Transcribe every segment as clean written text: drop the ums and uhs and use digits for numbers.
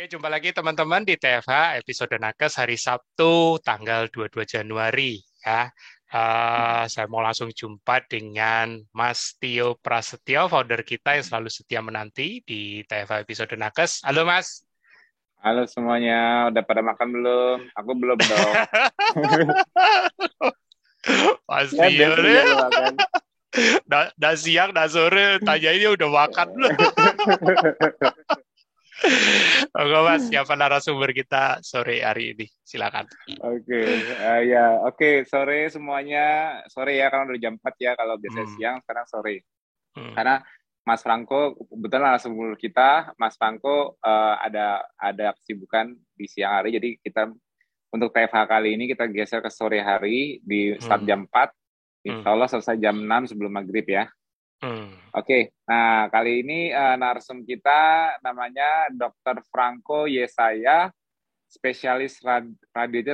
Oke, jumpa lagi teman-teman di TFH episode Nakes hari Sabtu tanggal 22 Januari ya. Saya mau langsung jumpa dengan Mas Tio Prasetyo, founder kita yang selalu setia menanti di TFH episode Nakes. Halo Mas. Halo semuanya, udah pada makan belum? Aku belum dong. Mas Ya Tio biasanya nih, aku makan. dah siang, dah sore, tanyainnya udah makan belum? Oke Mas, siapa narasumber kita sore hari ini? Silakan. Oke, ya, oke. Sore semuanya, sore ya karena udah jam 4 ya. Kalau biasanya Hmm, siang, sekarang sore. hmm, Karena Mas Franco, kebetulan narasumber kita, Mas Franco ada kesibukan di siang hari. Jadi kita untuk TFH kali ini kita geser ke sore hari di start hmm, jam 4. hmm, Insya Allah selesai jam 6 sebelum maghrib ya. hmm. Oke, nah kali ini narsum kita namanya Dr. Franco Yesaya, spesialis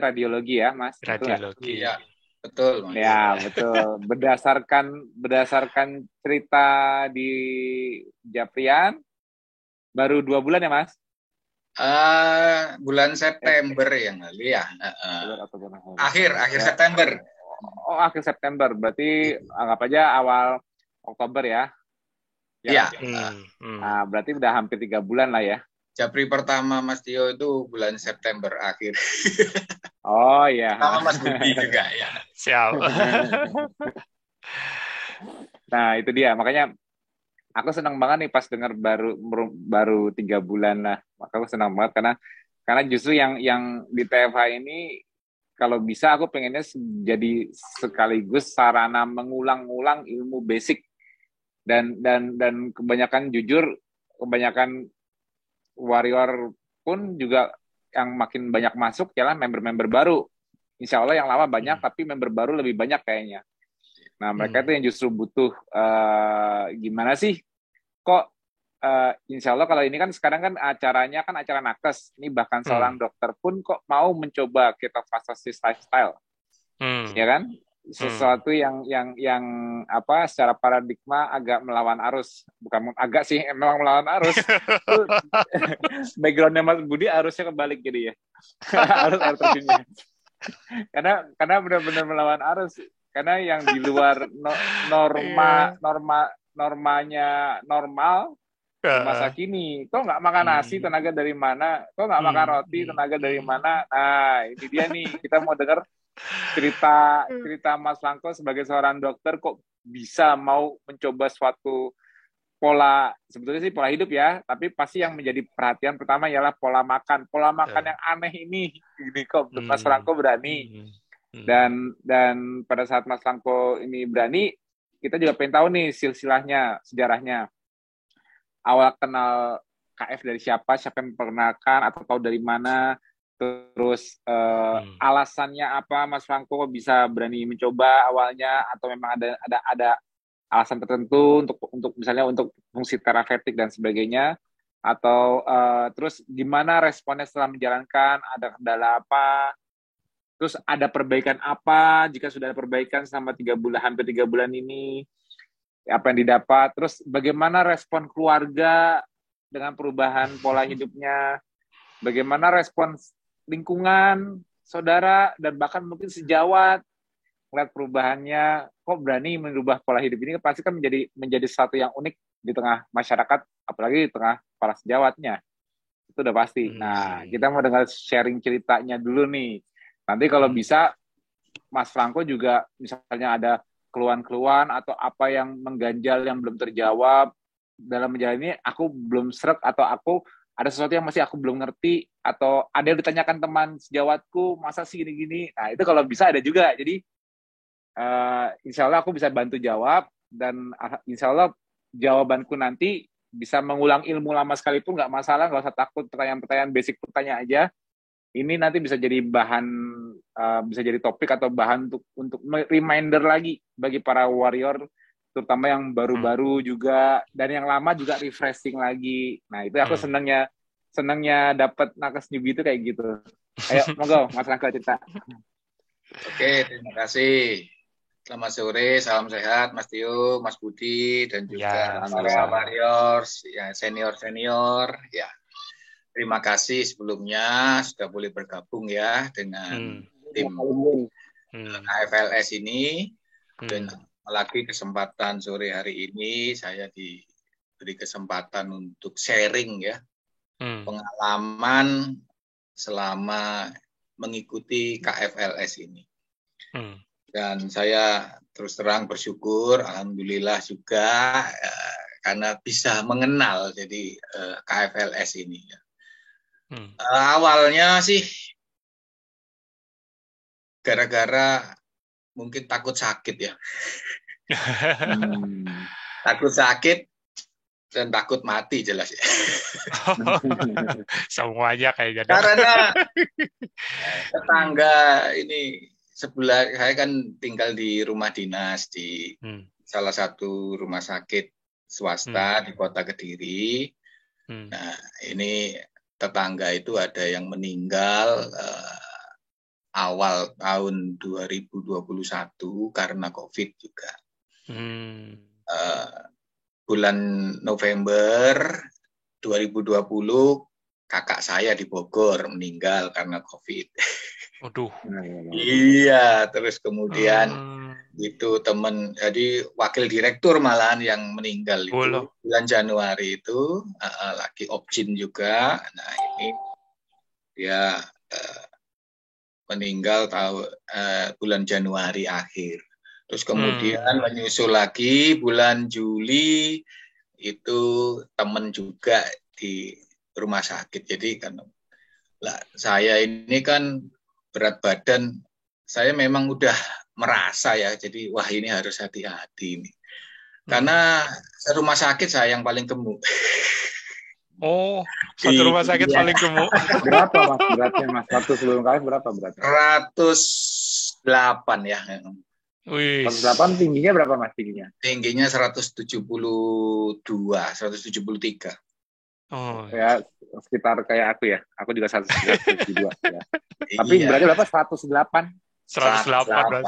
radiologi ya, Mas, betul nggak? Radiologi. Iya, betul, Mas. Ya, Iya. betul. Berdasarkan cerita di Japrian, baru 2 bulan ya, Mas? Bulan Eh, September yang lalu ya. Oktober, Oktober, November. Akhir Ya, September. oh, akhir September. Berarti anggap aja awal Oktober ya, ya Iya, kan? Hmm. Nah, berarti udah hampir 3 bulan lah ya. Japri pertama Mas Tio itu bulan September akhir. Oh ya. Sama Mas Budi juga ya. Siap. Nah, itu dia. Makanya aku senang banget nih pas dengar baru baru 3 bulan lah. Maka aku senang banget karena justru yang di TFH ini kalau bisa aku pengennya jadi sekaligus sarana mengulang-ulang ilmu basic dan kebanyakan jujur kebanyakan warrior pun juga yang makin banyak masuk ialah member-member baru. Insya Allah yang lama banyak tapi member baru lebih banyak kayaknya. Nah, mereka itu yang justru butuh gimana sih? Kok insya Allah kalau ini kan sekarang kan acaranya kan acara nakes. Ini bahkan seorang Hmm. dokter pun kok mau mencoba ketofastosis lifestyle, Hmm. ya kan? Hmm. Sesuatu yang apa secara paradigma agak melawan arus. Bukan agak sih, memang melawan arus. Itu backgroundnya Mas Budi arusnya kebalik jadi ya. Arus air terjunnya. Karena benar-benar melawan arus. Karena yang di luar norma Iya. norma normanya normal di masa Ah. kini. Kok nggak makan nasi, Hmm. tenaga dari mana? Kok nggak makan Hmm. roti, tenaga dari Hmm. mana? Nah, ini dia nih. Kita mau dengar cerita Hmm. cerita Mas Franco sebagai seorang dokter kok bisa mau mencoba suatu pola, sebetulnya sih pola hidup ya, tapi pasti yang menjadi perhatian pertama ialah pola makan Betul. yang aneh ini kok Mas Hmm. Franco berani. Hmm. Hmm. Dan pada saat Mas Franco ini berani, kita juga pengen tahu nih silsilahnya, sejarahnya. Awal kenal KF dari siapa yang memperkenalkan atau tahu dari mana, terus Hmm. alasannya apa Mas Franco bisa berani mencoba awalnya, atau memang ada alasan tertentu untuk misalnya untuk fungsi terapeutik dan sebagainya, atau terus gimana responnya setelah menjalankan, ada kendala apa, terus ada perbaikan apa jika sudah ada perbaikan selama 3 bulan, hampir 3 bulan ini, apa yang didapat, terus bagaimana respon keluarga dengan perubahan pola hidupnya, bagaimana respon lingkungan, saudara, dan bahkan mungkin sejawat melihat perubahannya, kok berani merubah pola hidup ini, pasti kan menjadi sesuatu yang unik di tengah masyarakat, apalagi di tengah para sejawatnya. Itu udah pasti. Nah, Hmm. kita mau dengar sharing ceritanya dulu nih. Nanti kalau Hmm. bisa, Mas Franco juga misalnya ada keluhan-keluhan atau apa yang mengganjal yang belum terjawab dalam menjalani, aku belum seret, atau aku ada sesuatu yang masih aku belum ngerti, atau ada yang ditanyakan teman sejawatku, masa sih gini-gini. Nah, itu kalau bisa ada juga. Jadi insya Allah aku bisa bantu jawab, dan insya Allah jawabanku nanti bisa mengulang ilmu lama sekalipun nggak masalah, nggak usah takut, pertanyaan-pertanyaan basic pertanyaan aja. Ini nanti bisa jadi bahan, bisa jadi topik atau bahan untuk reminder lagi bagi para warrior, terutama yang Hmm. baru-baru juga dan yang lama juga refreshing lagi. Nah, itu aku Hmm. senangnya dapat nakes newbie itu kayak gitu. Ayo, monggo Mas Rangga cerita. Oke, terima kasih. Selamat sore, salam sehat Mas Tio, Mas Budi, dan juga Ya, para Alhamdulillah. sama-sama. warriors, ya senior-senior. Ya, terima kasih sebelumnya sudah boleh bergabung ya dengan tim KFLS ini. Dan lagi kesempatan sore hari ini saya diberi kesempatan untuk sharing ya pengalaman selama mengikuti KFLS ini. Dan saya terus terang bersyukur, alhamdulillah juga karena bisa mengenal jadi KFLS ini. Awalnya sih gara-gara mungkin takut sakit ya. Takut sakit dan takut mati jelas ya. Semuanya kayaknya. Karena tetangga ini sebelah, saya kan tinggal di rumah dinas di salah satu rumah sakit swasta di Kota Kediri. Nah, ini tetangga itu ada yang meninggal awal tahun 2021 karena COVID juga. Bulan November 2020 kakak saya di Bogor meninggal karena COVID. Waduh. Iya, terus kemudian itu teman, jadi wakil direktur malahan yang meninggal itu bulan Januari itu lagi Opjin juga. Nah ini dia meninggal bulan Januari akhir. Terus kemudian menyusul lagi bulan Juli itu teman juga di rumah sakit. Jadi kan saya ini kan berat badan, saya memang udah merasa ya, jadi wah ini harus hati-hati nih. Karena rumah sakit saya yang paling gemuk. Oh, satu rumah sakit paling gemuk. Berapa mas beratnya mas? Waktu sebelum KF berapa beratnya? 108 ya. Wih. 108 tingginya berapa mas tingginya? Tingginya 172, 173. Oh ya, sekitar kayak aku ya. Aku juga 172 ya. Tapi berarti berapa? 108. 108.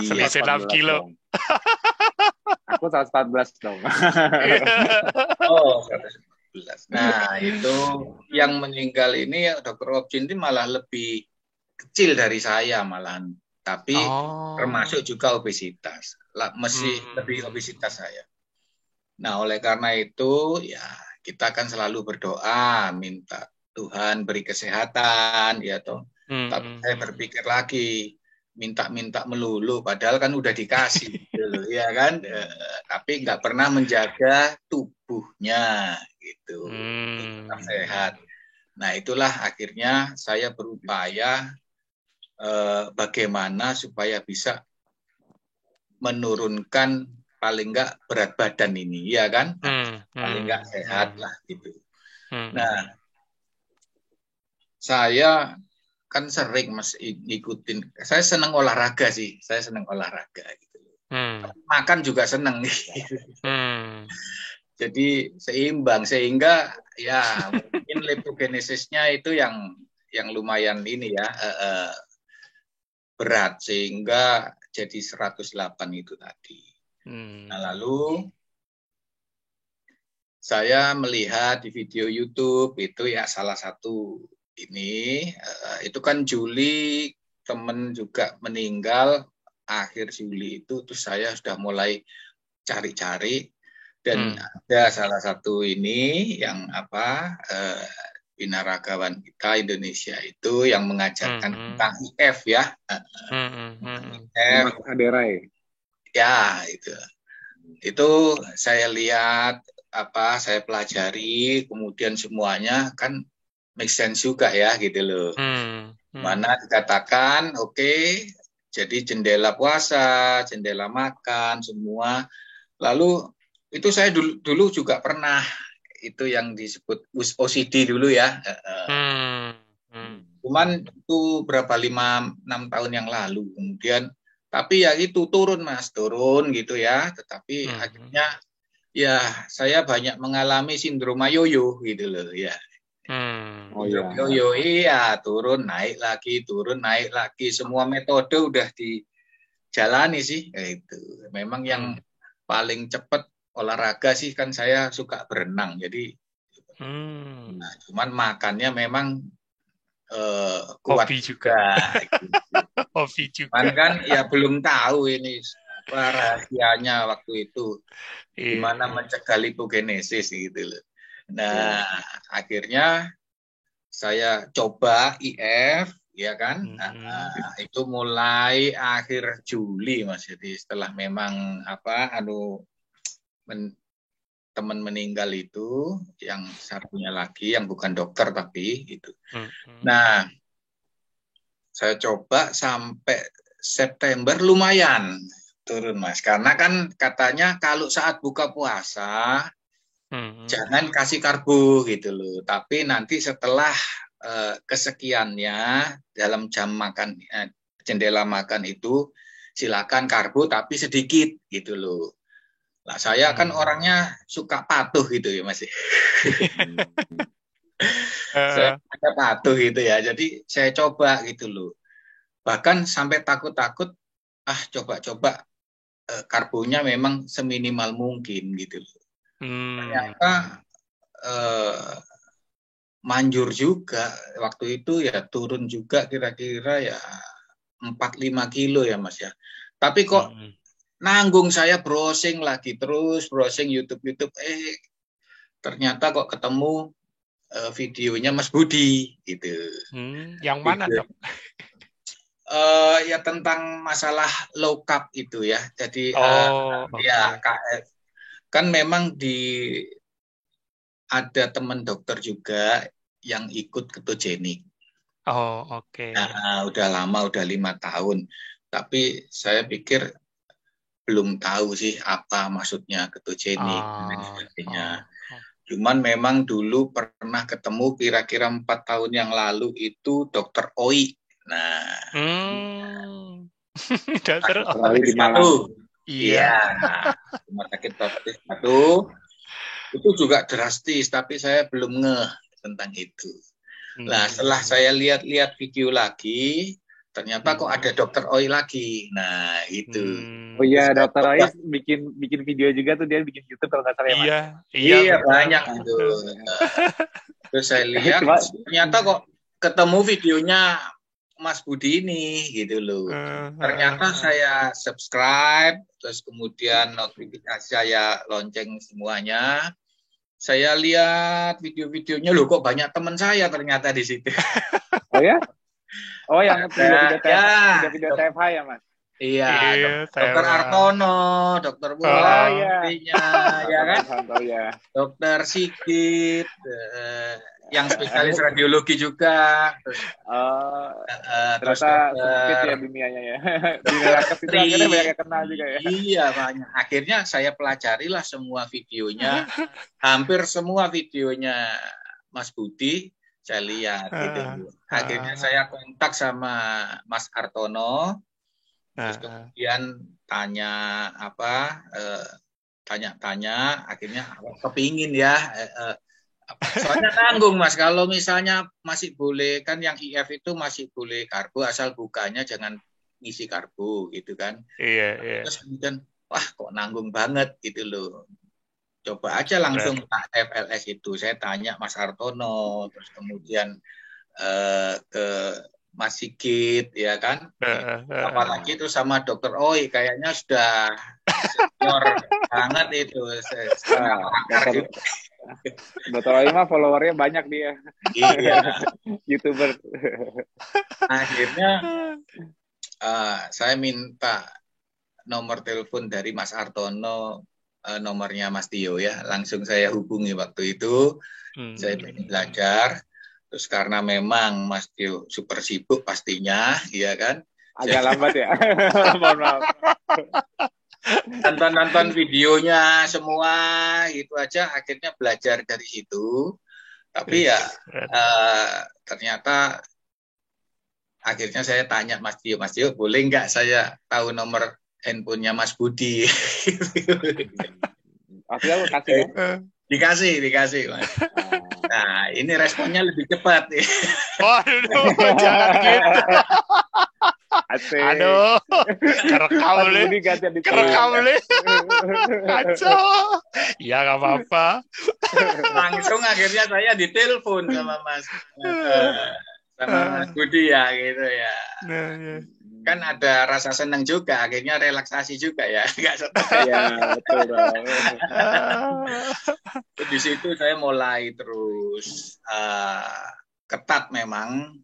Selisih 6 kilo. Aku 114 dong. Oh, 114. Nah, itu yang meninggal ini Dokter Opjin ini malah lebih kecil dari saya malahan. Tapi termasuk juga obesitas. Masih lebih obesitas saya. Nah, oleh karena itu ya kita kan selalu berdoa minta Tuhan beri kesehatan ya toh. Tapi saya berpikir lagi minta-minta melulu padahal kan udah dikasih gitu ya kan. Tapi nggak pernah menjaga tubuhnya gitu. Tetap sehat. Nah, itulah akhirnya saya berupaya bagaimana supaya bisa menurunkan paling enggak berat badan ini, ya kan? Paling enggak sehat lah gitu. Nah, saya kan sering mas ikutin. Saya senang olahraga sih. Saya senang olahraga gitu. Makan juga senang. Jadi seimbang sehingga ya mungkin lipogenesisnya itu yang lumayan ini ya berat sehingga jadi 108 itu tadi. Nah, lalu saya melihat di video YouTube itu ya salah satu ini itu kan Juli teman juga meninggal akhir Juli itu, terus saya sudah mulai cari-cari dan ada salah satu ini yang binaragawan kita Indonesia itu yang mengajarkan tentang IF ya. Mas Aderai. Ya, itu saya lihat saya pelajari, kemudian semuanya kan make sense juga ya gitu loh. Mana dikatakan oke, jadi jendela puasa, jendela makan, semua. Lalu itu saya dulu juga pernah itu yang disebut OCD dulu ya. Cuman itu berapa 5-6 tahun yang lalu. Kemudian tapi ya itu turun gitu ya. Tetapi akhirnya ya saya banyak mengalami sindroma yoyo gitu loh ya. Yoyo iya turun naik lagi, semua metode udah dijalani sih itu. Memang yang paling cepat olahraga sih kan saya suka berenang, jadi Nah, cuman makannya memang kuat hobi juga. gitu. Hobi juga. Cuman kan ya belum tahu ini rahasianya waktu itu gimana mencegah lipogenesis gitu loh. Nah, akhirnya saya coba IF, ya kan? Itu mulai akhir Juli, Mas. Jadi setelah memang teman meninggal itu, yang satunya lagi yang bukan dokter tapi itu. Nah, saya coba sampai September lumayan turun, Mas. Karena kan katanya kalau saat buka puasa jangan kasih karbo gitu loh. Tapi nanti setelah kesekiannya dalam jam makan jendela makan itu silakan karbo tapi sedikit gitu loh. Nah, saya kan orangnya suka patuh gitu ya, Mas. Saya patuh gitu ya. Jadi saya coba gitu loh. Bahkan sampai takut-takut coba-coba karbonya memang seminimal mungkin gitu loh. Ternyata manjur juga waktu itu ya, turun juga kira-kira ya 4-5 kilo ya, Mas ya. Tapi kok nanggung, saya browsing lagi terus, browsing YouTube, ternyata kok ketemu videonya Mas Budi gitu. Yang mana, Dok? Ya tentang masalah low carb itu ya. Jadi ya kan memang ada teman dokter juga yang ikut ketogenik. Nah, udah lama, udah 5 tahun. Tapi saya pikir belum tahu sih apa maksudnya ketogenik dan sebagainya. Cuman memang dulu pernah ketemu kira-kira 4 tahun yang lalu itu Dokter Oi. Nah, Dokter Oi di Malang. Iya, rumah sakit Baptis satu. Itu juga drastis, tapi saya belum ngeh tentang itu. Nah, setelah saya lihat-lihat video lagi, ternyata kok ada Dokter Oi lagi. Nah, itu. Oh iya, Dokter Oi bikin video juga tuh, dia bikin YouTube kalau nggak salah ya, Mas. Iya, banyak gitu. Terus saya lihat, ternyata kok ketemu videonya Mas Budi ini gitu loh. Ternyata saya subscribe, terus kemudian notifikasi saya lonceng semuanya. Saya lihat video-videonya, loh kok banyak teman saya ternyata di situ. Oh ya? Oh, yang video-video TFH ya, Mas? Iya, Dokter Artono, Dokter Bulan, ya kan? Dokter Sigit, yang spesialis radiologi juga. Terus sempit ya dunianya ya. Dunia rakyat itu akhirnya banyak yang kenal juga ya. Iya, banyak. Akhirnya saya pelajarilah semua videonya, hampir semua videonya Mas Budi saya lihat gitu. Akhirnya saya kontak sama Mas Artono. Terus kemudian tanya-tanya, akhirnya kepingin ya. Soalnya tanggung, Mas, kalau misalnya masih boleh, kan yang IF itu masih boleh karbo, asal bukanya jangan ngisi karbo gitu kan. Iya. Terus kemudian, wah kok nanggung banget gitu loh. Coba aja langsung FLS itu. Saya tanya Mas Artono, terus kemudian ke Mas Sigit, ya kan? Apalagi itu sama Dokter Oi, kayaknya sudah senior banget itu. Dokter Oi mah followernya banyak dia. Iya. YouTuber. Akhirnya saya minta nomor telepon dari Mas Artono, nomornya Mas Tio ya. Langsung saya hubungi waktu itu. Saya ingin belajar. Terus karena memang Mas Tio super sibuk pastinya, ya kan? Agak lambat ya. Mohon maaf. Nonton videonya semua gitu aja, akhirnya belajar dari situ. Tapi ya ternyata akhirnya saya tanya Mas Tio, boleh nggak saya tahu nomor handphonenya Mas Budi? Akhirnya kasih ya? Dikasih, Mas. Nah, ini responnya lebih cepat. Waduh, jangan gitu. Aduh, kerekam Mas boleh. Budi gantian di Kerekam boleh. Kacau. Ya nggak apa-apa. Langsung akhirnya saya ditelepon sama Mas Budi ya gitu ya. Nah. Kan ada rasa senang juga, akhirnya relaksasi juga ya, nggak stres. Ya, betul dong. Di situ saya mulai terus ketat memang.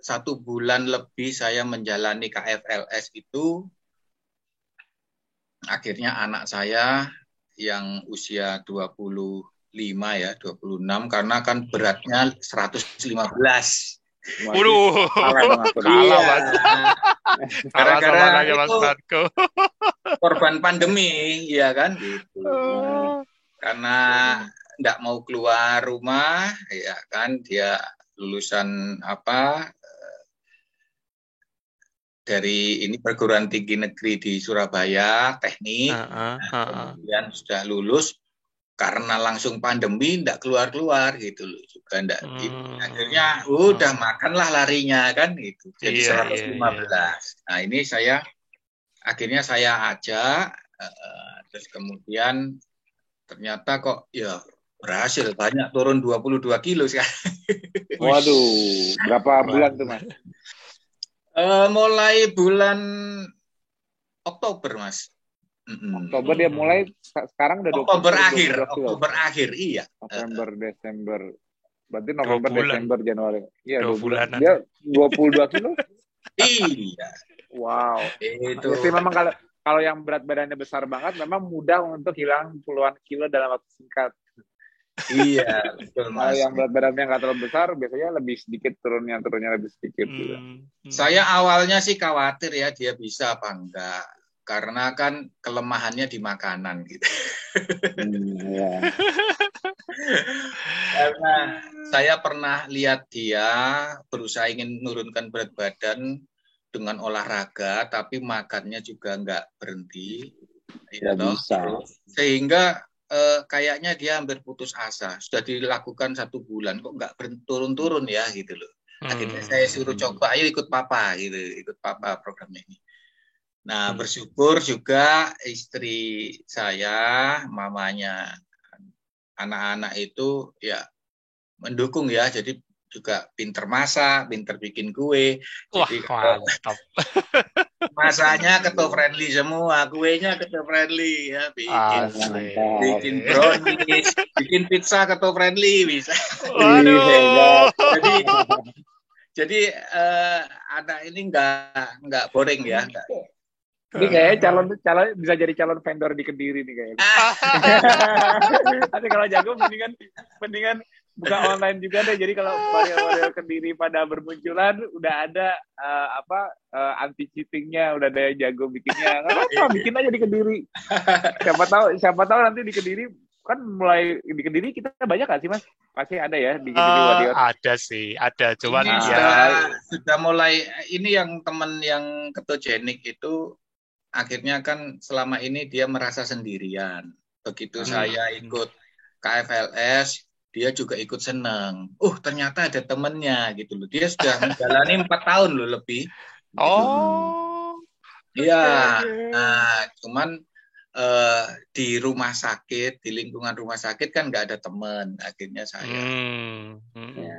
1 bulan lebih saya menjalani KFLS itu, akhirnya anak saya yang usia 25 ya, 26, karena kan beratnya 115. Waduh, Kalah dong aku. kalah Iya. Mas. Gara-gara Nanya Mas itu Marco. korban pandemi, ya kan? Gitu. Karena nggak mau keluar rumah, ya kan? Dia lulusan dari ini perguruan tinggi negeri di Surabaya, teknik. Kemudian sudah lulus, karena langsung pandemi nggak keluar-keluar gitu loh, juga nggak gitu. Akhirnya udah makanlah larinya kan gitu. Jadi 115. Nah, ini akhirnya saya ajak, terus kemudian ternyata kok ya berhasil, banyak, turun 22 kilo sekarang. Waduh, berapa bulan tuh Mas? Mulai bulan Oktober, Mas. Oktober dia mulai, sekarang udah Oktober akhir, iya. November, Desember. Berarti November, Desember, Januari. Iya, 2 bulan. Bulanan. Dia 22 kilo? Iya. Wow. Itu. Jadi memang kalau yang berat badannya besar banget, memang mudah untuk hilang puluhan kilo dalam waktu singkat. Iya, betul Mas. Kalau yang berat badannya nggak terlalu besar, biasanya lebih sedikit turunnya lebih sedikit juga. Saya awalnya sih khawatir ya dia bisa apa enggak, karena kan kelemahannya di makanan gitu. Ya. Karena saya pernah lihat dia berusaha ingin menurunkan berat badan dengan olahraga, tapi makannya juga nggak berhenti. Ya, bisa. Sehingga kayaknya dia hampir putus asa. Sudah dilakukan 1 bulan, kok nggak turun-turun ya gitu loh. Akhirnya saya suruh coba, ayo ikut papa gitu, ikut papa program ini. Nah, bersyukur juga istri saya, mamanya anak-anak itu ya mendukung ya, jadi juga pinter masak, pinter bikin kue. Wah, jadi mantap. Masaknya keto friendly semua, kuenya keto friendly ya, bikin brownies, bikin pizza keto friendly bisa. Waduh. Jadi anak ini nggak boring ya. Ini kayaknya calon bisa jadi calon vendor di Kediri nih kayaknya. Tapi kalau jago mendingan buka online juga deh. Jadi kalau Mario Kediri pada bermunculan udah ada anti cheatingnya, udah ada yang jago bikinnya. Nggak apa-apa, bikin aja di Kediri. Siapa tahu nanti di Kediri kan mulai di Kediri kita banyak nggak sih Mas? Pasti ada ya di Kediri Warrior. Ada sih, ada. Cuman sudah mulai ini yang teman yang ketogenik itu. Akhirnya kan selama ini dia merasa sendirian. Begitu saya ikut KFLS, dia juga ikut senang. Ternyata ada temennya gitu loh. Dia sudah menjalani 4 tahun loh lebih. Iya. Nah, cuman di rumah sakit, di lingkungan rumah sakit kan nggak ada teman. Akhirnya saya.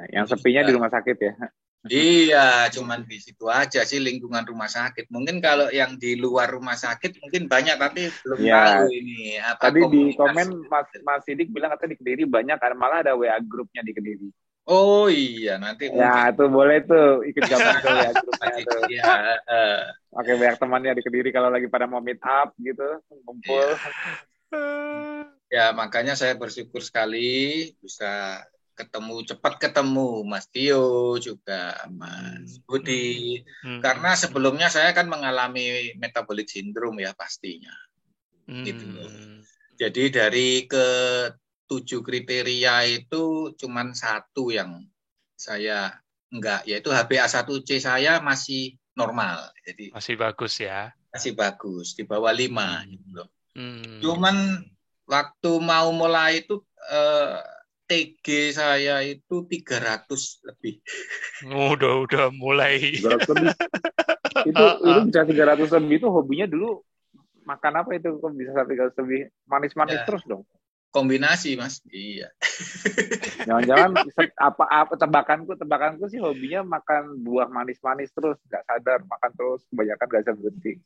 Yang sepinya di rumah sakit ya. Iya, cuman di situ aja sih lingkungan rumah sakit. Mungkin kalau yang di luar rumah sakit mungkin banyak, tapi belum tahu ini. Tadi di komen Mas Sidik bilang katanya di Kediri banyak, malah ada WA grupnya di Kediri. Oh iya, nanti ya mungkin. Tuh boleh tuh ikut gabung ke WA grupnya tuh. Iya. Oke, banyak temannya di Kediri kalau lagi pada mau meet up gitu, kumpul. Ya, makanya saya bersyukur sekali bisa cepat ketemu Mas Tio juga Mas Budi, karena sebelumnya saya kan mengalami metabolic syndrome ya pastinya gitu. Jadi dari ke-7 kriteria itu cuman 1 yang saya enggak, yaitu HbA1c saya masih normal, jadi masih bagus ya, masih bagus di bawah 5 gitu. Cuman waktu mau mulai itu TG saya itu 300 lebih. Udah mulai. Itu bisa 300 lebih, itu hobinya dulu makan apa itu kok bisa sampai 300 lebih? Manis-manis Ya, terus dong. kombinasi Mas. Iya. Jangan-jangan apa tebakanku sih hobinya makan buah manis-manis terus, nggak sadar makan terus, kebanyakan nggak bisa berhenti.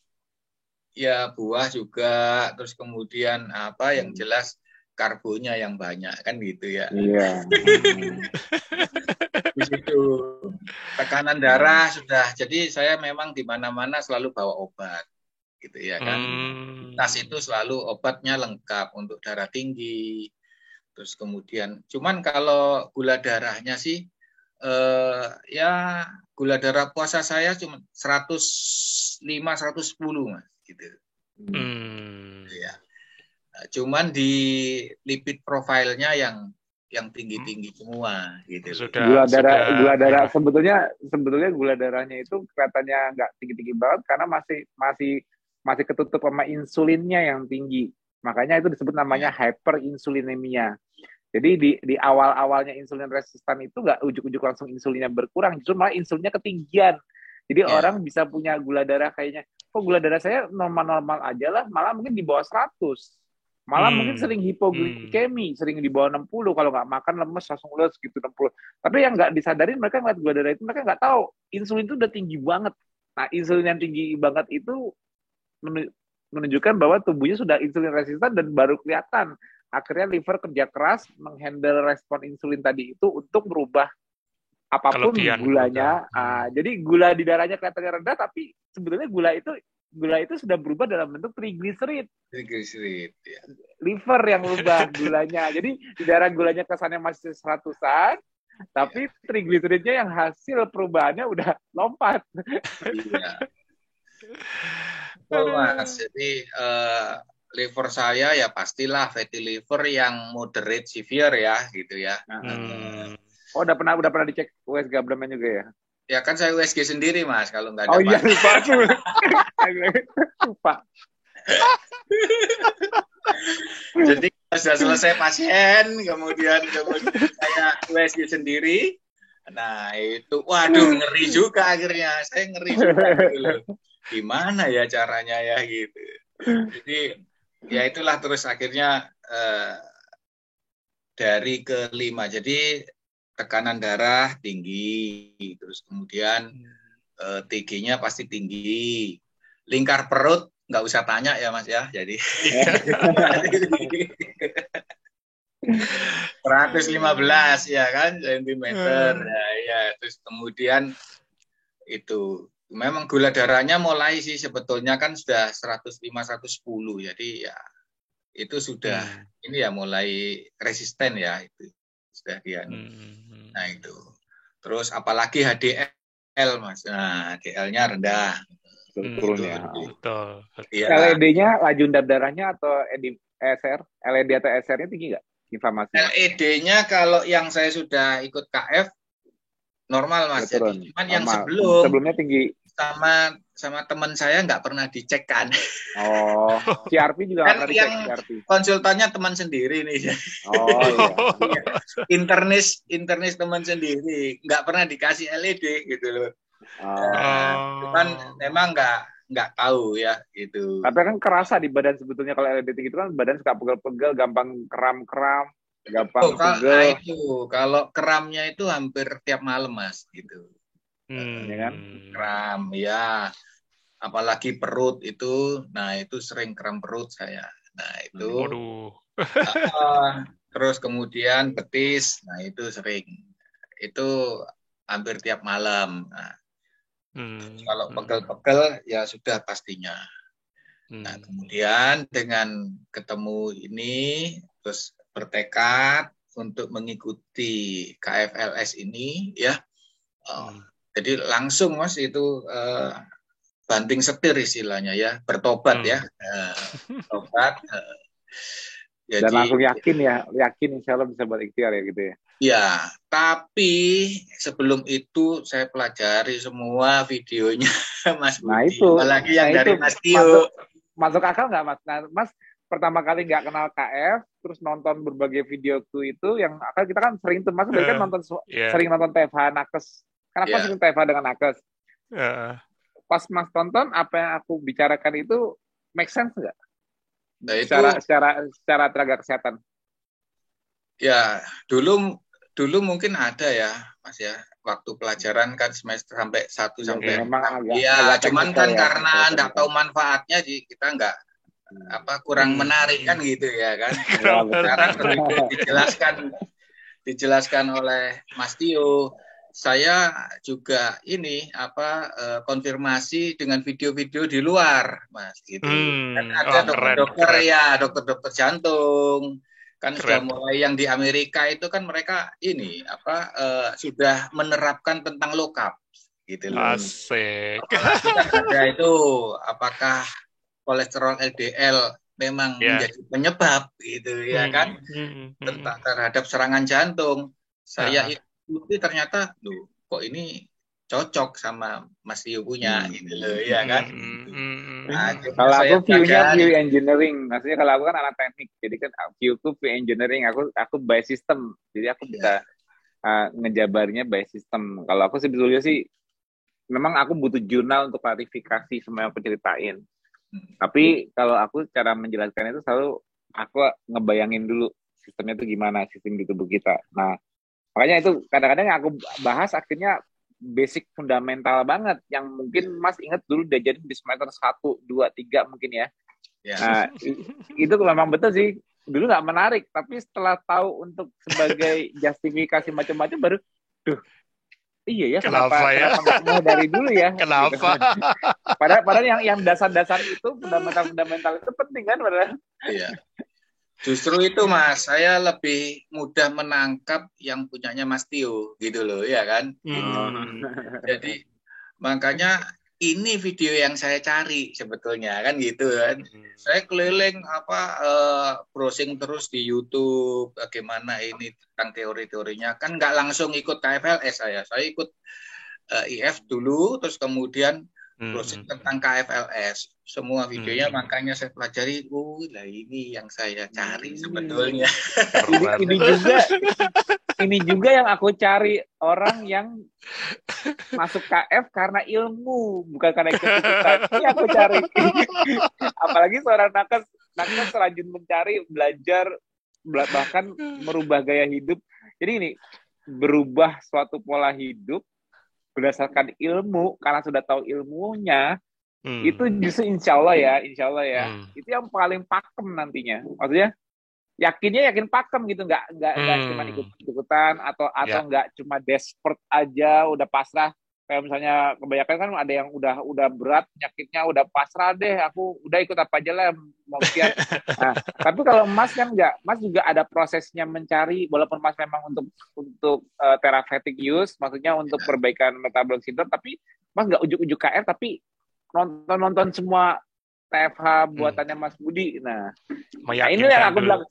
Ya, buah juga, terus kemudian apa yang jelas karbonya yang banyak kan gitu ya. Iya. Di situ tekanan darah sudah. Jadi saya memang di mana-mana selalu bawa obat gitu ya kan. Tas itu selalu obatnya lengkap untuk darah tinggi. Terus kemudian cuman kalau gula darahnya sih ya gula darah puasa saya cuma 105 110 Mas gitu. Ya. Cuman di lipid profilnya yang tinggi-tinggi semua gitu. Gula darah sebetulnya gula darahnya itu kelihatannya nggak tinggi-tinggi banget karena masih ketutup sama insulinnya yang tinggi. Makanya itu disebut namanya hyperinsulinemia. Jadi di awal-awalnya insulin resistan itu nggak ujuk-ujuk langsung insulinnya berkurang, justru malah insulinnya ketinggian. Jadi orang bisa punya gula darah kayaknya, kok gula darah saya normal-normal aja lah, malah mungkin di bawah 100. Malah mungkin sering hipoglikemi, sering di bawah 60, kalau nggak makan lemes langsung les gitu 60. Tapi yang nggak disadarin mereka ngeliat gula darah itu, mereka nggak tahu insulin itu udah tinggi banget. Nah, insulin yang tinggi banget itu menunjukkan bahwa tubuhnya sudah insulin resistan dan baru kelihatan. Akhirnya liver kerja keras menghandle respon insulin tadi itu untuk merubah apapun gulanya. Jadi gula di darahnya kelihatannya rendah, tapi sebetulnya gula itu sudah berubah dalam bentuk trigliserid. Ya. Liver yang berubah gulanya. Jadi di darah gulanya kesannya masih 100-an, tapi trigliseridnya yang hasil perubahannya udah lompat. Iya. Oh, Mas, jadi liver saya ya pastilah fatty liver yang moderate severe ya gitu ya. Oh, udah pernah dicek USG abdomen juga ya? Ya kan saya USG sendiri Mas kalau nggak ada. Oh iya lupa. Jadi sudah selesai pasien, kemudian saya USG sendiri. Nah itu, waduh ngeri juga akhirnya. Saya ngeri juga gitu. Gimana ya caranya ya gitu. Jadi ya itulah terus akhirnya dari kelima. Jadi tekanan darah tinggi, terus kemudian TG-nya pasti tinggi. Lingkar perut nggak usah tanya ya Mas ya. Jadi 115 ya kan sentimeter. Ya, terus kemudian itu memang gula darahnya mulai sih sebetulnya kan sudah 105 110. Jadi ya itu sudah ini ya mulai resisten ya itu sudah dia. Nah itu. Terus apalagi HDL Mas. Nah, HDL-nya rendah. Turun ya. Betul. Ya. LED-nya laju darahnya atau SR? LED atau SR-nya tinggi nggak? Inflamasi. LED-nya kalau yang saya sudah ikut KF normal Mas. Jadi, cuman yang sebelumnya tinggi. Sama teman saya nggak pernah dicek kan. Oh, CRP juga kan pernah dicek. Yang CRP. Konsultannya teman sendiri nih. Oh iya. Internis teman sendiri, nggak pernah dikasih LED gitu loh. Cuman memang nggak tahu ya gitu. Tapi kan kerasa di badan sebetulnya kalau LED tinggi itu kan badan suka pegel-pegel, gampang kram-kram, gampang pegel. Itu kalau kramnya itu hampir tiap malam Mas gitu. Ya kan? Kram ya, apalagi perut itu, nah itu sering kram perut saya. Nah itu, terus kemudian betis, nah itu sering, itu hampir tiap malam. Nah, kalau pegel-pegel ya sudah pastinya. Nah kemudian dengan ketemu ini, terus bertekad untuk mengikuti KFLS ini ya. Jadi langsung Mas itu banting setir istilahnya ya, bertobat ya, tobat. Dan langsung yakin insya Allah bisa berikhtiar ya gitu ya. Ya, tapi sebelum itu saya pelajari semua videonya Mas Budi. Nah itu, apalagi yang dari Mas Tio. Masuk akal nggak Mas? Nah, Mas pertama kali nggak kenal KF, terus nonton berbagai videoku itu, yang akan kita kan sering tuh Mas kan nonton sering nonton TFH Nakes. Karena aku sering TFH dengan Nakes. pas Mas tonton apa yang aku bicarakan itu make sense nggak? Nah, itu Secara tenaga kesehatan. ya dulu mungkin ada ya Mas ya, waktu pelajaran kan semester sampai 1 sampai memang 6. Ya, cuman kan ya, karena nggak tahu manfaatnya kita nggak kurang menarik kan gitu ya kan. Sekarang lebih dijelaskan oleh Mas Tio. Saya juga ini konfirmasi dengan video-video di luar, Mas, gitu. Kan ada dokter-dokter jantung kan sudah mulai, yang di Amerika itu kan mereka ini sudah menerapkan tentang low carb gitu loh. Asik. Apalagi kan ada itu apakah kolesterol LDL memang menjadi penyebab gitu ya kan tentang terhadap serangan jantung. Saya ikuti ternyata kok ini cocok sama Mas Tio punya gitu loh ya kan. Nah, kalau aku view engineering, maksudnya kalau aku kan anak teknik, jadi kan view engineering, aku by system, jadi aku bisa ngejabarnya by system. Kalau aku sebetulnya sih memang aku butuh jurnal untuk klarifikasi semua yang aku ceritain. Tapi kalau aku cara menjelaskan itu selalu aku ngebayangin dulu sistemnya itu gimana, sistem di tubuh kita. Nah, makanya itu kadang-kadang yang aku bahas akhirnya basic fundamental banget yang mungkin Mas ingat dulu diajarin di semester 1, 2, 3 mungkin ya. Nah, itu memang betul sih. Dulu nggak menarik, tapi setelah tahu untuk sebagai justifikasi macam-macam baru, iya ya, kenapa nggak mau dari dulu ya? Kenapa? Gitu. Padahal yang dasar-dasar itu, fundamental itu penting kan, padahal. Iya. Justru itu Mas, saya lebih mudah menangkap yang punyanya Mas Tio gitu loh, ya kan? Jadi makanya ini video yang saya cari sebetulnya kan gitu kan. Saya keliling browsing terus di YouTube bagaimana ini tentang teori-teorinya. Kan nggak langsung ikut KFLS saya ikut IF dulu, terus kemudian browsing tentang KFLS. Semua videonya makanya saya pelajari. Lah ini yang saya cari sebetulnya. Ini juga yang aku cari, orang yang masuk KF karena ilmu, bukan karena ikut-ikutan. Ini aku cari. Apalagi seorang nakes rajin mencari, belajar, bahkan merubah gaya hidup. Jadi ini berubah suatu pola hidup berdasarkan ilmu, karena sudah tahu ilmunya, itu justru insya Allah ya, itu yang paling pakem nantinya. Maksudnya yakin pakem gitu, nggak cuma ikut-ikutan atau nggak cuma desperate aja, udah pasrah. Kayak misalnya kebanyakan kan ada yang udah berat penyakitnya, udah pasrah deh, aku udah ikut apa aja lah, mau kiat. Nah, tapi kalau Mas kan nggak, Mas juga ada prosesnya mencari, walaupun Mas memang untuk therapeutic use, maksudnya untuk perbaikan metabolic syndrome, tapi Mas nggak ujuk-ujuk KR, tapi nonton semua TFH buatannya Mas Budi. Nah ini yang aku bilang,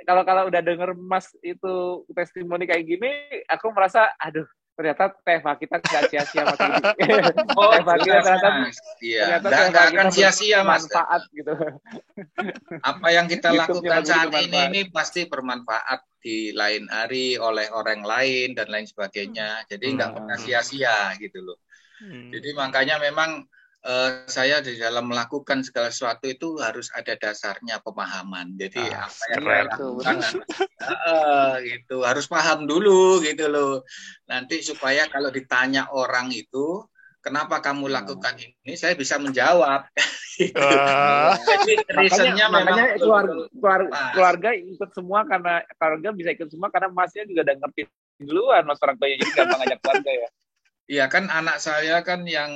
kalau udah denger Mas itu testimoni kayak gini, aku merasa aduh, ternyata TFH kita nggak sia-sia Mas Budi. TFH kita ternyata nggak akan sia-sia Mas. Manfaat gitu. Apa yang kita lakukan saat ini pasti bermanfaat di lain hari oleh orang lain dan lain sebagainya. Jadi nggak pernah sia-sia gitu loh. Jadi makanya memang saya di dalam melakukan segala sesuatu itu harus ada dasarnya pemahaman. Jadi apa yang saya lakukan gitu harus paham dulu gitu loh. Nanti supaya kalau ditanya orang itu kenapa kamu lakukan ini, saya bisa menjawab. Gitu. Jadi reasonnya makanya keluarga ikut semua, karena keluarga bisa ikut semua karena Masnya juga udah ngerti duluan Mas orang tuanya, jadi gampang ngajak keluarga ya. Iya kan, anak saya kan yang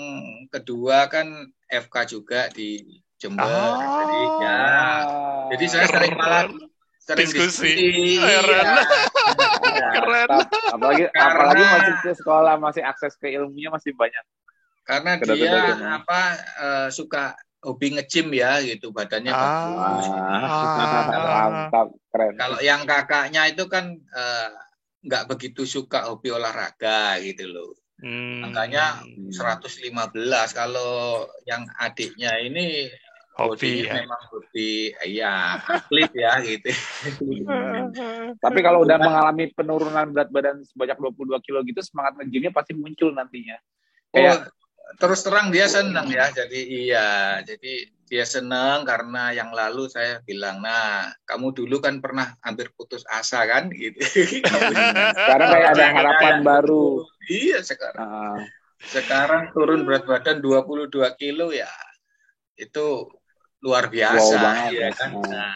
kedua kan FK juga di Jember. Jadi saya sering diskusi. Keren. Apalagi masih ke sekolah, masih akses ke ilmunya masih banyak. Karena dia suka hobi nge-gym ya gitu, badannya bagus. Mantap, keren. Kalau yang kakaknya itu kan nggak begitu suka hobi olahraga gitu loh. Makanya 115. Kalau yang adiknya ini hobi ya? Memang hobi atlet ya gitu. Tapi kalau udah mengalami penurunan berat badan sebanyak 22 kilo gitu, semangat nge-gymnya pasti muncul nantinya. Kayak terus terang dia senang ya. Jadi dia senang karena yang lalu saya bilang, nah kamu dulu kan pernah hampir putus asa kan, gitu. Sekarang kayak ada harapan baru. Iya sekarang. Sekarang turun berat badan 22 kilo ya, itu luar biasa. Wow banget, ya kan. Nah,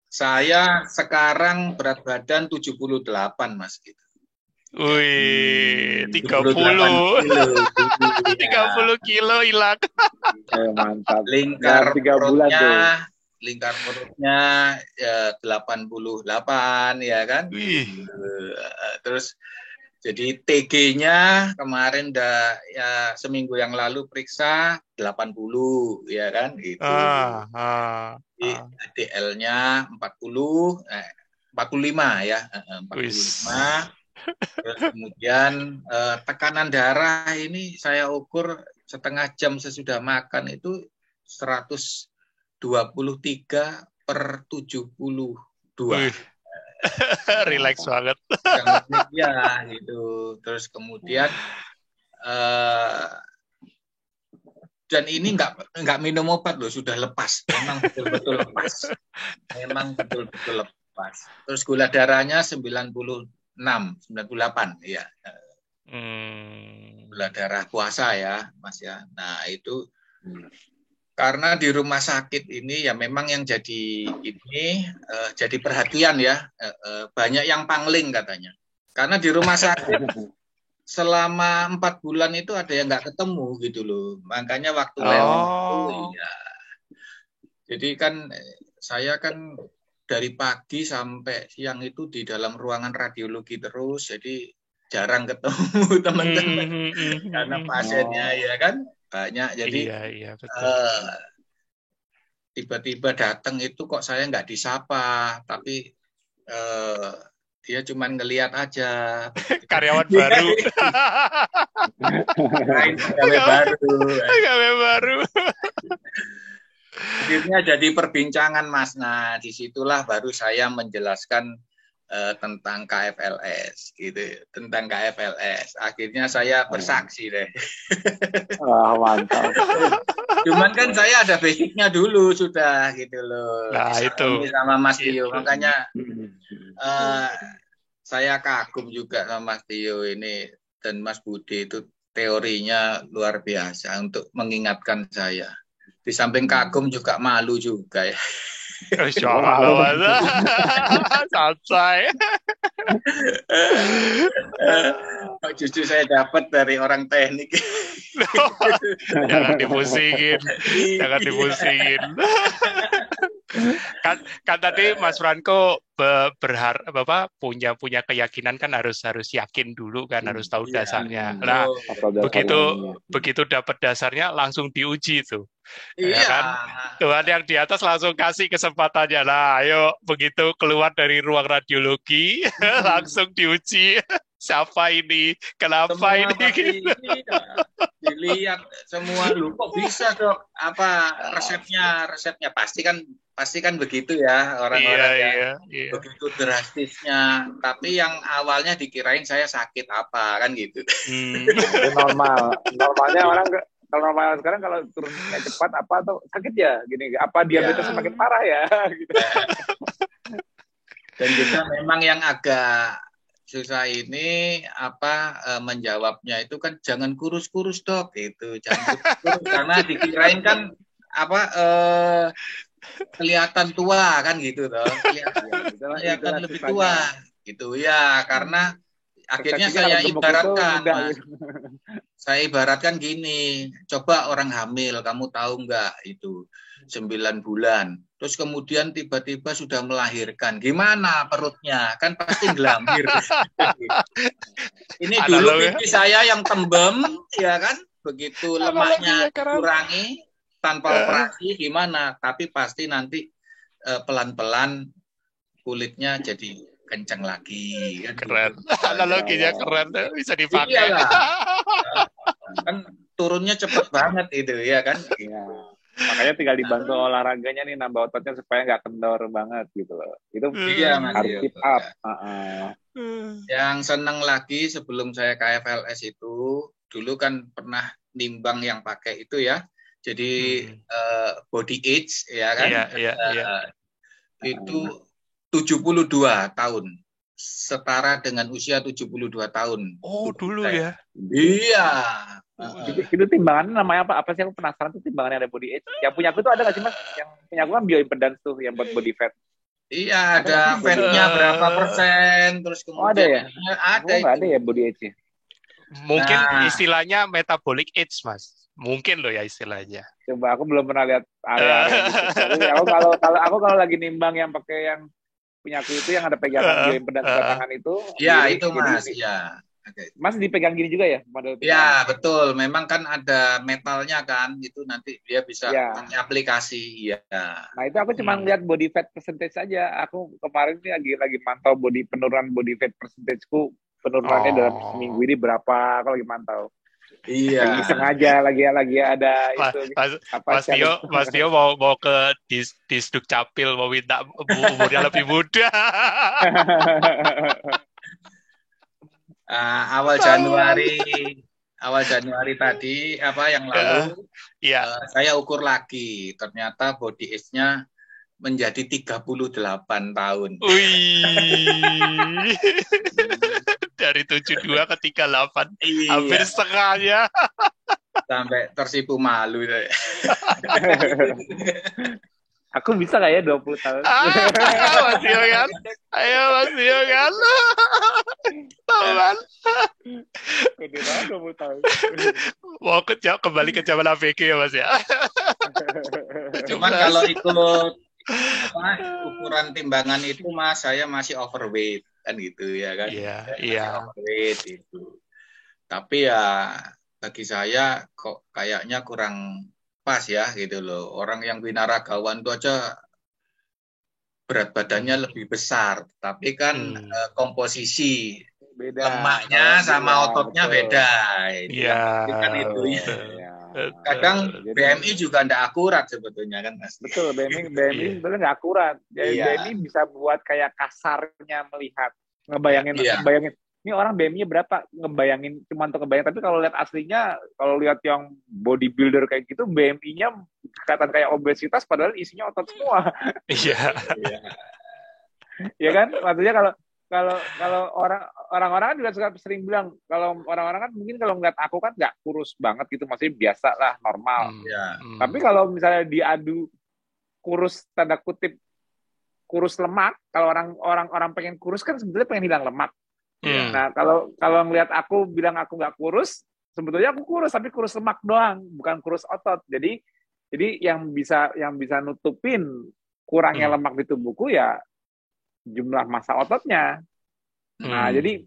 saya sekarang berat badan 78 Mas gitu. Wih, 30 kilo. 30 kilo hilang. Mantap. Lingkar 3 bulan tuh. Lingkar perutnya ya 88 ya kan. Wih. Terus jadi TG-nya kemarin ya seminggu yang lalu periksa 80 ya kan gitu. DL-nya 45 ya, 45. Terus kemudian tekanan darah ini saya ukur setengah jam sesudah makan itu 123/72. Relax banget. Ya gitu. Terus kemudian dan ini nggak minum obat loh, sudah lepas. Memang betul-betul lepas. Terus gula darahnya 98 ya. Gula darah puasa ya, Mas ya. Nah, itu karena di rumah sakit ini ya memang yang jadi jadi perhatian ya. Banyak yang pangling katanya. Karena di rumah sakit selama 4 bulan itu ada yang nggak ketemu gitu loh. Makanya waktu lewat itu ya. Jadi kan saya kan dari pagi sampai siang itu di dalam ruangan radiologi terus, jadi jarang ketemu teman-teman karena pasiennya ya kan banyak. Jadi tiba-tiba datang itu kok saya nggak disapa, tapi dia cuma ngelihat aja. Karyawan baru. Karyawan baru. Akhirnya jadi perbincangan Mas. Nah, disitulah baru saya menjelaskan tentang KFLS gitu, tentang KFLS. Akhirnya saya bersaksi deh. Wah, mantap. Cuman kan saya ada basicnya dulu sudah gitu loh. Nah, itu sama Mas Tio. Makanya saya kagum juga sama Mas Tio ini dan Mas Budi itu teorinya luar biasa untuk mengingatkan saya. Di samping kagum juga malu juga ya. Santai. Justru saya dapat dari orang teknik. Jangan dipusingin. Kan tadi Mas Franco berharap punya keyakinan kan harus yakin dulu kan, harus tahu dasarnya. Nah, begitu dapat dasarnya langsung diuji tuh. Iya ya kan? Tuhan yang di atas langsung kasih kesempatannya. Nah, ayo begitu keluar dari ruang radiologi langsung diuji. Siapa ini? Kenapa semua ini? Gitu. Dilihat semua, lu kok bisa Dok? Apa resepnya pasti kan begitu ya orang-orang begitu drastisnya. Tapi yang awalnya dikirain saya sakit apa kan gitu. Normalnya orang kalau normal sekarang kalau turunnya cepat apa atau sakit ya gini, apa diabetes semakin parah ya gitu. Dan juga memang yang agak susah ini menjawabnya itu kan jangan kurus-kurus Dok gitu, jangan kurus karena dikirain kan kelihatan tua kan gitu Dok, kelihatan lebih tua gitu ya, karena akhirnya saya ibaratkan gini, coba orang hamil, kamu tahu nggak itu 9 bulan, terus kemudian tiba-tiba sudah melahirkan, gimana perutnya? Kan pasti gelambir. Ini dulu pipi saya yang tembem, ya kan? Begitu lemaknya kurangi tanpa operasi, gimana? Tapi pasti nanti pelan-pelan kulitnya jadi kencang lagi. Keren. Analoginya keren, bisa dipakai. Iya, kan turunnya cepat banget itu ya kan. Iya. Makanya tinggal dibantu olahraganya nih, nambah ototnya supaya nggak kendor banget gitu loh. Itu harus keep up. Yang seneng lagi sebelum saya KFLS itu dulu kan pernah nimbang yang pakai itu ya. Jadi body age ya kan. Itu 72 tahun. Setara dengan usia 72 tahun. Oh, dulu ya. Iya. Itu timbangannya namanya apa? Apa sih, aku penasaran tuh timbangannya ada body age. Yang punya aku tuh ada nggak sih Mas? Yang punya aku kan bioimpedance tuh yang buat body fat. Iya, ada fatnya berapa persen, terus kemudian ada ya? Ada nggak ada ya body age-nya. Mungkin istilahnya metabolic age, Mas. Mungkin loh ya istilahnya. Coba aku belum pernah lihat area gitu. Aku kalau lagi nimbang yang pakai yang punya aku itu yang ada pegangan bioimpedance tangan itu. Ya, itu Mas, ya. Mas dipegang gini juga ya? Ya, betul. Memang kan ada metalnya kan, itu nanti dia bisa pakai aplikasi. Ya. Nah, itu aku cuma lihat body fat percentage saja. Aku kemarin ini lagi mantau penurunan body fat percentage-ku, penurunannya dalam seminggu ini berapa, aku lagi mantau. Iya. Sengaja lagi ada itu. Mas Tio mau ke Disduk Capil mau minta umurnya lebih muda. Awal Januari tadi yang lalu saya ukur lagi, ternyata body age-nya menjadi 38 tahun. Wih. Dari 72 ke 38. Iya. Hampir setengahnya. Sampai tersipu malu. Aku bisa nggak ya 20 tahun? Mas Yogan. Ayo Mas Yogan. Tahan. Udah 20 tahun. Mau kembali ke zaman ABG ya Mas ya. Cuman kalau ikut ukuran timbangan itu Mas, saya masih overweight kan gitu ya kan. Iya. Overweight itu. Tapi ya bagi saya kok kayaknya kurang pas ya gitu loh. Orang yang binaragawan itu aja berat badannya lebih besar, tapi kan komposisi beda. Lemaknya sama ototnya beda. Iya. Kan itu ya. Kadang BMI juga tidak akurat sebetulnya kan Mas. Betul, BMI sebenarnya nggak akurat. BMI bisa buat kayak kasarnya melihat, ngebayangin. Ini orang BMI-nya berapa, ngebayangin, cuma untuk ngebayang. Tapi kalau lihat aslinya, kalau lihat yang bodybuilder kayak gitu, BMI-nya kelihatan kayak obesitas, padahal isinya otot semua. Iya. Ya kan, maksudnya kalau orang-orang juga sering bilang, kalau orang-orang kan mungkin kalau ngeliat aku kan nggak kurus banget gitu, maksudnya biasa lah, normal. Tapi kalau misalnya diadu kurus tanda kutip kurus lemak, kalau orang pengen kurus kan sebetulnya pengen hilang lemak. Nah, kalau ngelihat aku bilang aku nggak kurus, sebetulnya aku kurus, tapi kurus lemak doang, bukan kurus otot. Jadi yang bisa nutupin kurangnya lemak di tubuhku ya jumlah massa ototnya. Nah, jadi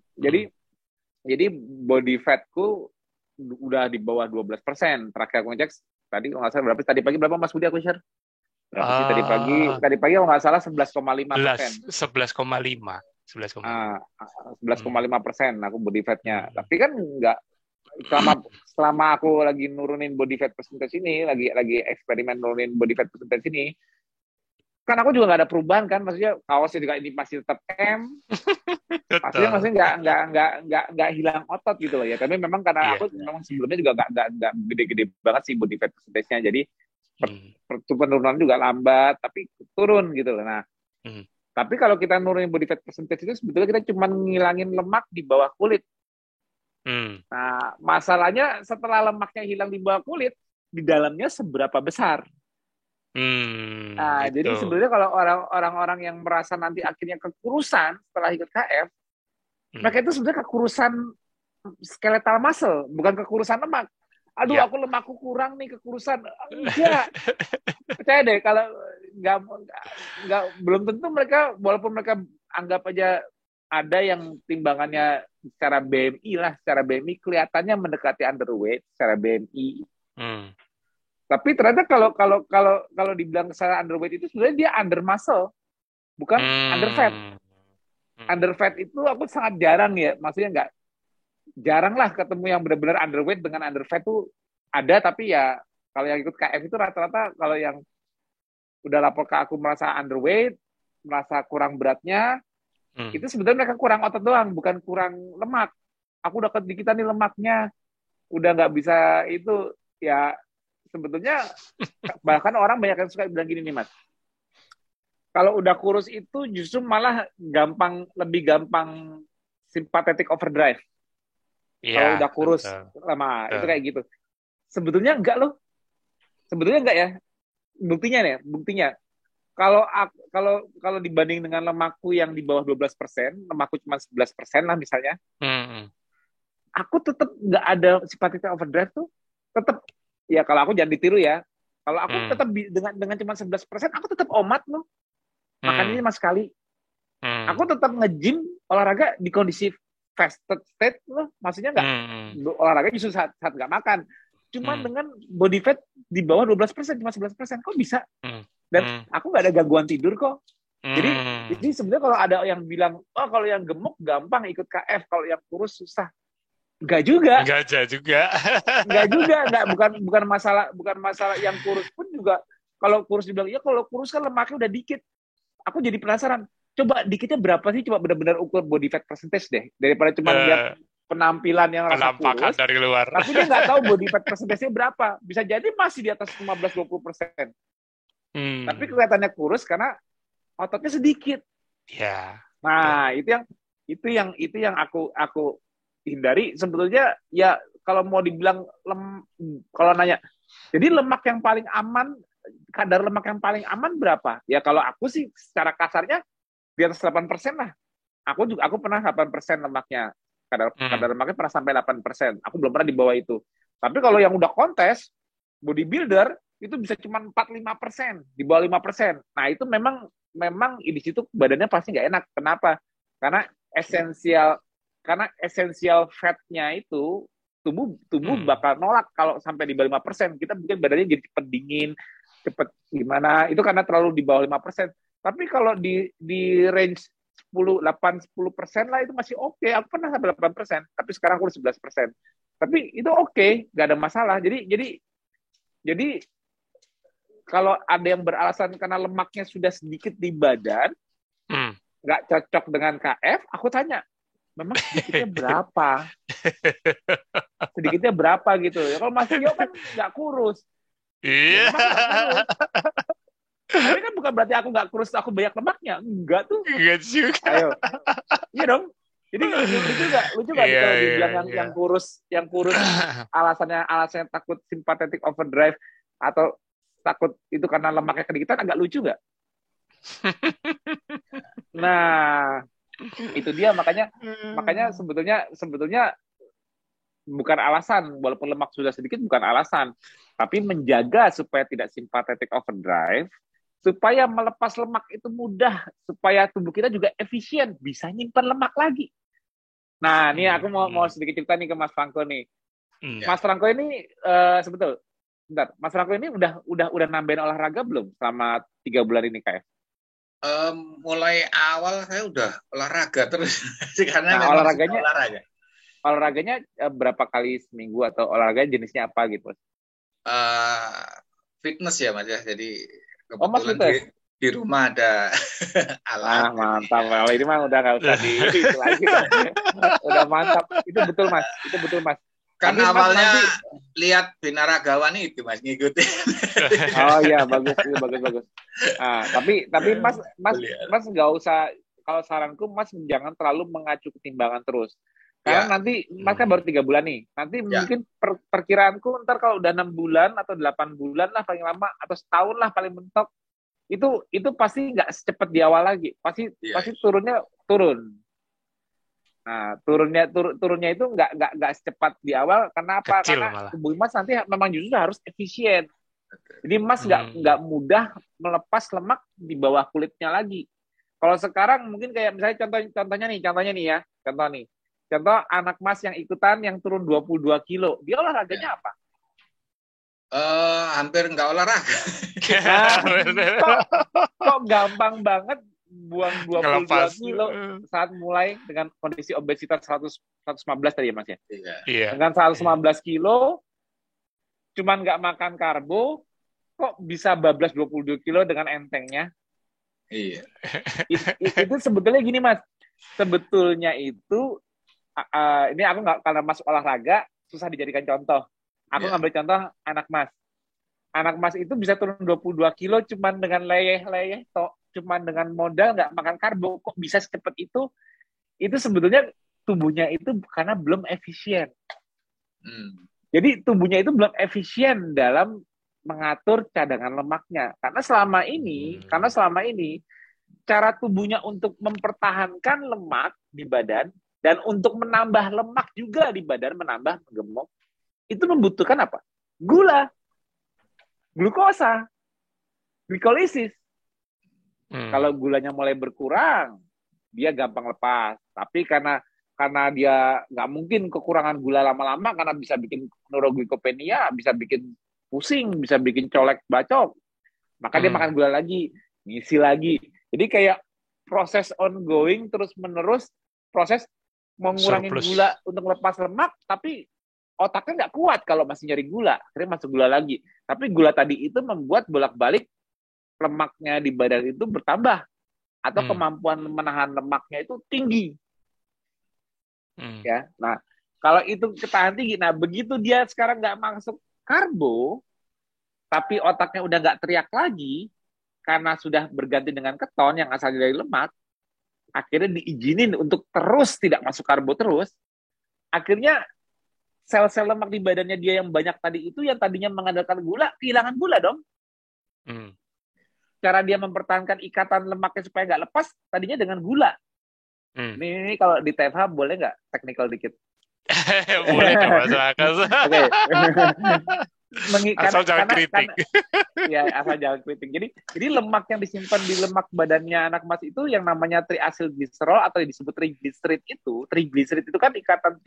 body fatku udah di bawah 12%. Terakhir aku ngecek tadi kalau nggak salah berapa? Tadi pagi berapa Mas Budi aku share? Berapa sih tadi pagi kalau nggak salah 11,5%. 11,5%. 11,5% aku body fatnya. Tapi kan nggak, selama aku lagi nurunin body fat percentage ini, lagi eksperimen nurunin body fat percentage ini, kan aku juga nggak ada perubahan kan, maksudnya kaosnya juga ini masih tetap M, maksudnya nggak hilang otot gitu loh ya. Tapi memang karena aku memang sebelumnya juga nggak gede-gede banget sih body fat percentage-nya, jadi penurunan juga lambat, tapi turun gitu loh. Nah. Tapi kalau kita nurunin body fat percentage itu sebetulnya kita cuma ngilangin lemak di bawah kulit. Nah, masalahnya setelah lemaknya hilang di bawah kulit, di dalamnya seberapa besar? Nah, gitu. Jadi sebenarnya kalau orang-orang yang merasa nanti akhirnya kekurusan setelah ikut KF, mereka itu sebenarnya kekurusan skeletal muscle, bukan kekurusan lemak. Aduh, aku lemakku kurang nih, kekurusan. Enggak. Percaya deh, kalau nggak belum tentu mereka, walaupun mereka anggap aja ada yang timbangannya secara BMI kelihatannya mendekati underweight secara BMI. Tapi ternyata kalau dibilang secara underweight itu sebenarnya dia under muscle, bukan under fat. Under fat itu aku sangat jarang ya, maksudnya jarang lah ketemu yang benar-benar underweight dengan under fat tuh ada, tapi ya kalau yang ikut KF itu rata-rata kalau yang udah lapor ke aku merasa underweight, merasa kurang beratnya, itu sebenarnya mereka kurang otot doang, bukan kurang lemak. Aku udah kedikitan nih lemaknya. udah nggak bisa itu ya. Sebetulnya bahkan orang banyak yang suka bilang gini nih Mas, kalau udah kurus itu justru malah lebih gampang sympathetic overdrive. Kalau Iya, udah kurus betul. lama itu Betul. kayak gitu. Sebetulnya enggak loh. Sebetulnya enggak ya. Buktinya nih, buktinya. Kalau dibanding dengan lemakku yang di bawah 12%, lemakku cuma 11% lah misalnya, Hmm. aku tetap nggak ada sympathetic overdrive tuh. Tetap ya kalau aku jangan ditiru ya. Kalau aku Hmm. tetap dengan cuma 11%, aku tetap omat loh. Makannya Hmm. cuma sekali. Hmm. Aku tetap nge-gym olahraga di kondisi fasted state loh. Maksudnya nggak Hmm. olahraga justru saat nggak makan. Cuma Hmm. dengan body fat di bawah 12%, cuma 11%. Kok bisa? Hmm. Dan Hmm. aku nggak ada gangguan tidur kok. Jadi Hmm. sebenarnya kalau ada yang bilang, oh kalau yang gemuk gampang ikut KF, kalau yang kurus susah. Enggak juga. Enggak aja juga. Enggak juga. Bukan masalah yang kurus pun juga. Kalau kurus dibilang, ya kalau kurus kan lemaknya udah dikit. Aku jadi penasaran. Coba dikitnya berapa sih? Coba benar-benar ukur body fat percentage deh. Daripada cuma lihat penampilan yang rasa Penampakan kurus, dari luar. tapi dia nggak tahu body fat percentage-nya berapa. Bisa jadi masih di atas 15-20%. Tapi kelihatannya kurus karena ototnya sedikit. Ya. Nah, itu yang aku hindari. Sebetulnya ya kalau mau dibilang kalau nanya, jadi lemak yang paling aman, kadar lemak yang paling aman berapa? Ya kalau aku sih secara kasarnya di atas 8% lah. Aku pernah 8% lemaknya. Kadar lemaknya pernah sampai 8%. Aku belum pernah di bawah itu. Tapi kalau yang udah kontes, bodybuilder, itu bisa cuma 4-5%, di bawah 5%. Nah, itu memang di situ badannya pasti nggak enak. Kenapa? Karena esensial fatnya itu tubuh bakal nolak kalau sampai di bawah 5%. Kita mungkin badannya jadi cepet dingin, cepet gimana, itu karena terlalu di bawah 5%. Tapi kalau di range 8-10% lah itu masih oke. Aku pernah sampai 8%, tapi sekarang aku 11%. Tapi itu oke, nggak ada masalah. Jadi kalau ada yang beralasan karena lemaknya sudah sedikit di badan, nggak cocok dengan KF, aku tanya, memang sedikitnya berapa? Sedikitnya berapa gitu. Ya, kalau Mas Tio kan nggak kurus. Iya. Ya, memang nggak kurus. Tapi kan bukan berarti aku nggak kurus, aku banyak lemaknya. Enggak tuh. Enggak juga. Ayo. Iya dong. Jadi lucu nggak nih kalau dibilang yang kurus alasannya takut sympathetic overdrive atau takut itu karena lemaknya kedikitan, agak lucu nggak? Nah, itu dia makanya sebetulnya bukan alasan, walaupun lemak sudah sedikit bukan alasan, tapi menjaga supaya tidak sympathetic overdrive, supaya melepas lemak itu mudah, supaya tubuh kita juga efisien, bisa nyimpan lemak lagi. Nah, nih aku mau sedikit cerita nih ke Mas Franco nih. Mas Franco ini sebetulnya, Mas Franco ini udah nambahin olahraga belum selama 3 bulan ini KF? Mulai awal saya udah olahraga terus karena nah, memang olahraganya berapa kali seminggu atau olahraga jenisnya apa gitu? Fitness ya Mas ya, jadi Mas kebetulan di rumah ada alat. Mantap. Kalau ini mah udah nggak usah itu lagi. Udah mantap. Itu betul Mas. Kan tapi awalnya lihat Binaragawan itu Mas ngikutin. Oh iya, bagus. Nah, tapi Mas nggak usah, kalau saranku Mas jangan terlalu mengacu ketimbangan terus. Karena nanti Mas kan baru 3 bulan nih. Nanti mungkin perkiraanku ntar kalau udah 6 bulan atau 8 bulan lah paling lama, atau setahun lah paling mentok, itu pasti nggak secepat di awal lagi. Pasti turun. Nah, turunnya itu nggak secepat di awal. Karena apa? Kecil karena malah. tubuh Mas nanti memang justru harus efisien. Jadi Mas nggak mudah melepas lemak di bawah kulitnya lagi. Kalau sekarang mungkin kayak misalnya contohnya nih ya. Contoh anak Mas yang ikutan yang turun 22 kilo. Dia olahraganya apa? Hampir nggak olahraga. Kok gampang banget buang 22 kilo saat mulai dengan kondisi obesitas 115 tadi ya Mas ya? Iya. Dengan 115 kilo, cuman nggak makan karbo, kok bisa bablas 22 kilo dengan entengnya? Iya. Itu sebetulnya gini Mas, sebetulnya itu, ini aku nggak, karena Mas olahraga, susah dijadikan contoh. Aku ngambil contoh anak mas. Anak mas itu bisa turun 22 kilo cuman dengan leyeh-leyeh toh, cuman dengan modal nggak makan karbo, kok bisa secepat itu? Itu sebetulnya tubuhnya itu karena belum efisien. Jadi tubuhnya itu belum efisien dalam mengatur cadangan lemaknya. Karena selama ini cara tubuhnya untuk mempertahankan lemak di badan dan untuk menambah lemak juga di badan, menambah gemuk, itu membutuhkan apa? Gula, glukosa, glikolisis. Kalau gulanya mulai berkurang, dia gampang lepas. Tapi karena dia nggak mungkin kekurangan gula lama-lama, karena bisa bikin neuroglikopenia, bisa bikin pusing, bisa bikin colek bacok. Maka dia makan gula lagi, ngisi lagi. Jadi kayak proses ongoing terus-menerus, proses mengurangi gula untuk lepas lemak, tapi otaknya nggak kuat kalau masih nyari gula. Akhirnya masuk gula lagi. Tapi gula tadi itu membuat bolak-balik lemaknya di badan itu bertambah. Atau kemampuan menahan lemaknya itu tinggi. Ya, nah kalau itu ketahan tinggi, nah begitu dia sekarang nggak masuk karbo, tapi otaknya udah nggak teriak lagi, karena sudah berganti dengan keton yang asalnya dari lemak, akhirnya diizinin untuk terus tidak masuk karbo terus, akhirnya sel-sel lemak di badannya dia yang banyak tadi itu, yang tadinya mengandalkan gula, kehilangan gula dong. Cara dia mempertahankan ikatan lemaknya supaya nggak lepas, tadinya dengan gula. Ini kalau di TFH boleh nggak technical dikit? Boleh dong, masuk akal. Oke. Asal jangan kritik. Ya, asal jangan kritik. Jadi lemak yang disimpan di lemak badannya anak mas itu yang namanya triacylglycerol atau yang disebut triglycerid itu. Triglycerid itu kan ikatan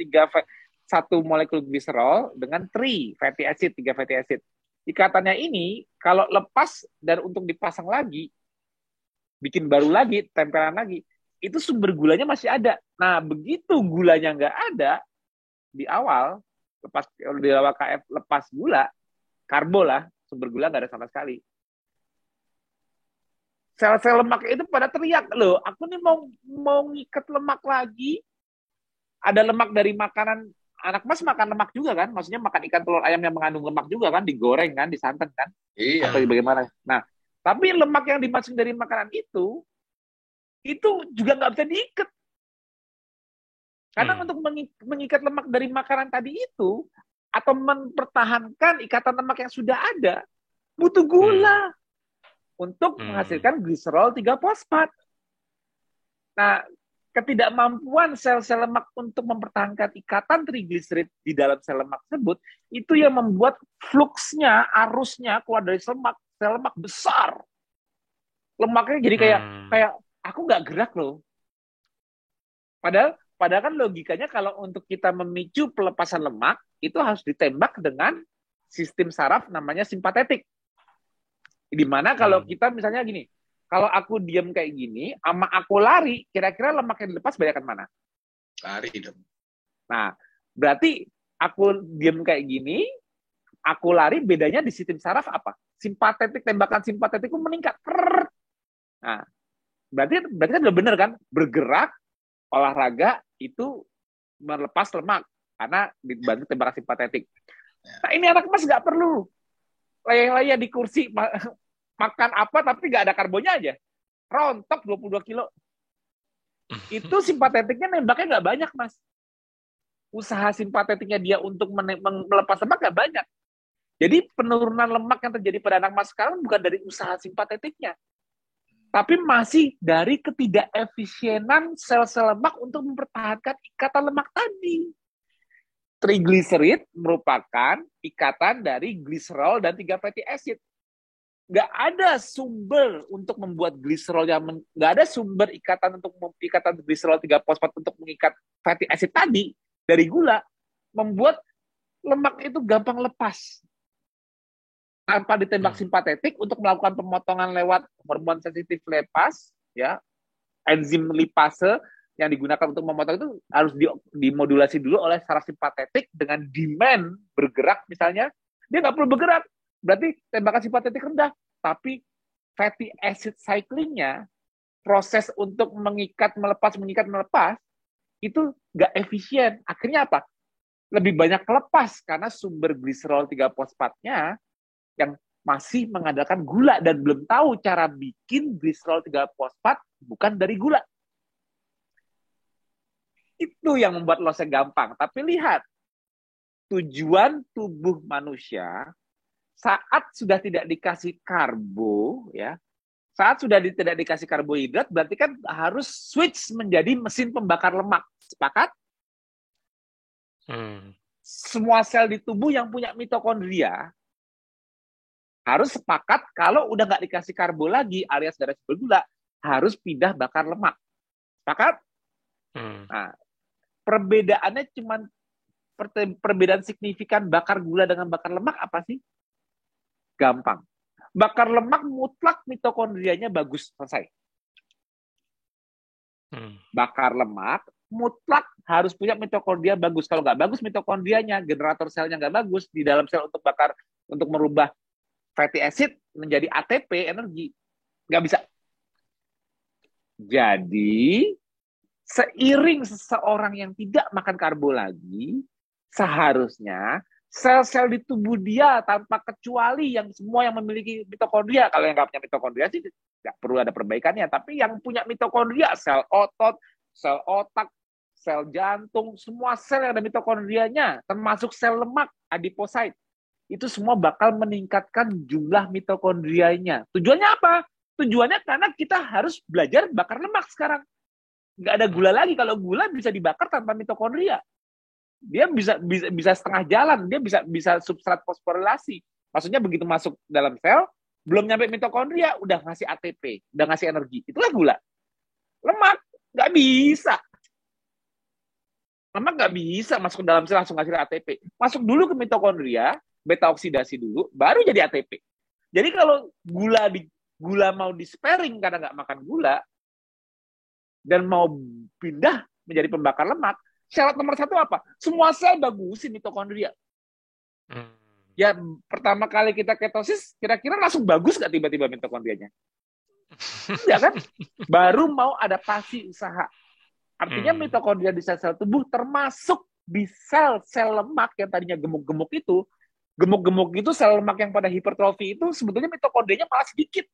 satu molekul gliserol dengan fatty acid, 3 fatty acid. Ikatannya ini kalau lepas dan untuk dipasang lagi, bikin baru lagi, tempelan lagi, itu sumber gulanya masih ada. Nah, begitu gulanya nggak ada di awal, di awal KF lepas gula, karbo lah, sumber gula nggak ada sama sekali. Sel-sel lemak itu pada teriak, loh, aku nih mau ngikat lemak lagi. Ada lemak dari makanan, anak mas makan lemak juga kan? Maksudnya makan ikan telur ayam yang mengandung lemak juga kan? Digoreng kan, disantan kan? Iya. Atau bagaimana? Nah, tapi lemak yang dimasukin dari makanan itu juga nggak bisa diikat. Karena untuk mengikat lemak dari makanan tadi itu, atau mempertahankan ikatan lemak yang sudah ada, butuh gula untuk menghasilkan gliserol 3-fosfat. Nah, ketidakmampuan sel-sel lemak untuk mempertahankan ikatan trigliserid di dalam sel lemak tersebut, itu yang membuat fluksnya, arusnya keluar dari sel lemak besar. Lemaknya jadi kayak aku nggak gerak loh. Padahal kan logikanya kalau untuk kita memicu pelepasan lemak, itu harus ditembak dengan sistem saraf namanya simpatetik. Di mana kalau kita misalnya gini, kalau aku diam kayak gini, sama aku lari, kira-kira lemak yang dilepas banyakan mana? Lari dong. Nah, berarti aku diam kayak gini, aku lari, bedanya di sistem saraf apa? Simpatetik, tembakan simpatetik itu meningkat. Nah, berarti kan udah bener kan? Bergerak, olahraga itu melepas lemak karena dibantu tembakan simpatetik. Nah, ini anak mas nggak perlu layang-layang di kursi makan apa tapi nggak ada karbonnya aja, rontok 22 kilo. Itu simpatetiknya nembaknya nggak banyak mas. Usaha simpatetiknya dia untuk melepas lemak nggak banyak. Jadi penurunan lemak yang terjadi pada anak mas sekarang bukan dari usaha simpatetiknya, tapi masih dari ketidakefisienan sel-sel lemak untuk mempertahankan ikatan lemak tadi. Trigliserid merupakan ikatan dari gliserol dan 3 fatty acid. Nggak ada sumber untuk membuat gliserol nggak ada sumber ikatan gliserol 3-fosfat untuk mengikat fatty acid tadi dari gula, membuat lemak itu gampang lepas tanpa ditembak simpatetik untuk melakukan pemotongan lewat hormon sensitif lepas, ya, enzim lipase yang digunakan untuk memotong itu harus dimodulasi dulu oleh saraf simpatetik dengan demand bergerak misalnya, dia nggak perlu bergerak, berarti tembakan simpatetik rendah, tapi fatty acid cycling-nya, proses untuk mengikat, melepas, itu nggak efisien. Akhirnya apa? lebih banyak lepas karena sumber gliserol 3-fosfatnya yang masih mengandalkan gula dan belum tahu cara bikin gliserol 3-fosfat bukan dari gula. Itu yang membuat lossnya gampang. Tapi lihat, tujuan tubuh manusia saat sudah tidak dikasih karbo, ya, saat sudah tidak dikasih karbohidrat, berarti kan harus switch menjadi mesin pembakar lemak. Sepakat? Semua sel di tubuh yang punya mitokondria harus sepakat kalau udah nggak dikasih karbo lagi alias darah bergula, harus pindah bakar lemak. Sepakat? Nah, perbedaannya cuma perbedaan signifikan bakar gula dengan bakar lemak apa sih? Gampang. Bakar lemak mutlak mitokondrianya bagus, selesai. Bakar lemak mutlak harus punya mitokondria bagus. Kalau nggak bagus mitokondrianya, generator selnya nggak bagus di dalam sel untuk bakar, untuk merubah fatty acid menjadi ATP, energi. Nggak bisa. Jadi, seiring seseorang yang tidak makan karbo lagi, seharusnya sel-sel di tubuh dia tanpa kecuali yang semua yang memiliki mitokondria, kalau yang nggak punya mitokondria sih nggak perlu ada perbaikannya, tapi yang punya mitokondria, sel otot, sel otak, sel jantung, semua sel yang ada mitokondrianya, termasuk sel lemak, adiposit, itu semua bakal meningkatkan jumlah mitokondrianya. Tujuannya apa? Tujuannya karena kita harus belajar bakar lemak sekarang. Nggak ada gula lagi. Kalau gula bisa dibakar tanpa mitokondria. Dia bisa setengah jalan, dia bisa substrat fosforilasi. Maksudnya begitu masuk dalam sel, belum nyampe mitokondria, udah ngasih ATP, udah ngasih energi. Itulah gula. Lemak nggak bisa. Lemak nggak bisa masuk ke dalam sel langsung ngasih ATP. Masuk dulu ke mitokondria, beta oksidasi dulu, baru jadi ATP. Jadi kalau gula mau di sparing karena nggak makan gula, dan mau pindah menjadi pembakar lemak, syarat nomor satu apa? Semua sel bagusin mitokondria. Ya, pertama kali kita ketosis, kira-kira langsung bagus nggak tiba-tiba mitokondrianya? Enggak kan? Baru mau adaptasi usaha. Artinya mitokondria di sel-sel tubuh termasuk di sel-sel lemak yang tadinya gemuk-gemuk itu, gemuk-gemuk itu sel lemak yang pada hipertrofi itu sebetulnya mitokondrianya malah sedikit.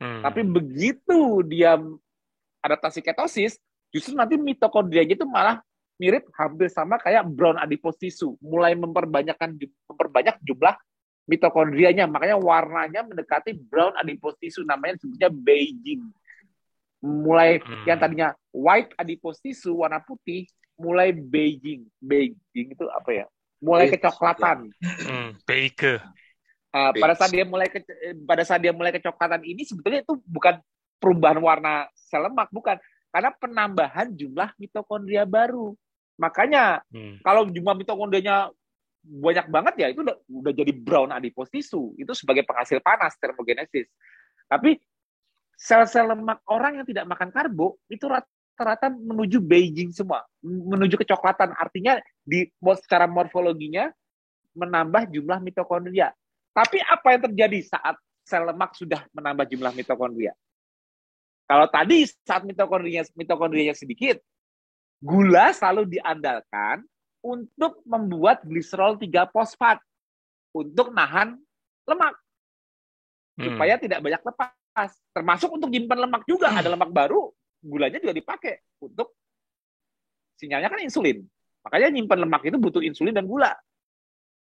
Tapi begitu dia adaptasi ketosis, justru nanti mitokondrianya itu malah mirip hampir sama kayak brown adipose tissue, mulai memperbanyak jumlah mitokondrianya, makanya warnanya mendekati brown adipose tissue, namanya disebutnya beiging. Mulai yang tadinya white adipose tissue warna putih, mulai beiging. Beiging itu apa ya? Mulai kecoklatan. Beige. Pada saat dia mulai kecoklatan ini sebetulnya itu bukan perubahan warna sel lemak, bukan, karena penambahan jumlah mitokondria baru. Makanya kalau jumlah mitokondrianya banyak banget ya itu udah jadi brown adipose tissue, itu sebagai penghasil panas, termogenesis. Tapi sel-sel lemak orang yang tidak makan karbo itu rata-rata menuju beiging semua, menuju kecoklatan. Artinya secara morfologinya menambah jumlah mitokondria. Tapi apa yang terjadi saat sel lemak sudah menambah jumlah mitokondria? Kalau tadi saat mitokondrianya sedikit, gula selalu diandalkan untuk membuat gliserol 3-fosfat untuk nahan lemak supaya tidak banyak lepas. Termasuk untuk nyimpan lemak juga, ada lemak baru, gulanya juga dipakai untuk sinyalnya kan insulin. Makanya nyimpan lemak itu butuh insulin dan gula.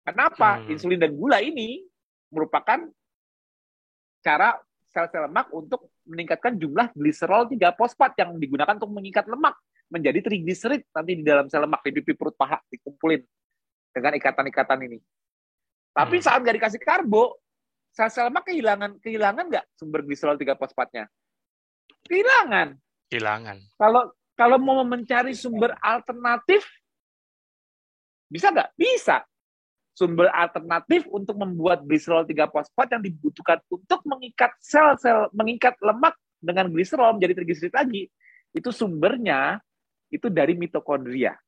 Kenapa? Insulin dan gula ini merupakan cara sel-sel lemak untuk meningkatkan jumlah gliserol 3-fosfat yang digunakan untuk mengikat lemak menjadi trigliserid nanti di dalam sel lemak, di pipi perut paha dikumpulin dengan ikatan-ikatan ini. Tapi saat nggak dikasih karbo, sel-sel lemak kehilangan nggak sumber gliserol 3-fosfatnya? Kehilangan. Kalau mau mencari sumber alternatif, bisa nggak? Bisa. Sumber alternatif untuk membuat gliserol 3-fosfat yang dibutuhkan untuk mengikat mengikat lemak dengan gliserol menjadi trigliserid lagi, itu sumbernya itu dari mitokondria.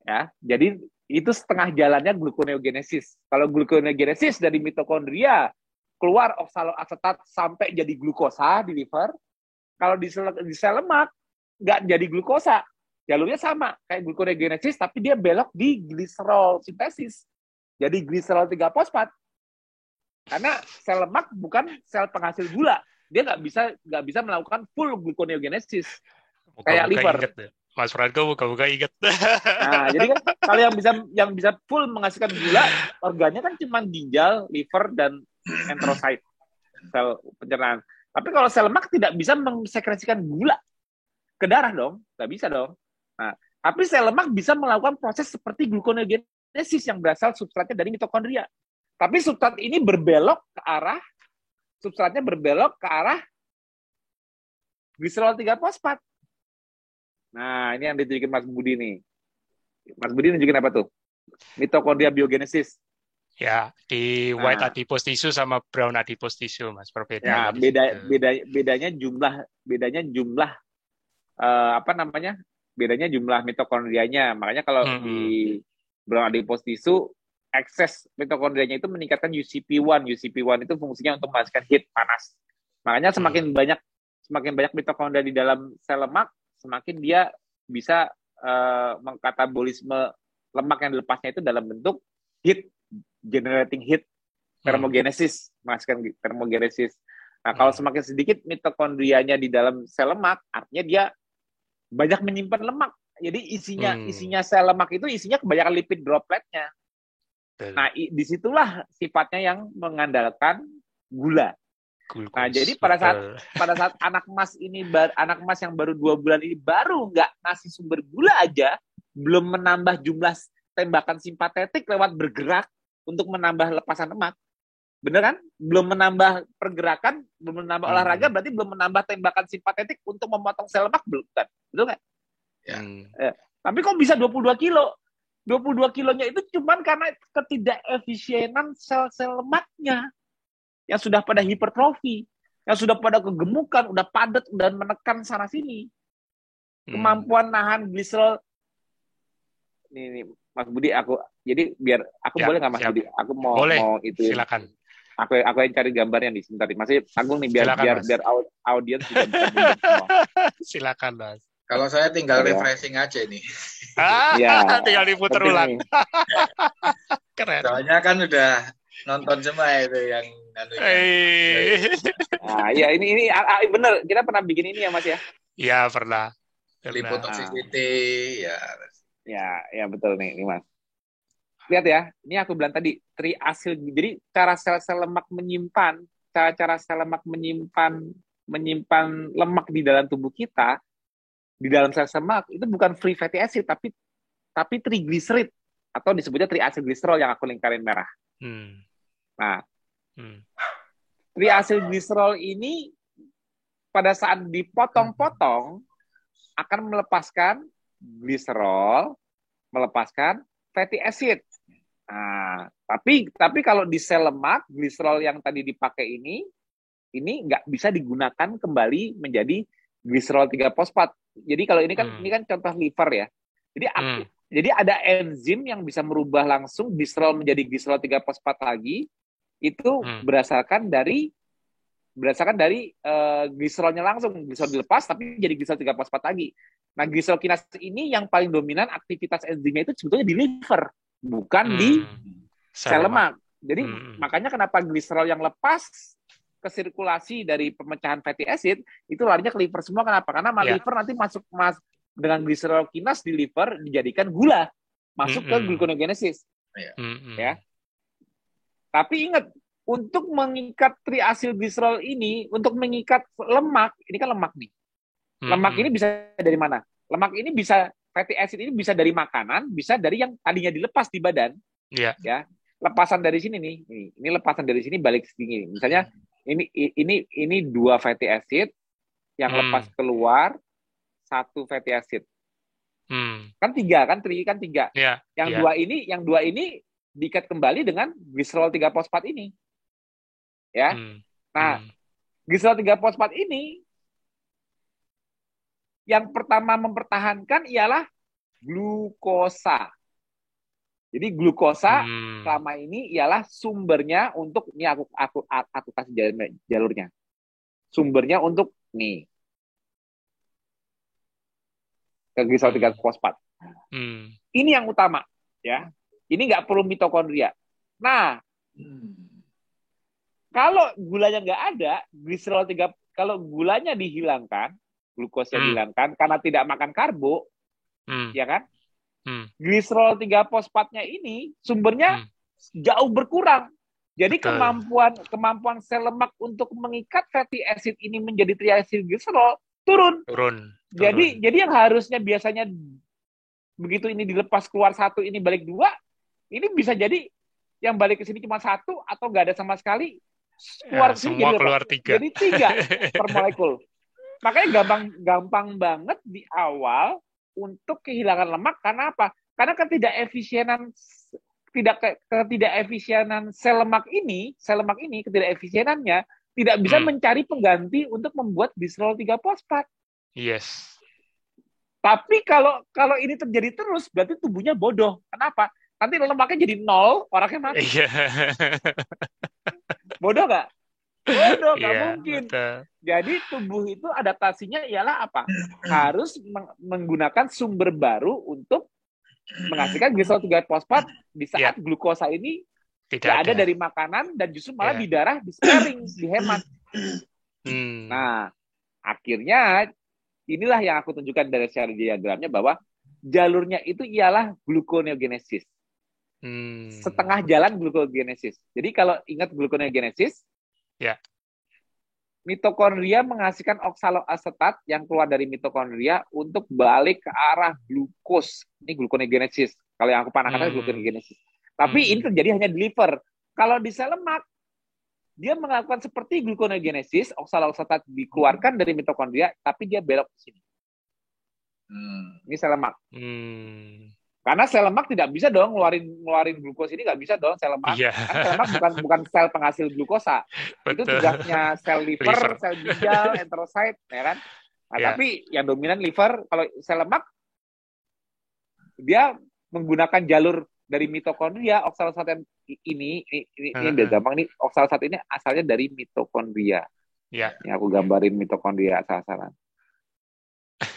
Ya, jadi itu setengah jalannya gluconeogenesis. Kalau gluconeogenesis dari mitokondria keluar oksaloasetat sampai jadi glukosa di liver, kalau di sel lemak nggak jadi glukosa, jalurnya sama kayak gluconeogenesis, tapi dia belok di gliserol sintesis. Jadi gliserol 3-fosfat. Karena sel lemak bukan sel penghasil gula. Dia nggak bisa melakukan full gluconeogenesis kayak liver. Inget, ya. Mas Franco buka-buka inget. Nah, jadi kan kalau yang bisa full menghasilkan gula, organnya kan cuma ginjal, liver, dan enterosit, sel pencernaan. Tapi kalau sel lemak tidak bisa mensekresikan gula ke darah dong, nggak bisa dong. Nah, tapi sel lemak bisa melakukan proses seperti gluconeogenesis yang berasal substratnya dari mitokondria. Tapi substratnya berbelok ke arah gliserol 3-fosfat. Nah, ini yang ditunjukin Mas Budi nih. Mas Budi nunjukin apa tuh? Mitokondria biogenesis. Ya, di white adipose tissue sama brown adipose tissue, Mas, perbedaannya. Ya, bedanya jumlah bedanya jumlah mitokondrianya. Makanya kalau di brown adipose tissue ekses mitokondrianya itu meningkatkan UCP1. UCP1 itu fungsinya untuk menghasilkan heat, panas. Makanya semakin banyak mitokondria di dalam sel lemak, semakin dia bisa mengkatabolisme lemak yang dilepasnya itu dalam bentuk heat, generating heat, termogenesis, menghasilkan termogenesis. Nah, kalau semakin sedikit mitokondrianya di dalam sel lemak, artinya dia banyak menyimpan lemak. Jadi isinya sel lemak itu isinya kebanyakan lipid dropletnya. Nah, disitulah sifatnya yang mengandalkan gula. Nah, jadi pada saat anak emas yang baru 2 bulan ini baru nggak ngasih sumber gula aja, belum menambah jumlah tembakan simpatetik lewat bergerak untuk menambah lepasan lemak. Bener kan? Belum menambah pergerakan, belum menambah olahraga, berarti belum menambah tembakan simpatetik untuk memotong sel lemak, belum kan? Betul nggak? Ya. Tapi kok bisa 22 kilo? 22 kilonya itu cuman karena ketidakefisienan sel-sel lemaknya yang sudah pada hipertrofi, yang sudah pada kegemukan, udah padat, udah menekan sana sini. Kemampuan nahan gliserol. Nih, Mas Budi, biar aku boleh nggak Mas Budi? Aku mau itu. Silakan. Aku yang cari gambarnya nih sebentar. Masih tanggung nih biar audiens juga bisa melihat semua. Silakan, Mas. Kalau saya tinggal refreshing aja nih. Tinggal diputar ulang. Keren. Soalnya kan udah nonton semua itu yang Nah, ya ini bener. Kita pernah bikin ini ya, Mas ya? Iya, pernah. Lipotoxicity, ya betul nih, Mas. Lihat ya, ini aku bilang tadi triasil. Jadi cara sel-sel lemak menyimpan lemak di dalam tubuh kita, di dalam sel lemak itu bukan free fatty acid tapi triglycerid atau disebutnya triacylglycerol yang aku lingkarin merah. Nah, triacylglycerol ini pada saat dipotong-potong akan melepaskan gliserol, melepaskan fatty acid. Nah, tapi kalau di sel lemak, gliserol yang tadi dipakai ini nggak bisa digunakan kembali menjadi gliserol 3-fosfat. Jadi kalau ini kan contoh liver ya. Jadi ada enzim yang bisa merubah langsung gliserol menjadi gliserol 3-fosfat lagi. Itu berdasarkan dari gliserolnya langsung, gliserol dilepas tapi jadi gliserol 3-fosfat lagi. Nah, gliserol kinase ini yang paling dominan aktivitas enzimnya itu sebetulnya di liver, bukan di sel lemak. Jadi makanya kenapa gliserol yang lepas ke sirkulasi dari pemecahan fatty acid itu larinya ke liver semua. Kenapa? Karena liver nanti masuk dengan gliserol kinase di liver dijadikan gula, masuk ke gluconeogenesis. Ya. Tapi ingat, untuk mengikat triacylglycerol ini, untuk mengikat lemak, ini kan lemak nih. Lemak ini bisa dari mana? Lemak ini bisa, fatty acid ini bisa dari makanan, bisa dari yang tadinya dilepas di badan. Ya. Lepasan dari sini nih. Ini lepasan dari sini balik sini. Misalnya ini 2 fatty acid yang lepas keluar, 1 fatty acid. Kan 3 kan? Kan 3. Yang dua ini diikat kembali dengan gliserol 3-fosfat ini. Ya. Nah, gliserol 3-fosfat ini yang pertama mempertahankan ialah glukosa. Jadi glukosa selama ini ialah sumbernya untuk ini aku kasih jalurnya. Sumbernya untuk nih. ke glycerol 3 fosfat. Ini yang utama, ya. Ini nggak perlu mitokondria. Nah, kalau gulanya nggak ada, glycerol 3, kalau gulanya dihilangkan, glukosnya dihilangkan karena tidak makan karbo, ya kan? Glycerol 3 fosfatnya ini sumbernya jauh berkurang. Jadi kemampuan sel lemak untuk mengikat fatty acid ini menjadi triacylglycerol turun. Jadi yang harusnya biasanya begitu ini dilepas keluar 1, ini balik 2, ini bisa jadi yang balik ke sini cuma 1 atau nggak ada sama sekali. Keluar ya, semua keluar 3. Jadi 3 per molekul. Makanya gampang banget di awal untuk kehilangan lemak. Karena apa? Karena ketidakefisienan sel lemak ini, ketidakefisienannya tidak bisa mencari pengganti untuk membuat glycerol 3 fosfat. Yes. Tapi kalau ini terjadi terus, berarti tubuhnya bodoh. Kenapa? Nanti lemaknya jadi 0, orangnya mati. Bodoh nggak? Bodoh, nggak mungkin. Betul. Jadi tubuh itu adaptasinya ialah apa? Harus menggunakan sumber baru untuk menghasilkan glycerol 3 fosfat di saat glukosa ini tidak ada dari makanan dan justru malah di darah di sparing, dihemat. Nah, akhirnya inilah yang aku tunjukkan dari secara diagramnya bahwa jalurnya itu ialah gluconeogenesis. Setengah jalan gluconeogenesis. Jadi kalau ingat gluconeogenesis, mitokondria menghasilkan oksaloasetat yang keluar dari mitokondria untuk balik ke arah glukos. Ini gluconeogenesis. Kalau yang aku panahkan gluconeogenesis. Tapi ini terjadi hanya di liver. Kalau di sel lemak, dia melakukan seperti gluconeogenesis, oksaloasetat dikeluarkan dari mitokondria, tapi dia belok ke sini. Ini sel lemak. Karena sel lemak tidak bisa dong ngeluarin glukos ini, nggak bisa dong sel lemak. Kan sel lemak bukan sel penghasil glukosa. Itu tugasnya sel liver, sel ginjal, enterosit, ya kan? Nah, tapi yang dominan liver. Kalau sel lemak, dia menggunakan jalur dari mitokondria. Oksaloasetat ini gampang nih. Oksaloasetat ini asalnya dari mitokondria. Ini aku gambarin mitokondria asal-asalan.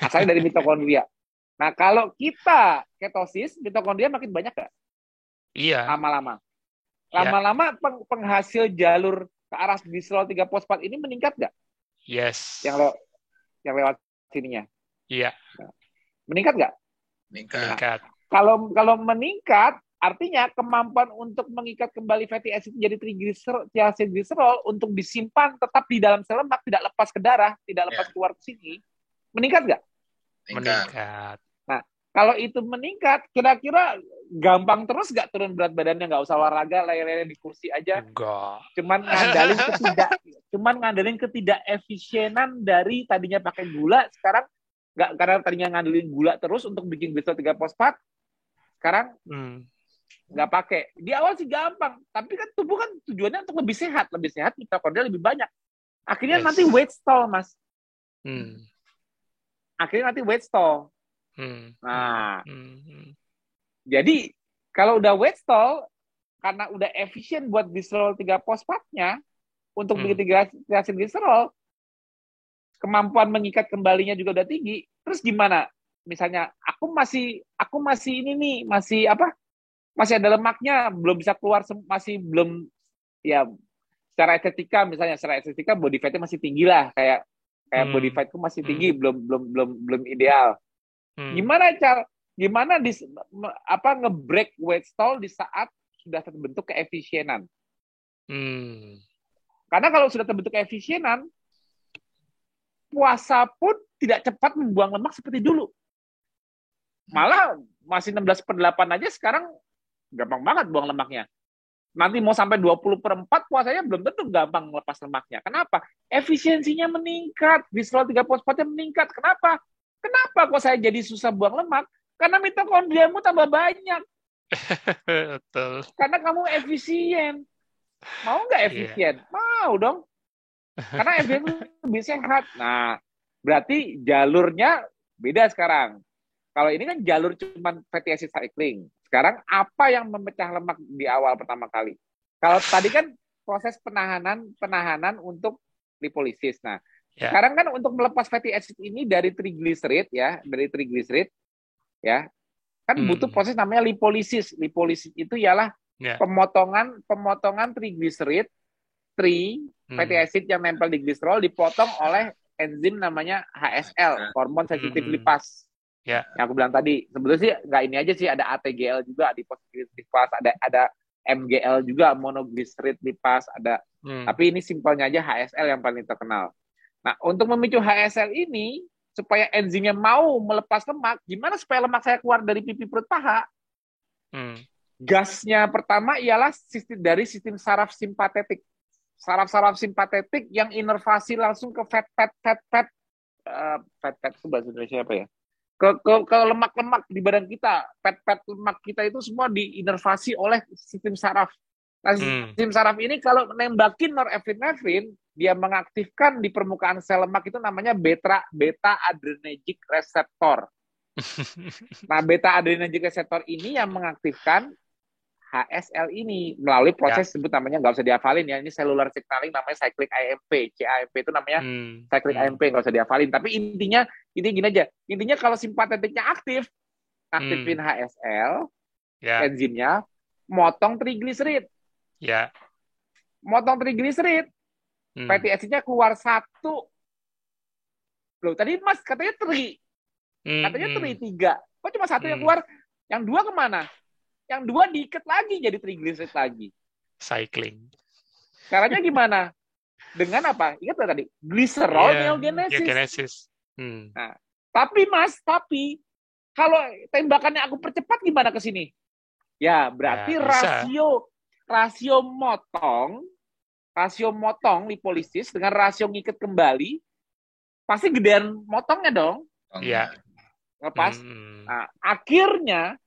Asalnya dari mitokondria. Nah, kalau kita ketosis, mitokondria makin banyak nggak? Iya. Lama-lama. Lama-lama penghasil jalur ke arah glycerol 3 fosfat ini meningkat nggak? Yes. Yang lewat sininya. Iya. Meningkat nggak? Meningkat. Kalau meningkat, artinya kemampuan untuk mengikat kembali fatty acid menjadi triacylglycerol untuk disimpan tetap di dalam sel lemak, tidak lepas ke darah, tidak lepas keluar ke sini, meningkat nggak? Meningkat. Nah, kalau itu meningkat, kira-kira gampang terus nggak turun berat badannya? Nggak usah olahraga, lele-lele di kursi aja. Enggak. Cuman ngandelin ketidakefisienan dari tadinya pakai gula, sekarang nggak, karena tadinya ngandelin gula terus untuk bikin glycerol 3 fosfat, sekarang nggak pakai. Di awal sih gampang, tapi kan tubuh kan tujuannya untuk lebih sehat mitokondria lebih banyak. Akhirnya nanti weight stall, Mas. Akhirnya nanti weight stall. Nah, jadi kalau udah weight stall, karena udah efisien buat glycerol 3 fosfatnya untuk bikin triacylglycerol, kemampuan mengikat kembalinya juga udah tinggi. Terus gimana? Misalnya aku masih ini nih, masih ada lemaknya, belum bisa keluar, masih belum, ya secara estetika body fat-nya masih tinggi lah, kayak body fat-ku masih tinggi, belum ideal. Gimana nge-break weight stall di saat sudah terbentuk keefisienan? Karena kalau sudah terbentuk keefisienan, puasa pun tidak cepat membuang lemak seperti dulu. Malah masih 16/8 aja sekarang gampang banget buang lemaknya. Nanti mau sampai 20/4 puasanya belum tentu gampang melepas lemaknya. Kenapa? Efisiensinya meningkat, glycerol 3 fosfatnya meningkat. Kenapa kok saya jadi susah buang lemak? Karena mitokondriamu tambah banyak. Betul. Karena kamu efisien. Mau nggak efisien? Mau dong. Karena efisien lebih sehat. Nah, berarti jalurnya beda sekarang. Kalau ini kan jalur cuma fatty acid cycling. Sekarang apa yang memecah lemak di awal pertama kali? Kalau tadi kan proses penahanan untuk lipolisis. Nah, Ya. Sekarang kan untuk melepas fatty acid ini dari triglycerid ya, ya, kan butuh proses namanya lipolisis. Lipolisis itu ialah pemotongan triglycerid, fatty acid yang nempel di gliserol dipotong oleh enzim namanya HSL, hormon sensitif lipase. Ya. Yang aku bilang tadi, sebetulnya sih nggak ini aja sih, ada ATGL juga, adipositrid lipase, ada MGL juga, monoglycerid lipase, ada. Tapi ini simpelnya aja HSL yang paling terkenal. Nah, untuk memicu HSL ini, supaya enzimnya mau melepas lemak, gimana supaya lemak saya keluar dari pipi perut paha? Gasnya pertama ialah dari sistem saraf simpatetik. Saraf-saraf simpatetik yang inervasi langsung ke fat itu bahasa Indonesia apa ya? Ke lemak-lemak di badan kita. Fat lemak kita itu semua diinervasi oleh sistem saraf. Nah, sistem saraf ini kalau nembakin norepinefrin, dia mengaktifkan di permukaan sel lemak itu namanya beta adrenergic receptor. Nah, beta adrenergic receptor ini yang mengaktifkan HSL ini melalui proses sebut namanya, nggak usah dihafalin ya, ini cellular signaling namanya cyclic AMP. CAMP itu namanya cyclic AMP, nggak usah dihafalin. Tapi intinya gini aja. Intinya kalau simpatetiknya aktifin HSL, enzimnya, motong trigliserid. Ya. Motong trigliserid, fatty acid-nya keluar 1. Loh, tadi Mas katanya 3. Katanya 3. Kok cuma 1 yang keluar? Yang 2 kemana? Yang 2 diikat lagi jadi trigliserid lagi. Cycling. Caranya gimana? Dengan apa? Ingat nggak tadi? Glycerol neogenesis. Nah, tapi kalau tembakannya aku percepat gimana ke sini? Ya, berarti rasio motong lipolisis dengan rasio ngikat kembali pasti gedean motongnya dong. Iya. Lepas. Nah, akhirnya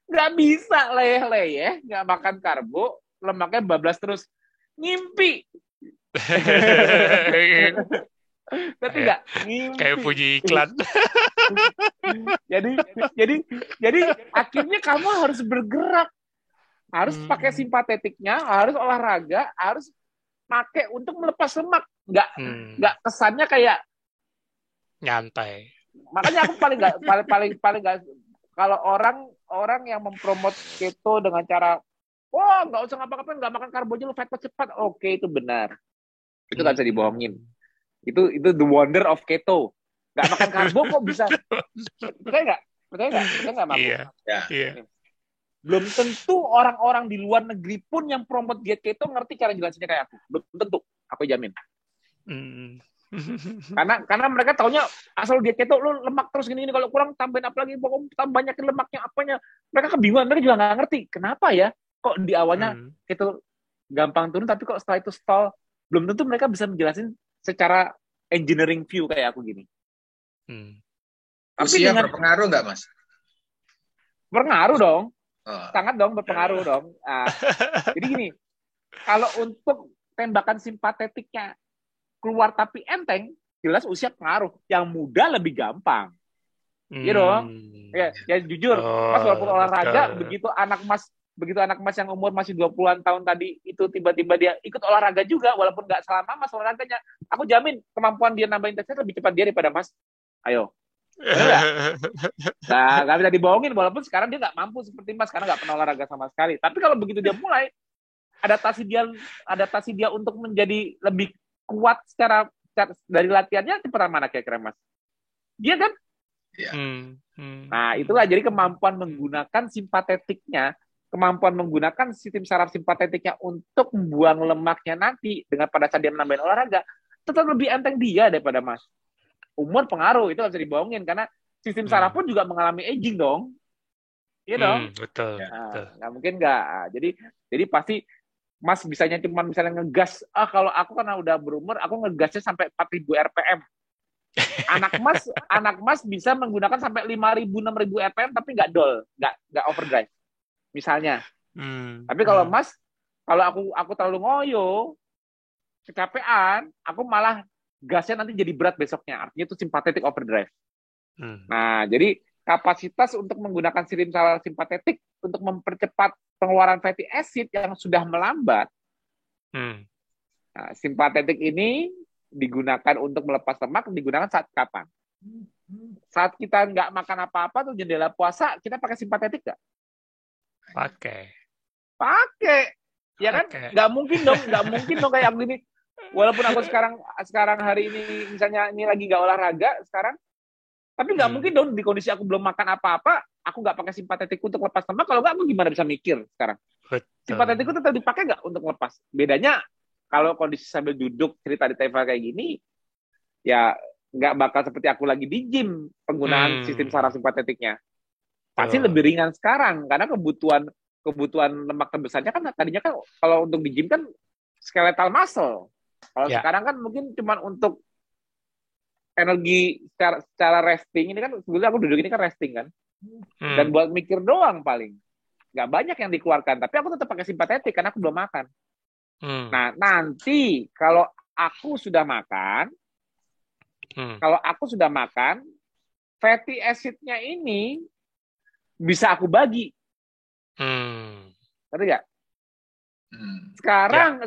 nggak bisa leyeh-leyeh, nggak makan karbo, lemaknya bablas terus. Ngimpi. Tapi nggak ngimpi. Kayak puji iklan. jadi akhirnya kamu harus bergerak. Harus pakai simpatetiknya, harus olahraga, harus pakai untuk melepas lemak. Nggak kesannya kayak nyantai. Makanya aku paling nggak, kalau orang yang mempromot keto dengan cara nggak usah ngapa-ngapain, nggak makan karbo aja lu fat cepat, oke, itu benar, itu nggak bisa dibohongin, itu the wonder of keto, nggak makan karbo kok bisa, percaya nggak mampu? Iya. Belum tentu orang-orang di luar negeri pun yang promot diet keto ngerti cara jelasinnya kayak aku, belum tentu, aku jamin. Karena mereka taunya asal diet keto lu lemak terus gini, kalau kurang tambahin apa lagi, pokoknya banyakin lemaknya apanya, mereka kebingungan, mereka juga nggak ngerti kenapa ya kok di awalnya keto gampang turun tapi kok setelah itu stall. Belum tentu mereka bisa menjelasin secara engineering view kayak aku gini. Tapi usia berpengaruh nggak, Mas? Berpengaruh dong, sangat dong, berpengaruh dong. Jadi gini, kalau untuk tembakan simpatetiknya keluar tapi enteng, jelas usia pengaruh. Yang muda lebih gampang. Iya dong. Ya jujur, Mas walaupun olahraga, begitu anak Mas yang umur masih 20-an tahun tadi itu tiba-tiba dia ikut olahraga juga, walaupun nggak selama Mas olahraganya, aku jamin kemampuan dia nambahin tesnya lebih cepat dia daripada Mas. Ayo. Nggak bisa dibohongin, walaupun sekarang dia nggak mampu seperti Mas karena nggak pernah olahraga sama sekali. Tapi kalau begitu dia mulai, adaptasi dia untuk menjadi lebih kuat secara dari latihannya cepetan mana kira-kira Mas? Dia kan? Nah, itulah jadi kemampuan menggunakan simpatetiknya, kemampuan menggunakan sistem saraf simpatetiknya untuk membuang lemaknya nanti dengan pada saat dia menambahin olahraga, tetap lebih enteng dia daripada Mas. Umur pengaruh, itu nggak bisa dibohongin karena sistem saraf pun juga mengalami aging dong. Iya dong? Betul. Nggak mungkin nggak. Jadi pasti Mas bisanya cuma misalnya ngegas, kalau aku karena udah berumur, aku ngegasnya sampai 4.000 RPM. Anak Mas bisa menggunakan sampai 5.000, 6.000 RPM tapi nggak dol, nggak overdrive. Misalnya. Tapi kalau Mas, kalau aku terlalu ngoyo, kecapean, aku malah gasnya nanti jadi berat besoknya. Artinya itu sympathetic overdrive. Nah, jadi kapasitas untuk menggunakan sistem saraf simpatetik untuk mempercepat pengeluaran fatty acid yang sudah melambat. Nah, simpatetik ini digunakan untuk melepas lemak digunakan saat kapan? Saat kita nggak makan apa-apa tuh jendela puasa, kita pakai simpatetik nggak? Pakai. Ya kan? Pakai. Nggak mungkin dong kayak aku gini. Walaupun aku sekarang hari ini misalnya ini lagi nggak olahraga sekarang, tapi nggak mungkin dong di kondisi aku belum makan apa-apa, aku nggak pakai simpatetik untuk lepas lemak. Kalau nggak, aku gimana bisa mikir sekarang? Simpatetik itu tetap dipakai nggak untuk lepas? Bedanya kalau kondisi sambil duduk cerita di TV kayak gini, ya nggak bakal seperti aku lagi di gym penggunaan sistem saraf simpatetiknya. Pasti lebih ringan sekarang karena kebutuhan lemak terbesarnya kan tadinya kan kalau untuk di gym kan skeletal muscle. Kalau sekarang kan mungkin cuma untuk energi secara resting, ini kan sebetulnya aku duduk ini kan resting kan, dan buat mikir doang paling nggak banyak yang dikeluarkan, tapi aku tetap pakai simpatetik karena aku belum makan. Nah nanti kalau aku sudah makan, fatty acid-nya ini bisa aku bagi. Ngerti nggak?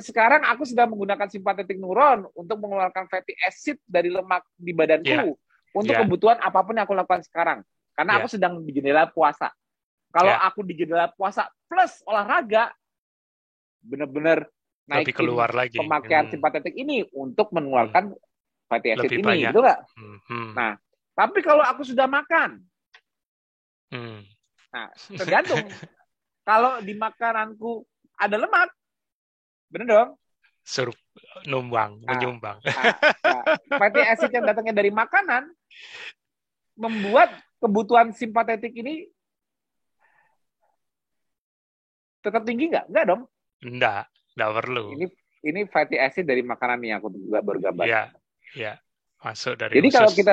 Sekarang aku sudah menggunakan simpatetik neuron untuk mengeluarkan fatty acid dari lemak di badanku untuk kebutuhan apapun yang aku lakukan sekarang. Karena aku sedang di jendela puasa. Kalau aku di jendela puasa plus olahraga, benar-benar naikin keluar lagi pemakaian simpatetik ini untuk mengeluarkan fatty acid lebih ini, banyak. gitu nggak? Nah, tapi kalau aku sudah makan, nah tergantung. Kalau di makananku ada lemak, bener dong? Menyumbang. Fatty acid yang datangnya dari makanan membuat kebutuhan simpatetik ini tetap tinggi nggak? Nggak dong? Nggak perlu. Ini fatty acid dari makanan nih aku baru gambar. Iya. Masuk dari Jadi usus. kalau kita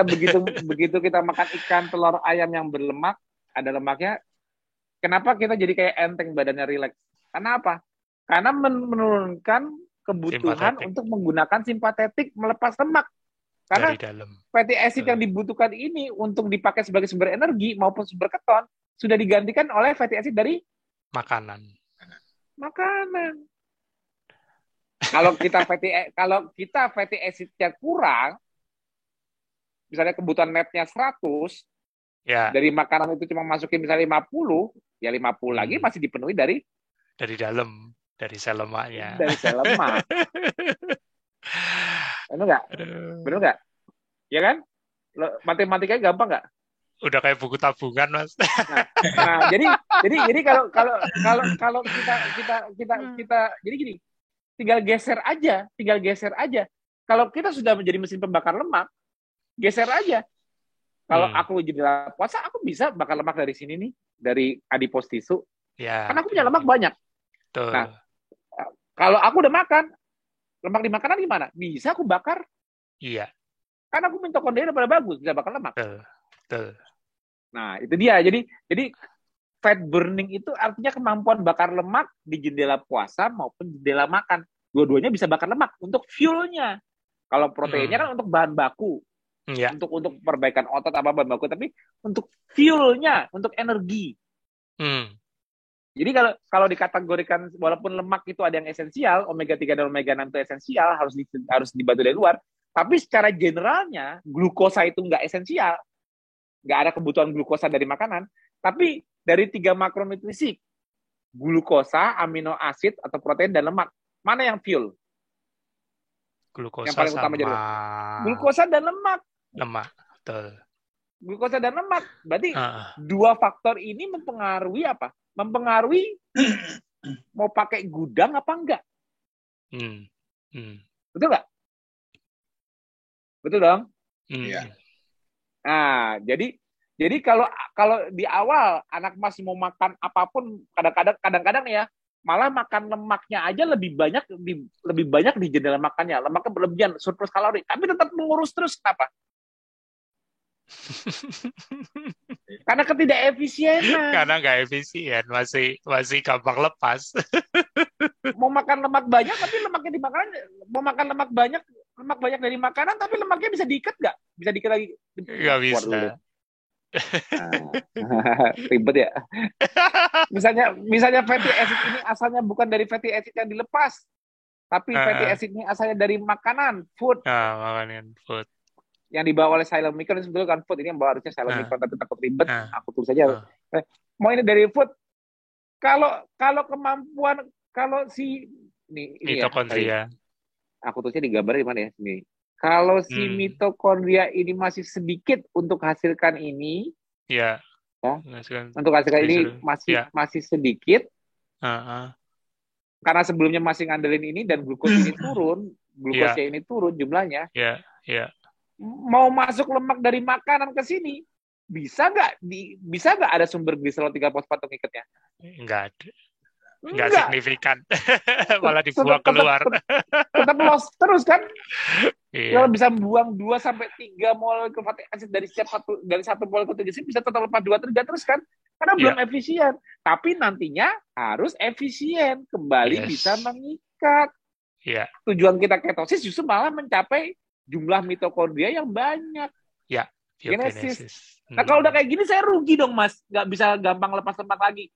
begitu kita makan ikan, telur, ayam yang berlemak, ada lemaknya, kenapa kita jadi kayak enteng, badannya rileks? Karena apa? Karena menurunkan kebutuhan untuk menggunakan simpatetik melepas lemak. Karena fatty acid yang dibutuhkan ini untuk dipakai sebagai sumber energi maupun sumber keton sudah digantikan oleh fatty acid dari makanan. Kalau kita fatty acidnya kurang, misalnya kebutuhan netnya 100, dari makanan itu cuma masukin misalnya 50, ya 50 lagi masih dipenuhi dari dalam, dari sel lemaknya. Dari sel lemak. Benar nggak? Ya kan? Matematikanya gampang nggak? Udah kayak buku tabungan, Mas. Nah, jadi kalau kita jadi gini, tinggal geser aja. Kalau kita sudah menjadi mesin pembakar lemak, geser aja. Kalau aku jadi puasa, aku bisa bakar lemak dari sini nih, dari adipose tissue. Karena aku punya lemak banyak. Betul. Nah, kalau aku udah makan, lemak di makanan gimana? Bisa aku bakar. Iya. Karena aku mitokondria pada bagus, bisa bakar lemak. Betul. Nah, itu dia. Jadi fat burning itu artinya kemampuan bakar lemak di jendela puasa maupun jendela makan. Dua-duanya bisa bakar lemak untuk fuelnya. Kalau proteinnya kan untuk bahan baku. Untuk perbaikan otot apa bahan baku, tapi untuk fuelnya, untuk energi. Jadi kalau dikategorikan, walaupun lemak itu ada yang esensial, omega 3 dan omega 6 itu esensial, harus dibantu dari luar. Tapi secara generalnya, glukosa itu nggak esensial. Nggak ada kebutuhan glukosa dari makanan. Tapi dari 3 makronutrisi, glukosa, amino asid, atau protein, dan lemak, mana yang fuel? Glukosa yang paling utama jadi glukosa dan lemak. Betul. Glukosa dan lemak. Berarti dua faktor ini mempengaruhi apa? Mempengaruhi mau pakai gudang apa enggak? Betul nggak? Betul dong? Iya. Nah, jadi kalau di awal anak masih mau makan apapun, kadang-kadang ya, malah makan lemaknya aja lebih banyak di jendela makannya. Lemaknya berlebihan, surplus kalori, tapi tetap mengurus terus. Kenapa? Karena ketidakefisienan. Karena nggak efisien, masih gampang lepas. Mau makan lemak banyak, tapi lemaknya di makanan. Mau makan lemak banyak dari makanan, tapi lemaknya bisa diikat nggak? Bisa diikat lagi? Nggak bisa. Ribet ya. Misalnya fatty acid ini asalnya bukan dari fatty acid yang dilepas, tapi fatty acid-nya asalnya dari makanan, food. Makanan, food. Yang dibawa oleh Silomicron sebetulnya kan food, ini yang bawa harusnya Silomicron, tapi takut ribet, aku tulis saja. Mau ini dari food. Kalau kemampuan, kalau si ini mitokondria. Aku tulisnya di gambar di mana ya? Ini. Kalau si mitokondria ini masih sedikit untuk hasilkan ini, untuk hasilkan ini masih sedikit, karena sebelumnya masih ngandelin ini dan glukos ini turun, glukosnya ini turun jumlahnya. Mau masuk lemak dari makanan ke sini, bisa nggak ada sumber gliserol 3-fosfat untuk ikatnya? Nggak signifikan, malah dibuang keluar. Tetap loss terus kan? Kalau bisa buang 2-3 molekul fatty acid dari satu molekul triglycerid, bisa tetap lepas 2-3 terus kan? Karena belum efisien. Tapi nantinya harus efisien, kembali bisa mengikat. Tujuan kita ketosis justru malah mencapai jumlah mitokondria yang banyak. Genesis. Nah kalau udah kayak gini saya rugi dong Mas, nggak bisa gampang lepas lemak lagi.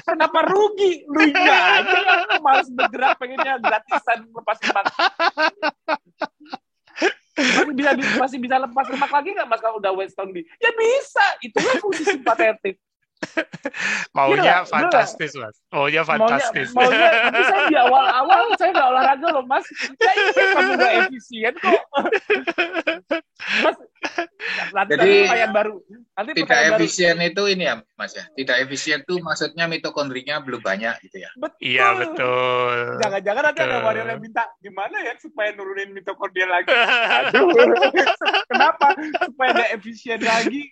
Kenapa rugi? Lu aja yang malas bergerak pengennya gratisan lepas lemak. Masih bisa lepas lemak lagi nggak Mas kalau udah weight stone di? Ya bisa, itulah fungsi simpatetik. Maunya fantastis Mas. Maunya fantastis. Tapi saya di awal saya nggak olahraga loh Mas. Saya ingin kamu nggak efisien kok. Mas, jadi tidak efisien itu ini ya Mas ya. Tidak efisien itu maksudnya mitokondrinya belum banyak gitu ya. Iya betul. Jangan-jangan nanti ada warrior yang minta gimana ya supaya nurunin mitokondria lagi. Aduh. Kenapa? Supaya nggak efisien lagi.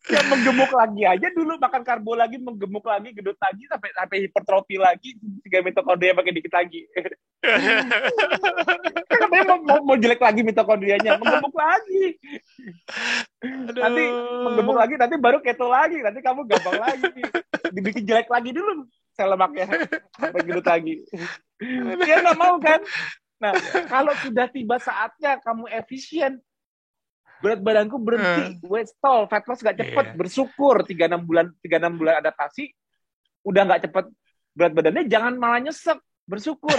Ya menggemuk lagi aja dulu, makan karbo lagi, menggemuk lagi, gendut lagi sampai hipertrofi lagi, 3 mitokondria pakai dikit lagi. Katanya mau jelek lagi mitokondrianya, menggemuk lagi. Nanti menggemuk lagi, nanti baru keto lagi, nanti kamu gampang lagi. Dibikin jelek lagi dulu sel lemaknya, sampai gendut lagi. Dia nggak mau kan? Nah, kalau sudah tiba saatnya kamu efisien, berat badanku berhenti, weight stall, fat loss gak cepet, bersyukur 3-6 bulan adaptasi, udah gak cepet berat badannya, jangan malah nyesek, bersyukur.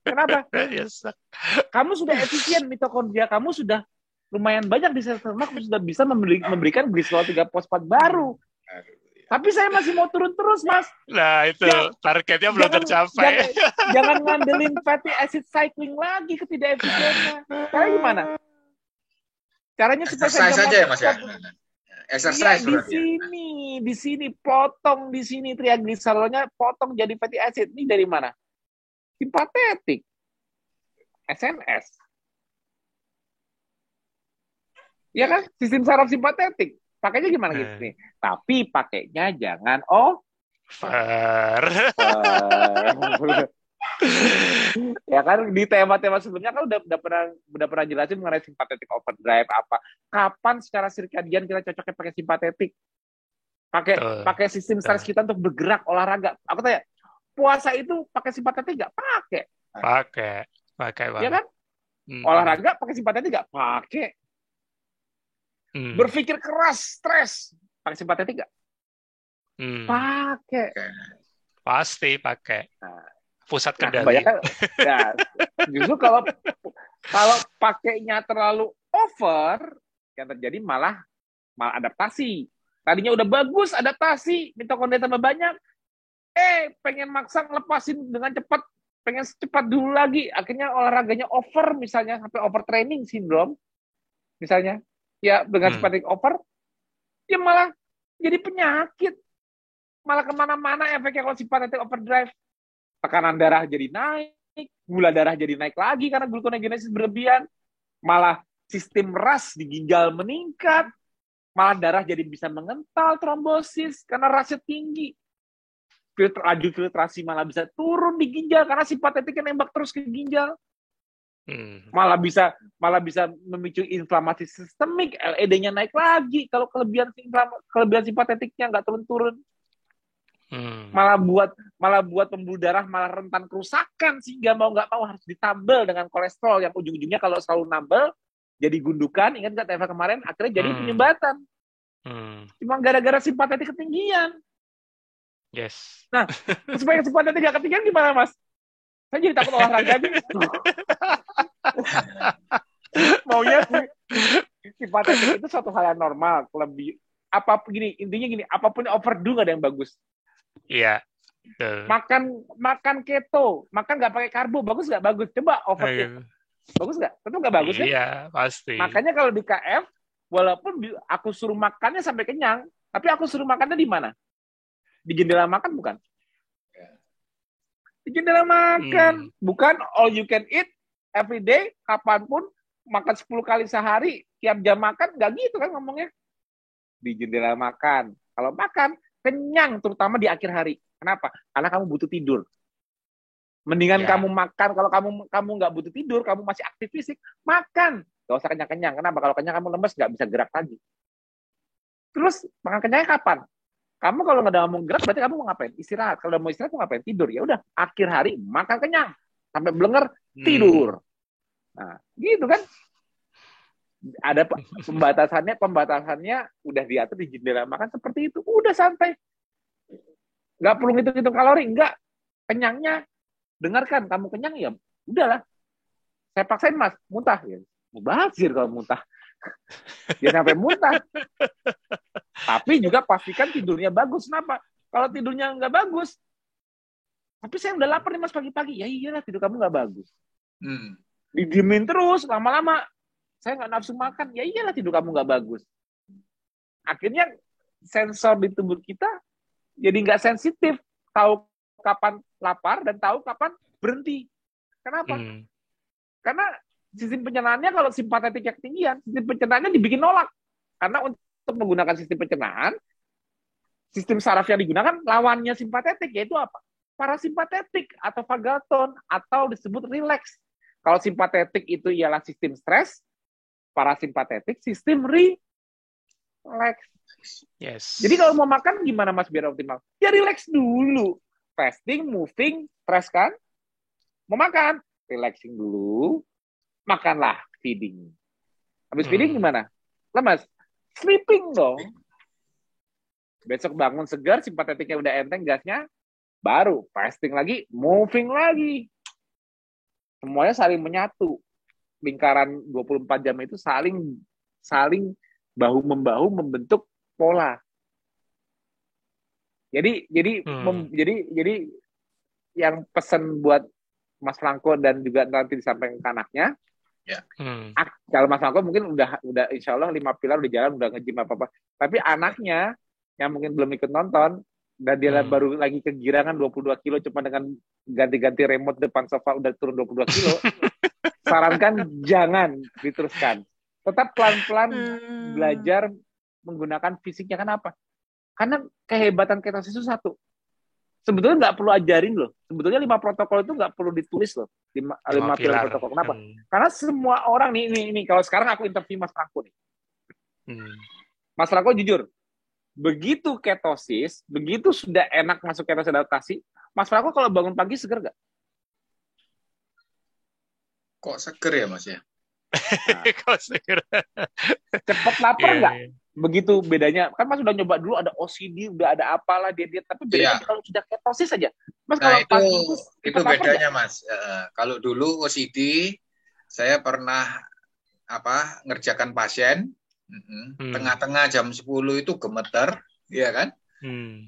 Kenapa? Kamu sudah efisien, mitokondria kamu sudah lumayan banyak di sel lemak, sudah bisa memberikan gliserol 3-fosfat baru. Tapi saya masih mau turun terus, Mas. Nah, itu targetnya belum tercapai. Jangan ngandelin fatty acid cycling lagi ketidakefisiennya. Caranya gimana? Caranya exercise saja ya Mas ya. Exercise di sini potong di sini triagliserolnya, potong jadi fatty acid. Ini dari mana? Simpatetik. SNS. Ya kan? Sistem saraf simpatetik. Pakainya gimana gitu nih? Tapi pakainya jangan ya kan di tema-tema sebelumnya kan udah pernah jelasin mengenai simpatetik overdrive apa. Kapan secara sirkadian kita cocoknya pakai simpatetik? Pakai sistem stres kita untuk bergerak olahraga. Aku tanya, puasa itu pakai simpatetik nggak? Pakai banget. Ya kan? Olahraga pakai simpatetik nggak? Pakai. Berpikir keras, stres, pakai simpatetik nggak? Pakai. Pasti pakai. Pusat kendali. Justru kalau pakainya terlalu over, yang terjadi malah adaptasi. Tadinya udah bagus adaptasi, mitokondria tambah banyak, pengen maksa ngelepasin dengan cepat, pengen cepat dulu lagi, akhirnya olahraganya over, misalnya sampai overtraining syndrome, misalnya, ya dengan simpatetik over, ya malah jadi penyakit, malah kemana-mana efeknya kalau simpatetik overdrive. Tekanan darah jadi naik, gula darah jadi naik lagi karena gluconeogenesis berlebihan, malah sistem RAS di ginjal meningkat, malah darah jadi bisa mengental, trombosis karena RAS-nya tinggi, laju filtrasi malah bisa turun di ginjal karena simpatetiknya nembak terus ke ginjal, malah bisa memicu inflamasi sistemik, LED-nya naik lagi kalau kelebihan simpatetiknya nggak turun-turun. Malah buat pembuluh darah malah rentan kerusakan sehingga mau nggak mau harus ditambal dengan kolesterol yang ujung-ujungnya kalau selalu nambal jadi gundukan. Ingat nggak TFA kemarin akhirnya jadi penyumbatan. Cuma gara-gara simpatetik ketinggian. Yes. Nah supaya simpatetik nggak ketinggian gimana Mas? Saya jadi takut olahraga nih. Maunya simpatetik itu suatu hal yang normal, lebih apapun gini, intinya gini, apapun yang overdo nggak ada yang bagus. Iya. Makan keto, makan nggak pakai karbo, bagus nggak? Bagus. Coba overeat, bagus nggak? Tentu nggak bagus kan? Iya, pasti. Makanya kalau di KF, walaupun aku suruh makannya sampai kenyang, tapi aku suruh makannya di mana? Di jendela makan bukan? Di jendela makan, bukan all you can eat every day, kapanpun, makan 10 kali sehari, tiap jam makan, nggak gitu kan ngomongnya. Di jendela makan. Kalau makan, kenyang, terutama di akhir hari. Kenapa? Karena kamu butuh tidur. Mendingan kamu makan, kalau kamu nggak butuh tidur, kamu masih aktif fisik, makan. Gak usah kenyang-kenyang. Kenapa? Kalau kenyang kamu lemes, nggak bisa gerak lagi. Terus, makan kenyangnya kapan? Kamu kalau nggak mau gerak, berarti kamu mau ngapain? Istirahat. Kalau udah mau istirahat, mau ngapain? Tidur. Ya udah, akhir hari makan kenyang. Sampai belenger, tidur. Nah, gitu kan? Ada pembatasannya udah diatur di jendela makan seperti itu. Udah santai. Nggak perlu ngitung-ngitung kalori, enggak. Kenyangnya, dengarkan, kamu kenyang ya, udahlah. Saya paksain mas, muntah. Ya, mubazir kalau muntah. Dia sampai muntah. Tapi juga pastikan tidurnya bagus. Kenapa? Kalau tidurnya nggak bagus, tapi saya udah lapar nih mas pagi-pagi. Ya iyalah, tidur kamu nggak bagus. Didiemin terus, lama-lama saya nggak nafsu makan. Ya iyalah, tidur kamu nggak bagus. Akhirnya sensor di tubuh kita jadi nggak sensitif, tahu kapan lapar dan tahu kapan berhenti. Kenapa? Karena sistem pencernaannya kalau simpatetiknya ketinggian, sistem pencernaannya dibikin nolak. Karena untuk menggunakan sistem pencernaan, sistem saraf yang digunakan lawannya simpatetik, yaitu apa? Parasimpatetik atau vagalton atau disebut relax. Kalau simpatetik itu ialah sistem stres, parasimpatetik sistem relax. Yes. Jadi kalau mau makan gimana mas biar optimal? Ya relax dulu. Fasting, moving, stress kan? Mau makan, relaxing dulu. Makanlah, feeding. Habis feeding gimana? Lemas. Sleeping dong. Besok bangun segar, simpatetiknya udah enteng gasnya, baru fasting lagi, moving lagi. Semuanya saling menyatu. Lingkaran 24 jam itu saling bahu-membahu membentuk pola. Jadi yang pesan buat Mas Franco dan juga nanti disampaikan ke anaknya. Ya. Kalau Mas Franco mungkin udah insya Allah 5 pilar udah jalan, udah nge-gym apa-apa. Tapi anaknya yang mungkin belum ikut nonton dan dia baru lagi kegirangan 22 kilo cuma dengan ganti-ganti remote depan sofa udah turun 22 kilo. Sarankan jangan diteruskan. Tetap pelan-pelan belajar menggunakan fisiknya. Kenapa? Karena kehebatan ketosis itu satu. Sebetulnya nggak perlu ajarin loh. Sebetulnya 5 protokol itu nggak perlu ditulis loh. 5 pilar protokol. Kenapa? Karena semua orang nih, kalau sekarang aku interview Mas Franco nih. Mas Franco jujur, begitu ketosis, begitu sudah enak masuk ketosis adaptasi, Mas Franco kalau bangun pagi seger nggak? Kok seger ya Mas ya? Nah, kok seger? Cepet lapar nggak? Begitu bedanya. Kan Mas udah nyoba dulu ada OCD, udah ada apalah diet, tapi bedanya kalau sudah ketosis saja. Mas nah, kalau itu bedanya Mas. Kalau dulu OCD, saya pernah ngerjakan pasien, tengah-tengah jam 10 itu gemeter, ya kan?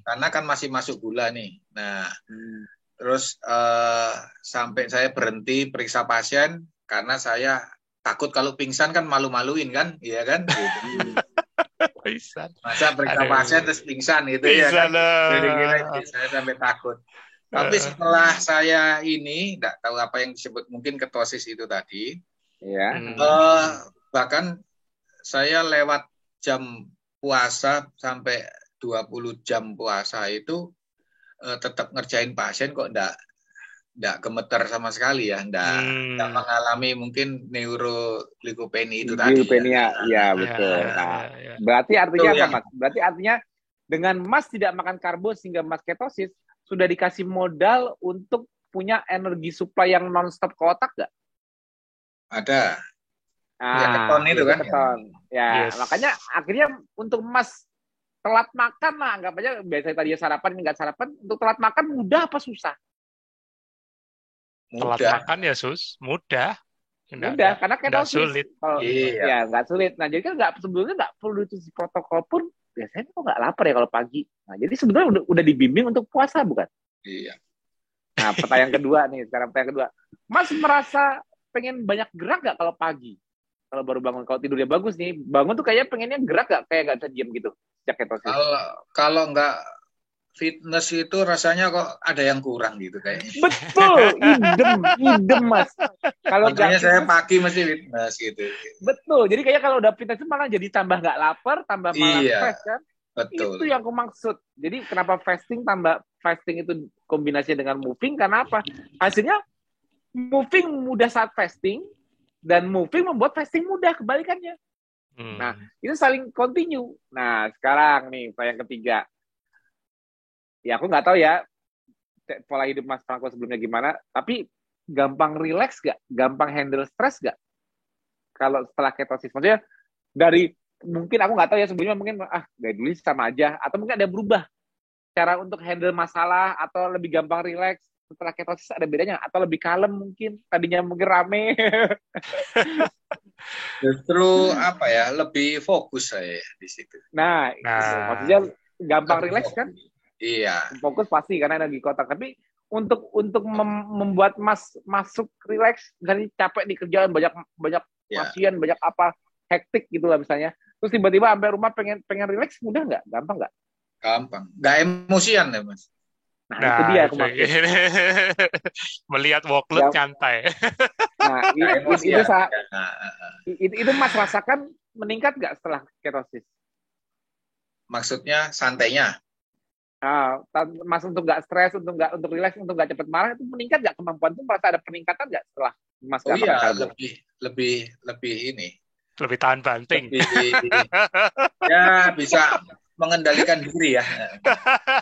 Karena kan masih masuk gula nih. Nah, terus sampai saya berhenti periksa pasien karena saya takut kalau pingsan kan malu-maluin kan, iya kan? Gitu. Masa periksa pasien terus pingsan gitu ya kan? Jadi saya sampai takut. Tapi setelah saya ini, nggak tahu apa yang disebut mungkin ketosis itu tadi, ya. Bahkan saya lewat jam puasa sampai 20 jam puasa itu tetap ngerjain pasien kok nggak gemeter sama sekali ya, nggak mengalami mungkin neuroglikopenia itu tadi. Glikopenia, ya betul. Nah, berarti artinya apa Mas? Berarti artinya dengan Mas tidak makan karbo sehingga Mas ketosis, sudah dikasih modal untuk punya energi supply yang non-stop ke otak nggak? Ada. Ya keton itu kan. Keton. Ya, makanya akhirnya untuk Mas telat makan lah, anggap aja biasanya tadi sarapan, nggak sarapan, untuk telat makan mudah apa susah? Telat makan ya Sus, mudah. Mudah, karena ketosis. Sulit. Ya nggak sulit. Nah jadi kan sebelumnya nggak perlu itu protokol pun biasanya kok nggak lapar ya kalau pagi. Nah jadi sebenarnya udah dibimbing untuk puasa bukan? Iya. Nah pertanyaan kedua nih, sekarang pertanyaan kedua. Mas merasa pengen banyak gerak nggak kalau pagi? Kalau baru bangun, kalau tidurnya bagus nih, bangun tuh kayaknya pengennya gerak nggak, kayak nggak bisa diam gitu sejak ketosis? Kalau nggak fitness itu rasanya kok ada yang kurang gitu kayaknya. Betul, idem Mas. Kalau makanya saya pagi mesti fitness gitu. Betul, jadi kayak kalau udah fitness itu malah jadi tambah nggak lapar, tambah malah stres kan? Betul. Itu yang aku maksud. Jadi kenapa fasting itu kombinasi dengan moving, karena apa? Hasilnya moving mudah saat fasting, dan moving membuat fasting mudah, kebalikannya. Nah, itu saling continue. Nah, sekarang nih, yang ketiga. Ya, aku nggak tahu ya pola hidup Mas Franco sebelumnya gimana, tapi gampang relax gak? Gampang handle stres gak? Kalau setelah ketosis, maksudnya mungkin aku nggak tahu ya sebelumnya, mungkin dari dulu sama aja, atau mungkin ada berubah cara untuk handle masalah, atau lebih gampang relax setelah ketosis, ada bedanya, atau lebih kalem mungkin, tadinya mungkin rame. Justru lebih fokus saya di situ. Nah. Gitu. Maksudnya gampang relax kan? Iya. Fokus pasti karena energi kotak, tapi untuk membuat Mas masuk relax, misalnya capek di kerjaan, banyak pasien, banyak apa, hektik gitu lah misalnya, terus tiba-tiba sampai rumah pengen relax, mudah nggak? Gampang nggak? Gampang, nggak emosian ya Mas. Nah itu dia aku maksud. Melihat workload nyantai. Nah itu Mas rasakan meningkat nggak setelah ketosis? Maksudnya santainya? Mas untuk nggak stres, untuk relax, untuk nggak cepet marah, itu meningkat nggak kemampuan itu, merasa ada peningkatan nggak setelah Mas makan karbo? Lebih ini. Lebih tahan banting. Ya bisa mengendalikan diri ya.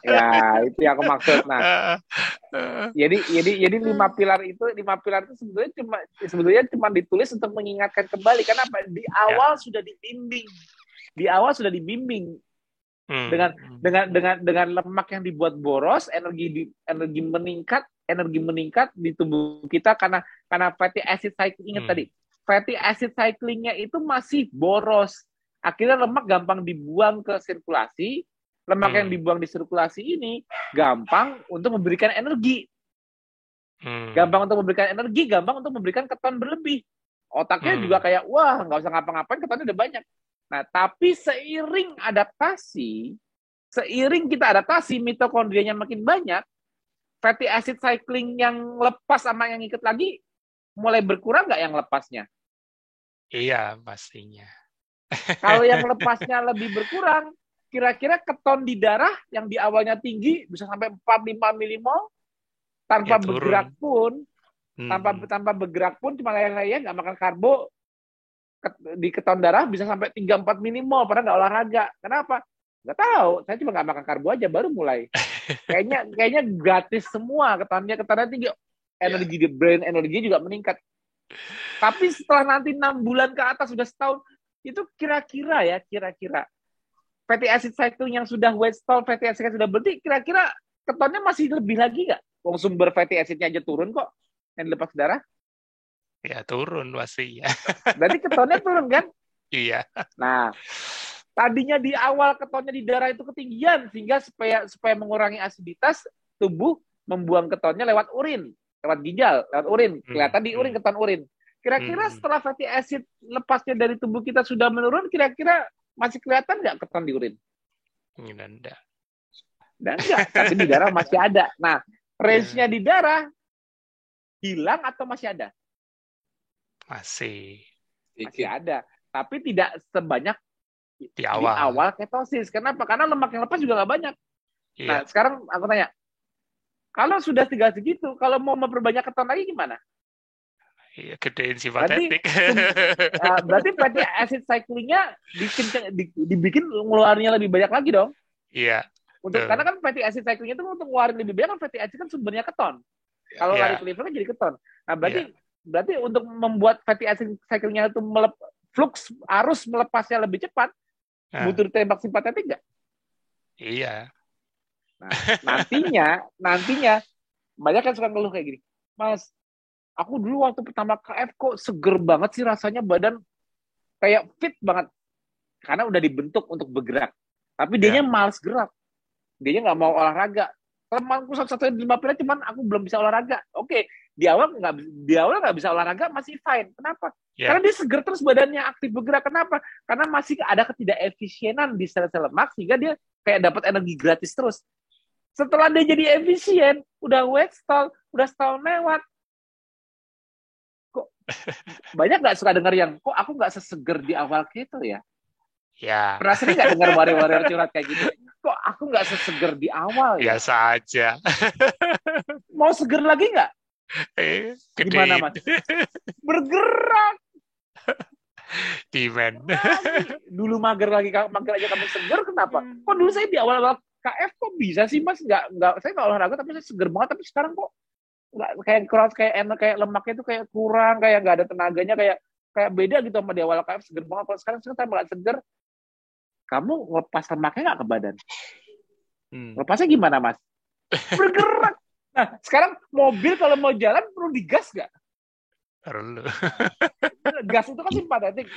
Ya itu yang aku maksud. Nah, jadi 5 pilar itu sebetulnya cuma ditulis untuk mengingatkan kembali, karena di awal sudah dibimbing. Dengan lemak yang dibuat boros, energi meningkat di tubuh kita karena fatty acid cycling. Ingat tadi, fatty acid cyclingnya itu masih boros, akhirnya lemak gampang dibuang ke sirkulasi. Lemak yang dibuang di sirkulasi ini gampang untuk memberikan energi, gampang untuk memberikan keton berlebih. Otaknya juga kayak, wah nggak usah ngapa-ngapain, ketonnya udah banyak. Nah, tapi seiring kita adaptasi, mitokondrianya makin banyak, fatty acid cycling yang lepas sama yang ikut lagi mulai berkurang nggak yang lepasnya? Iya, pastinya. Kalau yang lepasnya lebih berkurang, kira-kira keton di darah yang di awalnya tinggi bisa sampai 4-5 milimol tanpa bergerak pun, tanpa bergerak pun, cuma layang-layang, nggak makan karbo, di keton darah bisa sampai 3-4 milimol, padahal nggak olahraga. Kenapa? Nggak tahu. Saya cuma nggak makan karbo aja, baru mulai. Kayaknya gratis semua ketonnya tinggi. Energi di brain, energi juga meningkat. Tapi setelah nanti 6 bulan ke atas, sudah setahun, itu kira-kira fatty acid cycle yang sudah weight stall, fatty acid yang sudah berhenti, kira-kira ketonnya masih lebih lagi nggak? Sumber fatty acidnya aja turun kok, yang dilepas darah. Ya turun pasti ya. Berarti ketonnya turun kan? Iya. Nah, tadinya di awal ketonnya di darah itu ketinggian, sehingga supaya mengurangi asiditas, tubuh membuang ketonnya lewat urin, lewat ginjal, lewat urin. Kelihatan di urin, keton urin. Kira-kira setelah fatty acid lepasnya dari tubuh kita sudah menurun, kira-kira masih kelihatan nggak keton di urin? Enggak. Tapi di darah masih ada. Nah, range-nya di darah hilang atau masih ada? Masih ada, tapi tidak sebanyak di awal ketosis. Kenapa? Karena lemak yang lepas juga nggak banyak. Iya. Nah, sekarang aku tanya, kalau sudah tinggal segitu, kalau mau memperbanyak keton lagi gimana? Iya, gedein simpatetik. Berarti fatty acid cycling-nya dibikin ngeluarinnya lebih banyak lagi dong? Iya. Karena kan fatty acid cycling itu untuk ngeluarin lebih banyak, kan fatty acid kan sumbernya keton. Kalau lari ke liver kan jadi keton. Nah, berarti untuk membuat fatty acid cycle-nya itu flux arus melepasnya lebih cepat, butuh tembak simpatetik nggak? Iya. Nah, nantinya banyak kan suka ngeluh kayak gini, Mas, Aku dulu waktu pertama KF kok seger banget sih rasanya, badan kayak fit banget. Karena udah dibentuk untuk bergerak. Tapi dianya malas gerak. Dianya nggak mau olahraga. Temanku satu-satunya di 5 pilar, cuman aku belum bisa olahraga. Oke, di awal nggak bisa olahraga masih fine. Kenapa? Karena dia seger terus, badannya aktif bergerak. Kenapa? Karena masih ada ketidakefisienan di sel-sel lemak, sehingga dia kayak dapat energi gratis terus. Setelah dia jadi efisien, udah weight stall, udah setahun lewat, kok banyak nggak suka dengar yang, kok aku nggak seseger di awal keto ya? Ya. Pernah sering nggak dengar warrior curhat kayak gitu? Kok aku nggak seseger di awal ya? Biasa aja. Mau seger lagi nggak? Gimana, Mas? Bergerak. Demand. Dulu mager aja kamu seger, kenapa? Kok dulu saya di awal-awal KF kok bisa sih, Mas? Saya nggak olahraga tapi saya seger banget, tapi sekarang kok nggak, kayak kurang, kayak lemaknya itu kayak kurang, kayak nggak ada tenaganya, kayak beda gitu sama di awal KF seger banget. Kalau sekarang saya malah seger. Kamu lepas lemaknya nggak ke badan? Lepasnya gimana, Mas? Bergerak. Nah, sekarang mobil kalau mau jalan perlu digas nggak? Perlu. Gas itu kan simpatetik.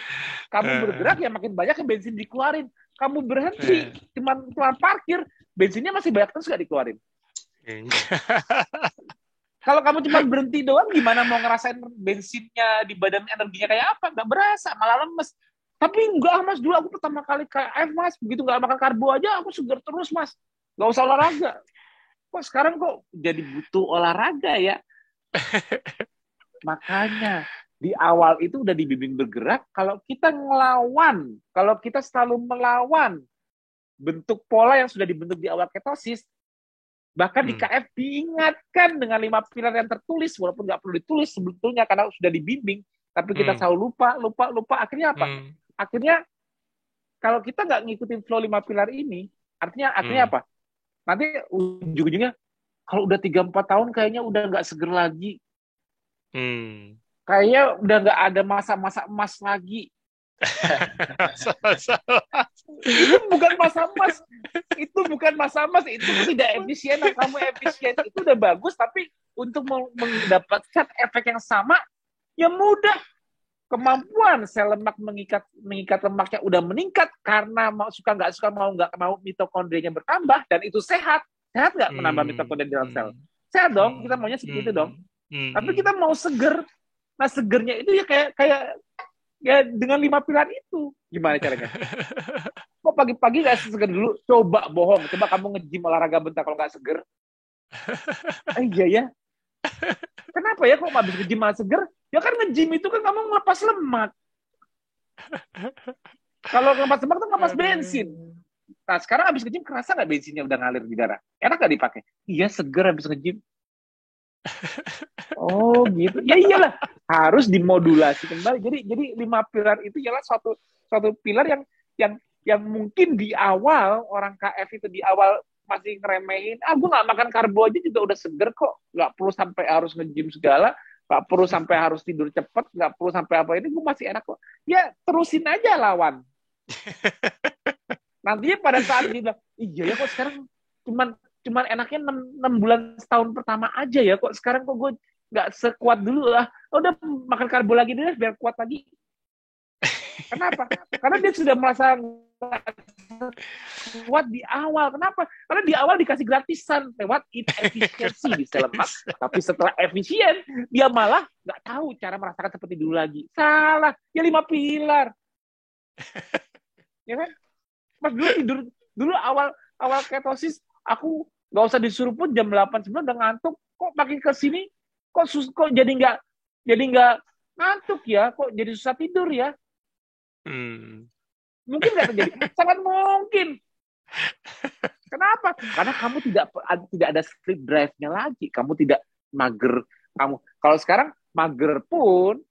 Kamu bergerak ya makin banyak yang bensin dikeluarin. Kamu berhenti, cuma parkir, bensinnya masih banyak terus nggak dikeluarin. Kalau kamu cuma berhenti doang, gimana mau ngerasain bensinnya di badan, energinya kayak apa? Nggak berasa, malah lemes. Tapi enggak, Mas, dulu aku pertama kali KF, Mas, begitu nggak makan karbo aja aku seger terus, Mas. Nggak usah olahraga. Kok sekarang kok jadi butuh olahraga ya? Makanya di awal itu udah dibimbing bergerak. Kalau kita ngelawan, kalau kita selalu melawan bentuk pola yang sudah dibentuk di awal ketosis, bahkan di KF diingatkan dengan 5 pilar yang tertulis, walaupun nggak perlu ditulis sebetulnya karena sudah dibimbing, tapi kita selalu lupa. Akhirnya apa? Akhirnya kalau kita nggak ngikutin flow 5 pilar ini, akhirnya apa? Nanti ujung-ujungnya kalau udah 3-4 tahun kayaknya udah nggak seger lagi. Kayaknya udah nggak ada masa-masa emas lagi. Itu bukan masa emas. Itu bukan masa emas. Itu tidak efisien. Kamu efisien itu udah bagus, tapi untuk mendapatkan efek yang sama, ya mudah. Kemampuan sel lemak mengikat lemaknya udah meningkat karena nggak suka mau mitokondrianya bertambah, dan itu sehat nggak menambah mitokondria dalam sel? Sehat dong, kita maunya seperti itu dong. Tapi kita mau seger. Nah, segernya itu ya kayak ya dengan 5 pilar itu. Gimana caranya? Kok pagi-pagi nggak seger dulu? Coba bohong, coba kamu nge-gym olahraga bentar kalau nggak seger. Iya ya. Kenapa ya kok habis nge-gym malah seger? Ya kan nge-gym itu kan kamu ngelepas lemak. Kalau ngelepas lemak tuh ngelepas bensin. Nah, sekarang habis nge-gym kerasa nggak bensinnya udah ngalir di darah? Enak nggak dipakai? Iya, seger habis nge-gym. Oh gitu. Ya iyalah, harus dimodulasi kembali. Jadi 5 pilar itu ialah suatu pilar yang mungkin di awal orang KF itu di awal masih ngeremehin. Gue nggak makan karbo aja juga udah seger kok. Nggak perlu sampai harus nge-gym segala. Nggak perlu sampai harus tidur cepat. Nggak perlu sampai apa ini. Gue masih enak kok. Ya terusin aja lawan. Nantinya pada saat dia bilang, iya ya kok sekarang cuman enaknya 6 bulan setahun pertama aja ya, kok sekarang kok gue nggak sekuat dulu lah. Udah makan karbo lagi deh biar kuat lagi. Kenapa? Karena dia sudah merasa kuat di awal. Kenapa? Karena di awal dikasih gratisan lewat efisiensi di sel lemak. Tapi setelah efisien, dia malah nggak tahu cara merasakan seperti dulu lagi. Salah. Ya 5 pilar. Ya kan? Mas dulu awal ketosis, aku nggak usah disuruh pun jam 8-9 udah ngantuk. Kok makin ke sini kok jadi nggak ngantuk ya? Kok jadi susah tidur ya? Mungkin nggak terjadi? Sangat mungkin. Kenapa? Karena kamu tidak ada sleep drive-nya lagi. Kamu tidak mager. Kalau sekarang mager pun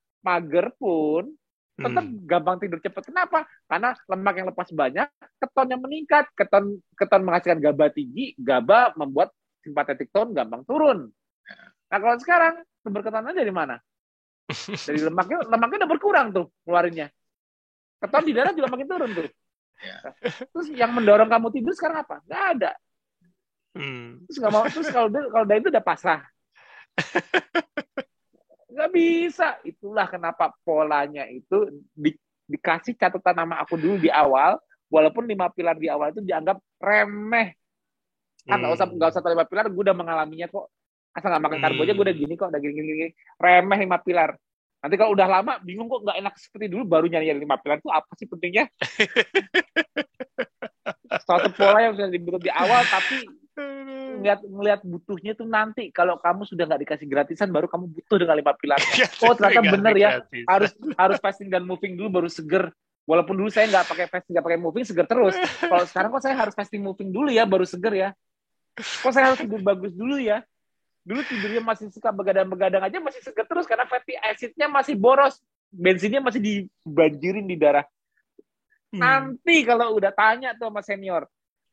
tetap gampang tidur cepat. Kenapa? Karena lemak yang lepas banyak, ketonnya meningkat, keton menghasilkan GABA tinggi, GABA membuat simpatetik tone gampang turun. Nah, kalau sekarang sumber ketonnya dari mana? Dari lemaknya udah berkurang tuh ngeluarinnya. Keton di darah juga makin turun tuh. Terus yang mendorong kamu tidur sekarang apa? Nggak ada. Terus nggak mau. Terus kalau udah itu udah pasrah. Nggak bisa. Itulah kenapa polanya itu dikasih catatan nama aku dulu di awal, walaupun 5 pilar di awal itu dianggap remeh. Kan nggak usah 5 pilar, gue udah mengalaminya kok. Asal nggak makan karbo aja gue udah gini kok, udah gini. Remeh 5 pilar. Nanti kalau udah lama bingung kok nggak enak seperti dulu, baru nyari 5 pilar itu apa sih pentingnya? Suatu pola yang sudah dibentuk di awal, tapi ngeliat butuhnya tuh nanti kalau kamu sudah nggak dikasih gratisan baru kamu butuh dengan 5 pilarnya. Oh ternyata bener ya, harus fasting dan moving dulu baru seger. Walaupun dulu saya nggak pakai fasting nggak pakai moving seger terus. Kalau sekarang kok saya harus fasting moving dulu ya baru seger ya. Kok saya harus tidur bagus dulu ya. Dulu tidurnya masih suka begadang-begadang aja masih seger terus karena fatty acidnya masih boros, bensinnya masih dibanjirin di darah. Nanti kalau udah tanya tuh sama senior,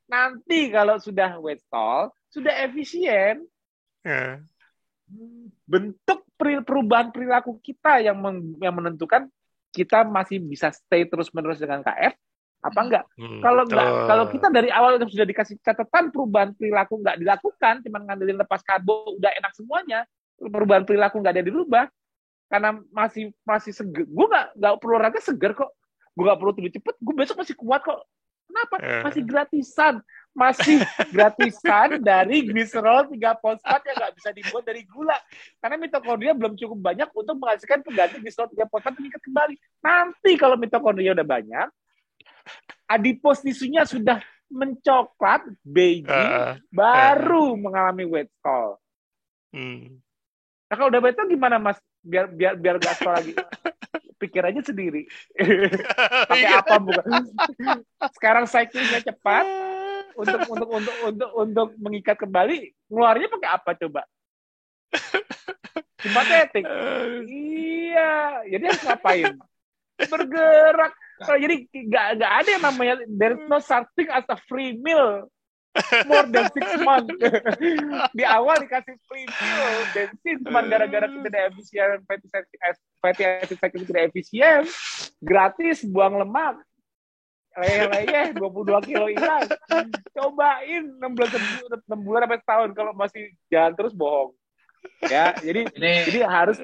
nanti kalau sudah weight stall, sudah efisien, bentuk perubahan perilaku kita yang menentukan kita masih bisa stay terus-menerus dengan KF apa enggak. Kalau kita dari awal sudah dikasih catatan perubahan perilaku nggak dilakukan, cuma ngandelin lepas karbo udah enak semuanya, perubahan perilaku nggak ada dirubah karena masih seger. Gue nggak perlu olahraga seger kok, gue nggak perlu tidur cepet, gue besok masih kuat kok. Kenapa? Masih gratisan dari gliserol 3 fosfat yang nggak bisa dibuat dari gula. Karena mitokondria belum cukup banyak untuk menghasilkan pengganti gliserol 3 fosfat meningkat kembali. Nanti kalau mitokondria udah banyak, adipos tisunya sudah mencoklat, beige, baru mengalami weight stall. Nah kalau udah weight stall gimana Mas? Biar gak stall lagi. Pikir aja sendiri. Pakai apa bukan? Sekarang cyclingnya cepat untuk mengikat kembali, ngeluarnya pakai apa coba? Simpatetik. Iya, jadi harus ngapain? Bergerak. Jadi nggak ada yang namanya there's no such thing as a free meal more than 6 months. Di awal dikasih free meal bensin cuma gara-gara kita tidak efisien, fatty acid cycle tidak efisien, gratis buang lemak, leyeh 22 kilo hilang. Cobain 6 bulan sampai setahun, kalau masih jalan terus bohong. Ya, jadi harus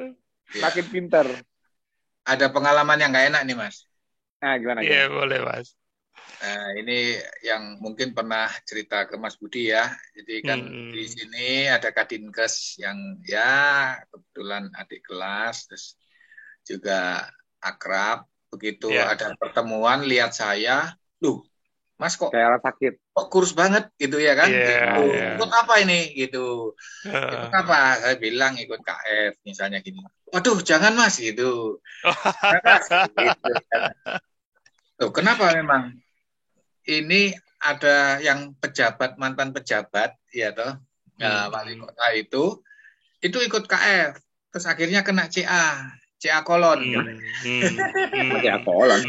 makin pinter. Ada pengalaman yang nggak enak nih Mas. Nah, gimana? Iya, boleh Mas. Nah, ini yang mungkin pernah cerita ke Mas Budi ya. Jadi kan di sini ada Kadinkes yang ya kebetulan adik kelas, terus juga akrab. Begitu ada pertemuan, lihat saya, Mas kok kayak orang sakit, kok kurus banget gitu ya kan? Ikut apa ini gitu? Ikut apa? Saya bilang ikut KF misalnya gini. Waduh, jangan Mas gitu. Kenapa memang? Ini ada yang mantan pejabat ya toh, wali kota itu ikut KF, terus akhirnya kena CA kolon. CA kolon.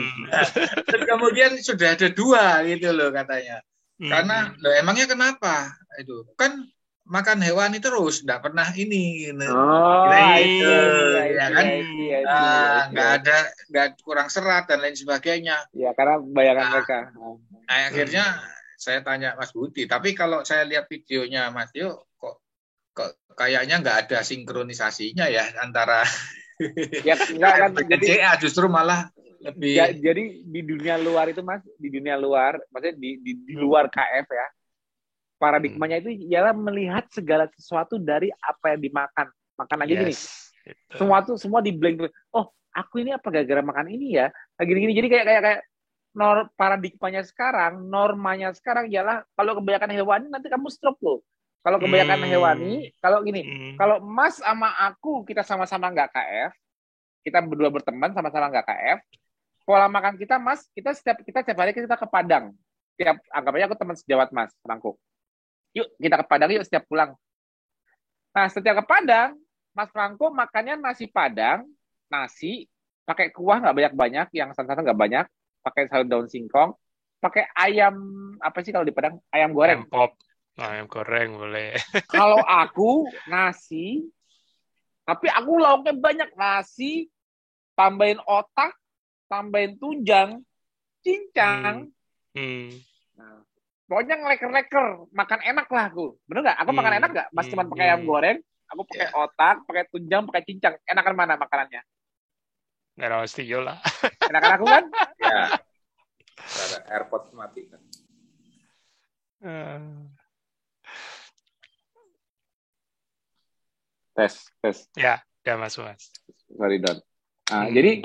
Terus kemudian sudah ada 2 gitu loh katanya. Karena emangnya kenapa? Itu kan makan hewani terus, nggak pernah ini. Itu ya kan? Nggak kurang serat dan lain sebagainya. Ya karena bayangan mereka. Akhirnya saya tanya Mas Budi, tapi kalau saya lihat videonya Mas Yo, kok kayaknya nggak ada sinkronisasinya ya antara ya enggak kan, jadi justru malah lebih. Ya, jadi di dunia luar itu Mas, di dunia luar, maksudnya di luar KF ya, paradigmanya itu ialah melihat segala sesuatu dari apa yang dimakan. Makan aja gini, semua di blank. Oh, aku ini apa gara-gara makan ini ya? Gini-gini. Jadi kayak paradigmanya sekarang, normanya sekarang ialah kalau kebanyakan hewani nanti kamu stroke loh. Kalau kebanyakan hewani, kalau gini, kalau Mas sama aku kita sama-sama nggak KF, kita berdua berteman sama-sama nggak KF, pola makan kita Mas, kita setiap hari kita ke Padang. Anggap aja aku teman sejawat Mas Franco. Yuk kita ke Padang yuk setiap pulang. Nah setiap ke Padang, Mas Franco makannya nasi Padang, nasi pakai kuah nggak banyak-banyak, yang santan nggak banyak, pakai sayur daun singkong, pakai ayam apa sih kalau di Padang? Ayam goreng. Ayam goreng boleh. Kalau aku nasi, tapi aku lauknya banyak, nasi, tambahin otak, tambahin tunjang, cincang. Nah, pokoknya ngeleker-leker, makan enak lah aku. Bener nggak? Aku makan enak nggak? Mas cuma pakai ayam goreng, Aku pakai otak, pakai tunjang, pakai cincang. Enakan mana makanannya? Nggak ada Astio lah. Enakan aku kan? Ya. AirPods mati kan. Tes. Ya, udah Mas. Sorry, Don. Nah, jadi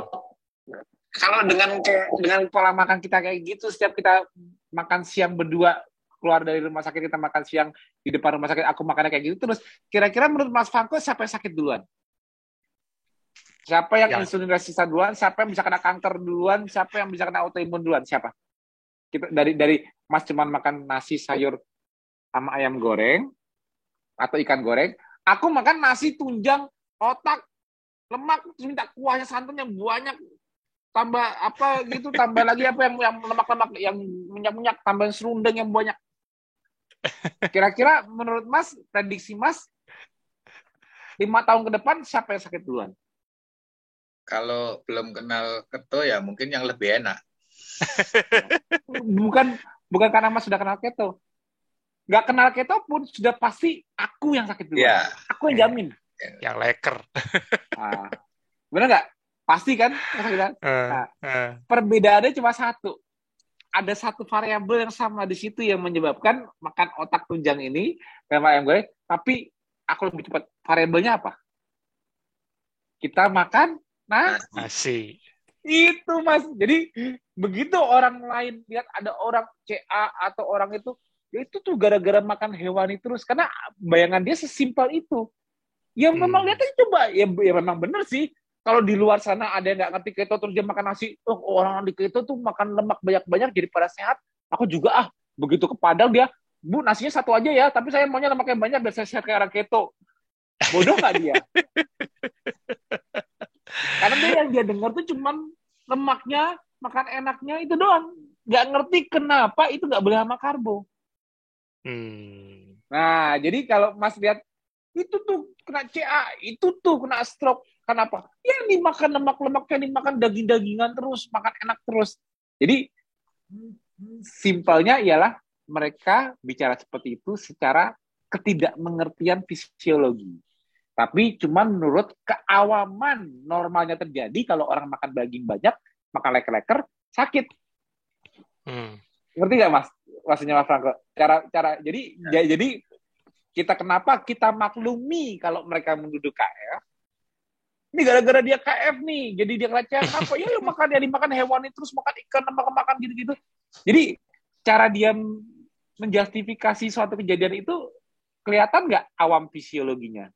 kalau dengan pola makan kita kayak gitu, setiap kita makan siang berdua, keluar dari rumah sakit, kita makan siang di depan rumah sakit, aku makannya kayak gitu terus, kira-kira menurut Mas Franco siapa yang sakit duluan? Siapa yang insulin resisten duluan? Siapa yang bisa kena kanker duluan? Siapa yang bisa kena autoimun duluan? Siapa? Kita dari Mas cuman makan nasi sayur sama ayam goreng atau ikan goreng, aku makan nasi tunjang, otak, lemak, terus minta kuahnya santan yang banyak, tambah apa gitu, tambah lagi apa yang lemak-lemak, yang minyak-minyak, tambahin serundeng yang banyak. Kira-kira menurut Mas, prediksi Mas, 5 tahun ke depan siapa yang sakit duluan? Kalau belum kenal keto ya mungkin yang lebih enak. Bukan karena Mas sudah kenal keto. Nggak kenal keto pun sudah pasti aku yang sakit duluan. Ya. Aku yang jamin. Yang leker. Benar nggak? Pasti kan? Perbedaannya cuma satu. Ada satu variabel yang sama di situ yang menyebabkan makan otak tunjang ini sama ayam goreng, tapi aku lebih cepat. Variabelnya apa? Kita makan nasi. Itu Mas. Jadi begitu orang lain lihat ada orang CA atau orang itu, ya itu tuh gara-gara makan hewani terus, karena bayangan dia sesimpel itu. Ya memang lihat aja coba, ya memang benar sih. Kalau di luar sana ada yang nggak ngerti keto terus dia makan nasi, orang di keto tuh makan lemak banyak-banyak jadi pada sehat. Aku juga begitu ke Padang dia, Bu nasinya satu aja ya, tapi saya maunya lemaknya banyak biar saya sehat kayak orang keto. Bodoh nggak dia? Karena yang dia dengar tuh cuman lemaknya, makan enaknya itu doang. Nggak ngerti kenapa itu nggak boleh sama karbo. Nah, jadi kalau Mas lihat, itu tuh kena CA, itu tuh kena stroke. Kenapa? Ya dimakan lemak-lemaknya, dimakan daging-dagingan terus, makan enak terus. Jadi, simpelnya ialah mereka bicara seperti itu secara ketidakmengertian fisiologi. Tapi cuma menurut keawaman normalnya terjadi kalau orang makan daging banyak, makan leker-leker, sakit. Ngerti nggak Mas? Maksudnya Mas Franco? Jadi kita kenapa kita maklumi kalau mereka menduduk KF? Ini gara-gara dia KF nih, jadi dia ngelecehan apa? Ya lu makan, ya dimakan hewani terus, makan ikan, makan gitu-gitu. Jadi cara dia menjustifikasi suatu kejadian itu kelihatan nggak awam fisiologinya?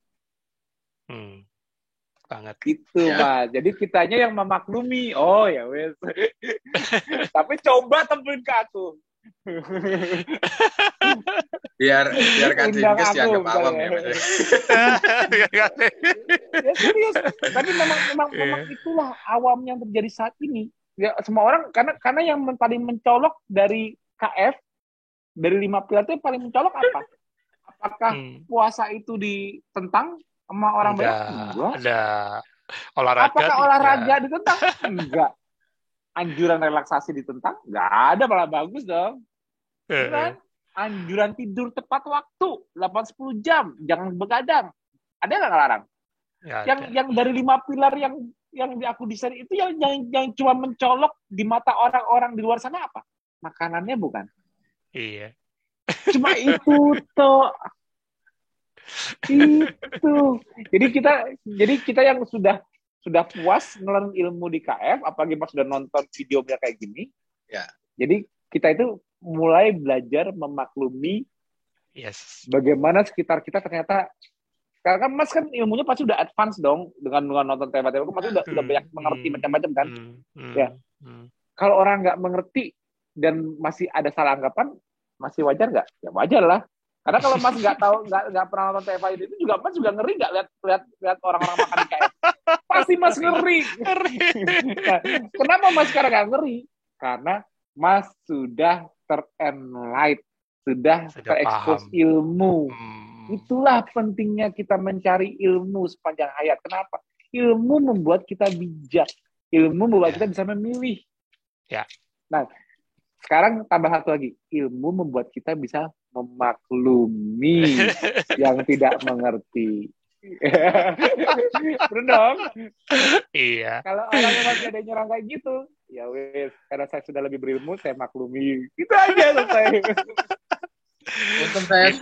Banget. Itu Mas. Jadi kitanya yang memaklumi. Oh ya wes. Tapi coba temuin ke aku. biar Kak Dinkes dianggap awam ya. Ya serius. Tapi memang itulah awam yang terjadi saat ini. Ya, semua orang karena yang paling mencolok dari KF, dari 5 pilar itu paling mencolok apa? Apakah puasa itu ditentang sama orang banyak? Enggak. Ada olahraga. Apakah olahraga ditentang? Enggak. Anjuran relaksasi ditentang? Enggak ada, malah bagus dong. Kan? Anjuran tidur tepat waktu 8-10 jam, jangan begadang. Ada nggak ngelarang? Yang dari 5 pilar yang aku desain itu yang cuma mencolok di mata orang-orang di luar sana apa? Makanannya bukan? Iya. Cuma itu toh. Itu. Jadi kita yang sudah puas nelen ilmu di KF, apalagi pas sudah nonton videonya kayak gini. Ya. Jadi kita itu mulai belajar memaklumi bagaimana sekitar kita ternyata. Karena kan Mas kan ilmunya pasti udah advance dong dengan nonton tema-tema. Mas udah banyak mengerti macam-macam kan. Ya. Kalau orang nggak mengerti dan masih ada salah anggapan, masih wajar nggak? Ya wajar lah. Karena kalau Mas nggak tahu, nggak pernah nonton TV itu juga Mas juga ngeri nggak lihat orang-orang makan di KF. Pasti Mas ngeri. Nah, kenapa Mas sekarang nggak ngeri? Karena Mas sudah terenlight, sudah terekspos ilmu. Itulah pentingnya kita mencari ilmu sepanjang hayat. Kenapa? Ilmu membuat kita bijak. Ilmu membuat kita bisa memilih. Ya. Nah, sekarang tambah satu lagi. Ilmu membuat kita bisa memaklumi yang tidak mengerti. Bener dong. Iya. Kalau orang yang masih ada yang nyerang kayak gitu, ya wes, karena saya sudah lebih berilmu, saya maklumi. Gitu aja selesai. Untung saya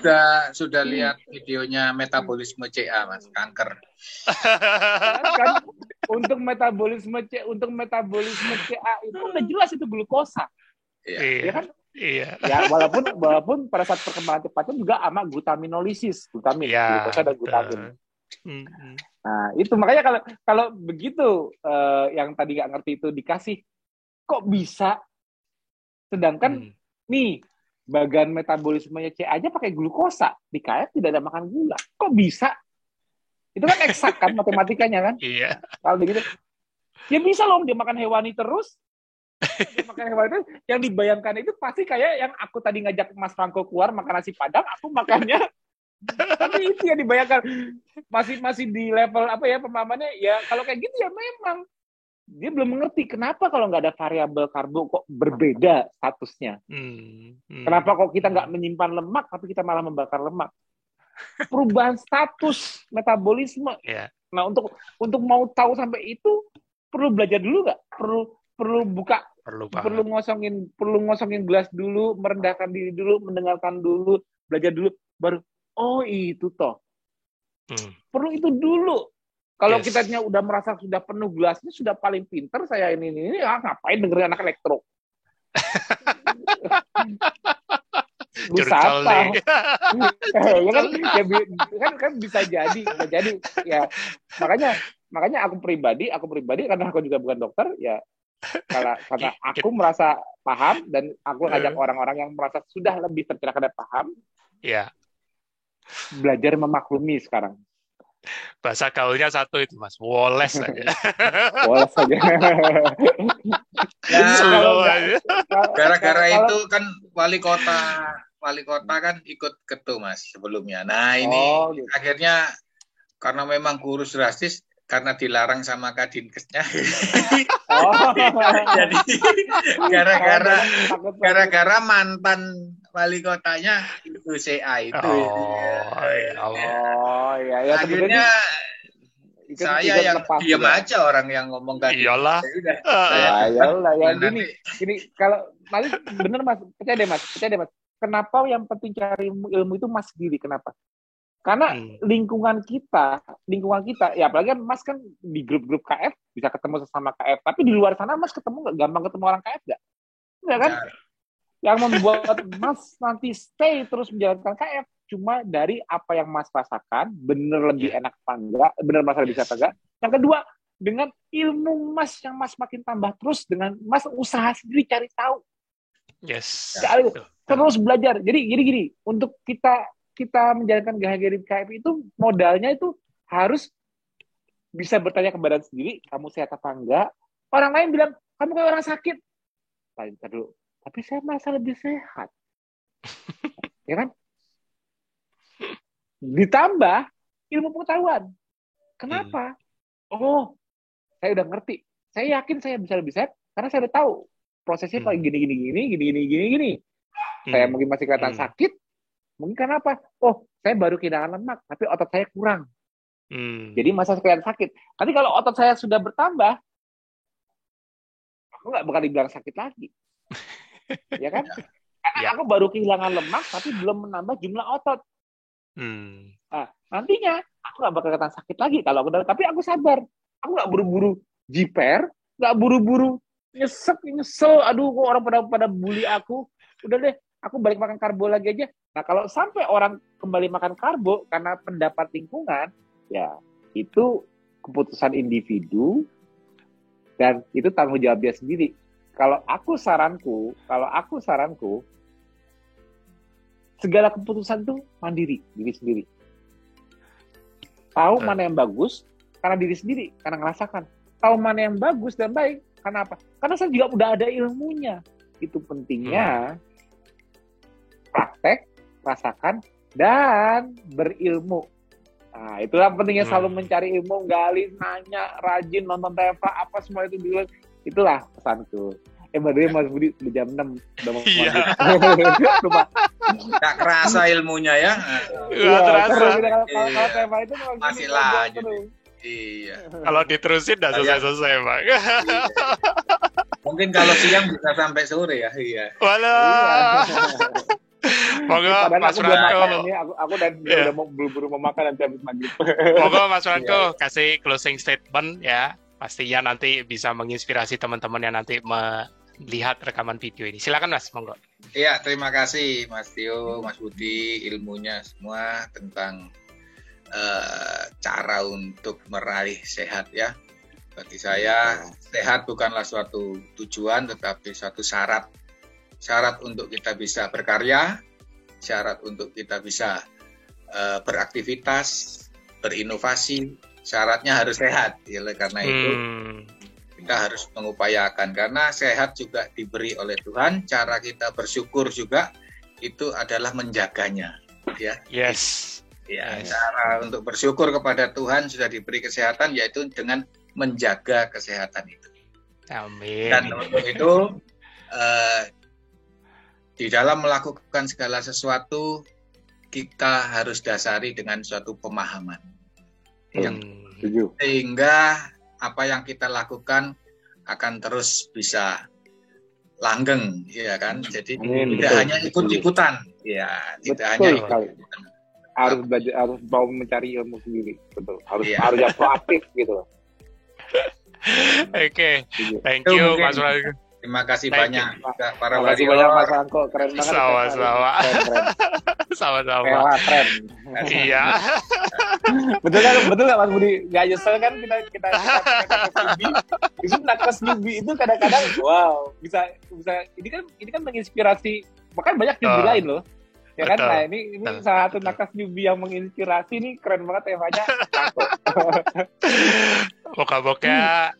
sudah lihat videonya metabolisme CA, Mas, kanker. Kan untuk metabolisme CA itu udah jelas itu glukosa. Iya. Ya kan? Iya. Ya walaupun pada saat perkembangan cepatnya juga sama glutaminolisis, glukosa dan glutamin. Nah, itu makanya kalau begitu yang tadi nggak ngerti itu dikasih, kok bisa? Sedangkan nih bagian metabolismenya C aja pakai glukosa, di KF tidak ada makan gula. Kok bisa? Itu kan eksak kan matematikanya kan? Iya. Kalau begitu, ya bisa loh dia makan hewani terus. Dia makan hewani terus, yang dibayangkan itu pasti kayak yang aku tadi ngajak Mas Franco keluar makan nasi Padang, aku makannya. Tapi itu yang dibayangkan masih di level apa ya pemahamannya ya kalau kayak gitu ya memang dia belum mengerti kenapa kalau nggak ada variabel karbo kok berbeda statusnya. Kenapa kok kita nggak menyimpan lemak tapi kita malah membakar lemak? Perubahan status metabolisme. Yeah. Nah untuk mau tahu sampai itu perlu belajar dulu nggak? Perlu buka. Perlu ngosongin gelas dulu, merendahkan diri dulu, mendengarkan dulu, belajar dulu, baru oh itu toh. Perlu itu dulu. Kalau kitanya udah merasa sudah penuh gelasnya, sudah paling pinter saya ini ngapain dengerin anak elektro? Bisa apa? kan bisa jadi ya. Makanya aku pribadi karena aku juga bukan dokter ya. Karena aku merasa paham dan aku ngajak orang-orang yang merasa sudah lebih tercerahkan dan paham. Ya. Belajar memaklumi sekarang. Bahasa gaulnya satu itu Mas, woles aja. Woles aja. Gara-gara itu kan wali kota kan ikut ketu Mas sebelumnya. Nah ini gitu. Akhirnya karena memang kurus drastis karena dilarang sama Kadinkesnya. Jadi gara-gara mantan wali kotanya itu CA itu. Ya. Akhirnya saya yang diam aja orang yang ngomong tadi. Iyalah. Ya gini kalau nanti bener Mas, percaya deh Mas. Kenapa yang penting cari ilmu itu Mas sendiri? Kenapa? Karena lingkungan kita, ya apalagi kan Mas kan di grup-grup KF bisa ketemu sesama KF, tapi di luar sana Mas gampang ketemu orang KF nggak? Enggak kan? Yang membuat Mas nanti stay terus menjalankan KF cuma dari apa yang Mas rasakan, bener lebih enak apa enggak, bener Mas lebih bisa enggak. Yang kedua, dengan ilmu Mas yang Mas makin tambah terus, dengan Mas usaha sendiri cari tahu. Yes. Terus belajar. Jadi gini, untuk kita menjalankan gaya hidup KF itu modalnya itu harus bisa bertanya kepada sendiri, kamu sehat apa enggak? Orang lain bilang, kamu kayak orang sakit. Tanya dulu, tapi saya merasa lebih sehat. Ya kan? Ditambah ilmu pengetahuan. Kenapa? Oh, saya udah ngerti. Saya yakin saya bisa lebih sehat karena saya udah tahu prosesnya kayak gini. Saya mungkin masih kelihatan sakit. Mungkin karena apa? Oh, saya baru kehilangan lemak, tapi otot saya kurang. Jadi masa kelihatan sakit. Nanti kalau otot saya sudah bertambah, aku nggak bakal dibilang sakit lagi. Ya kan? Karena aku baru kehilangan lemak, tapi belum menambah jumlah otot. Nah, nantinya aku nggak bakal kelihatan sakit lagi kalau tapi aku sabar. Aku nggak buru-buru jiper, nggak buru-buru nyesel. Aduh, kok orang pada bully aku. Udah deh, aku balik makan karbo lagi aja. Nah, kalau sampai orang kembali makan karbo karena pendapat lingkungan, ya itu keputusan individu dan itu tanggung jawab dia sendiri. Kalau aku saranku, segala keputusan itu mandiri, diri sendiri. Tahu mana yang bagus karena diri sendiri, karena ngerasakan. Tahu mana yang bagus dan baik, karena apa? Karena saya juga udah ada ilmunya. Itu pentingnya praktek, rasakan, dan berilmu. Nah, itulah pentingnya selalu mencari ilmu, gali, nanya, rajin, nonton TV, apa semua itu dulu. Itulah pesanku. By the way, Mas Budi, udah jam 6. Udah mau Nggak kerasa ilmunya ya. Nggak terasa. Kalau tema itu masih lanjut. Iya. Kalau diterusin nggak selesai-selesai, Bang. Mungkin kalau siang bisa sampai sore ya. Iya. Walah. Moga Mas Franco. Aku udah mau buru-buru mau makan nanti habis maghrib. Moga Mas Franco kasih closing statement ya. Pastinya nanti bisa menginspirasi teman-teman yang nanti melihat rekaman video ini. Silakan Mas, monggo. Iya, terima kasih Mas Tio, Mas Budi, ilmunya semua tentang cara untuk meraih sehat ya. Bagi saya, sehat bukanlah suatu tujuan, tetapi suatu syarat. Syarat untuk kita bisa berkarya, syarat untuk kita bisa beraktivitas, berinovasi, syaratnya harus sehat. Ya, karena itu kita harus mengupayakan. Karena sehat juga diberi oleh Tuhan, cara kita bersyukur juga itu adalah menjaganya. Ya. Yes. Ya, cara untuk bersyukur kepada Tuhan sudah diberi kesehatan, yaitu dengan menjaga kesehatan itu. Amin. Dan untuk itu di dalam melakukan segala sesuatu kita harus dasari dengan suatu pemahaman yang sehingga apa yang kita lakukan akan terus bisa langgeng, ya kan? Jadi tidak hanya ikut-ikutan, ya tidak hanya ikut-ikutan. Harus belajar, harus mau mencari ilmu sendiri, betul. Harus yang proaktif gitu. Oke, thank you Mas Franco. Terima kasih banyak para Terima kasih banyak Mas Franco, keren banget. Sama-sama. Sama-sama. Keren. Iya. Betul nggak Mas Budi? Nggak nyesel kan kita itu nakes newbie itu kadang-kadang wow bisa ini kan menginspirasi, bahkan banyak newbie lain loh. Ya kan, nah ini salah satu nakes newbie yang menginspirasi, nih keren banget temanya. Moga-moga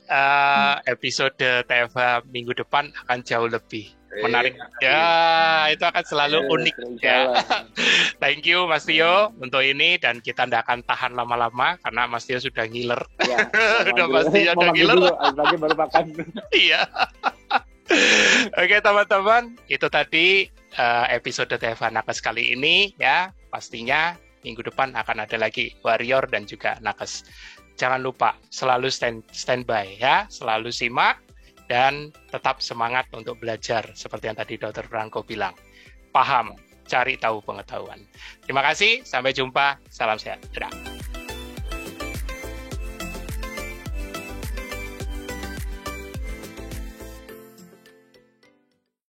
episode TFH minggu depan akan jauh lebih menarik. Ya, itu akan selalu unik ya. Thank you Mas Tio untuk ini, dan kita tidak akan tahan lama-lama karena Mas Tio sudah ngiler. Ya, udah pastinya udah ngiler. Lagi baru makan. Iya. Oke teman-teman, itu tadi episode TFH Nakes kali ini ya. Pastinya minggu depan akan ada lagi Warrior dan juga Nakes. Jangan lupa selalu standby ya, selalu simak dan tetap semangat untuk belajar seperti yang tadi Dr. Franco bilang. Paham, cari tahu pengetahuan. Terima kasih, sampai jumpa, salam sehat. Dadah.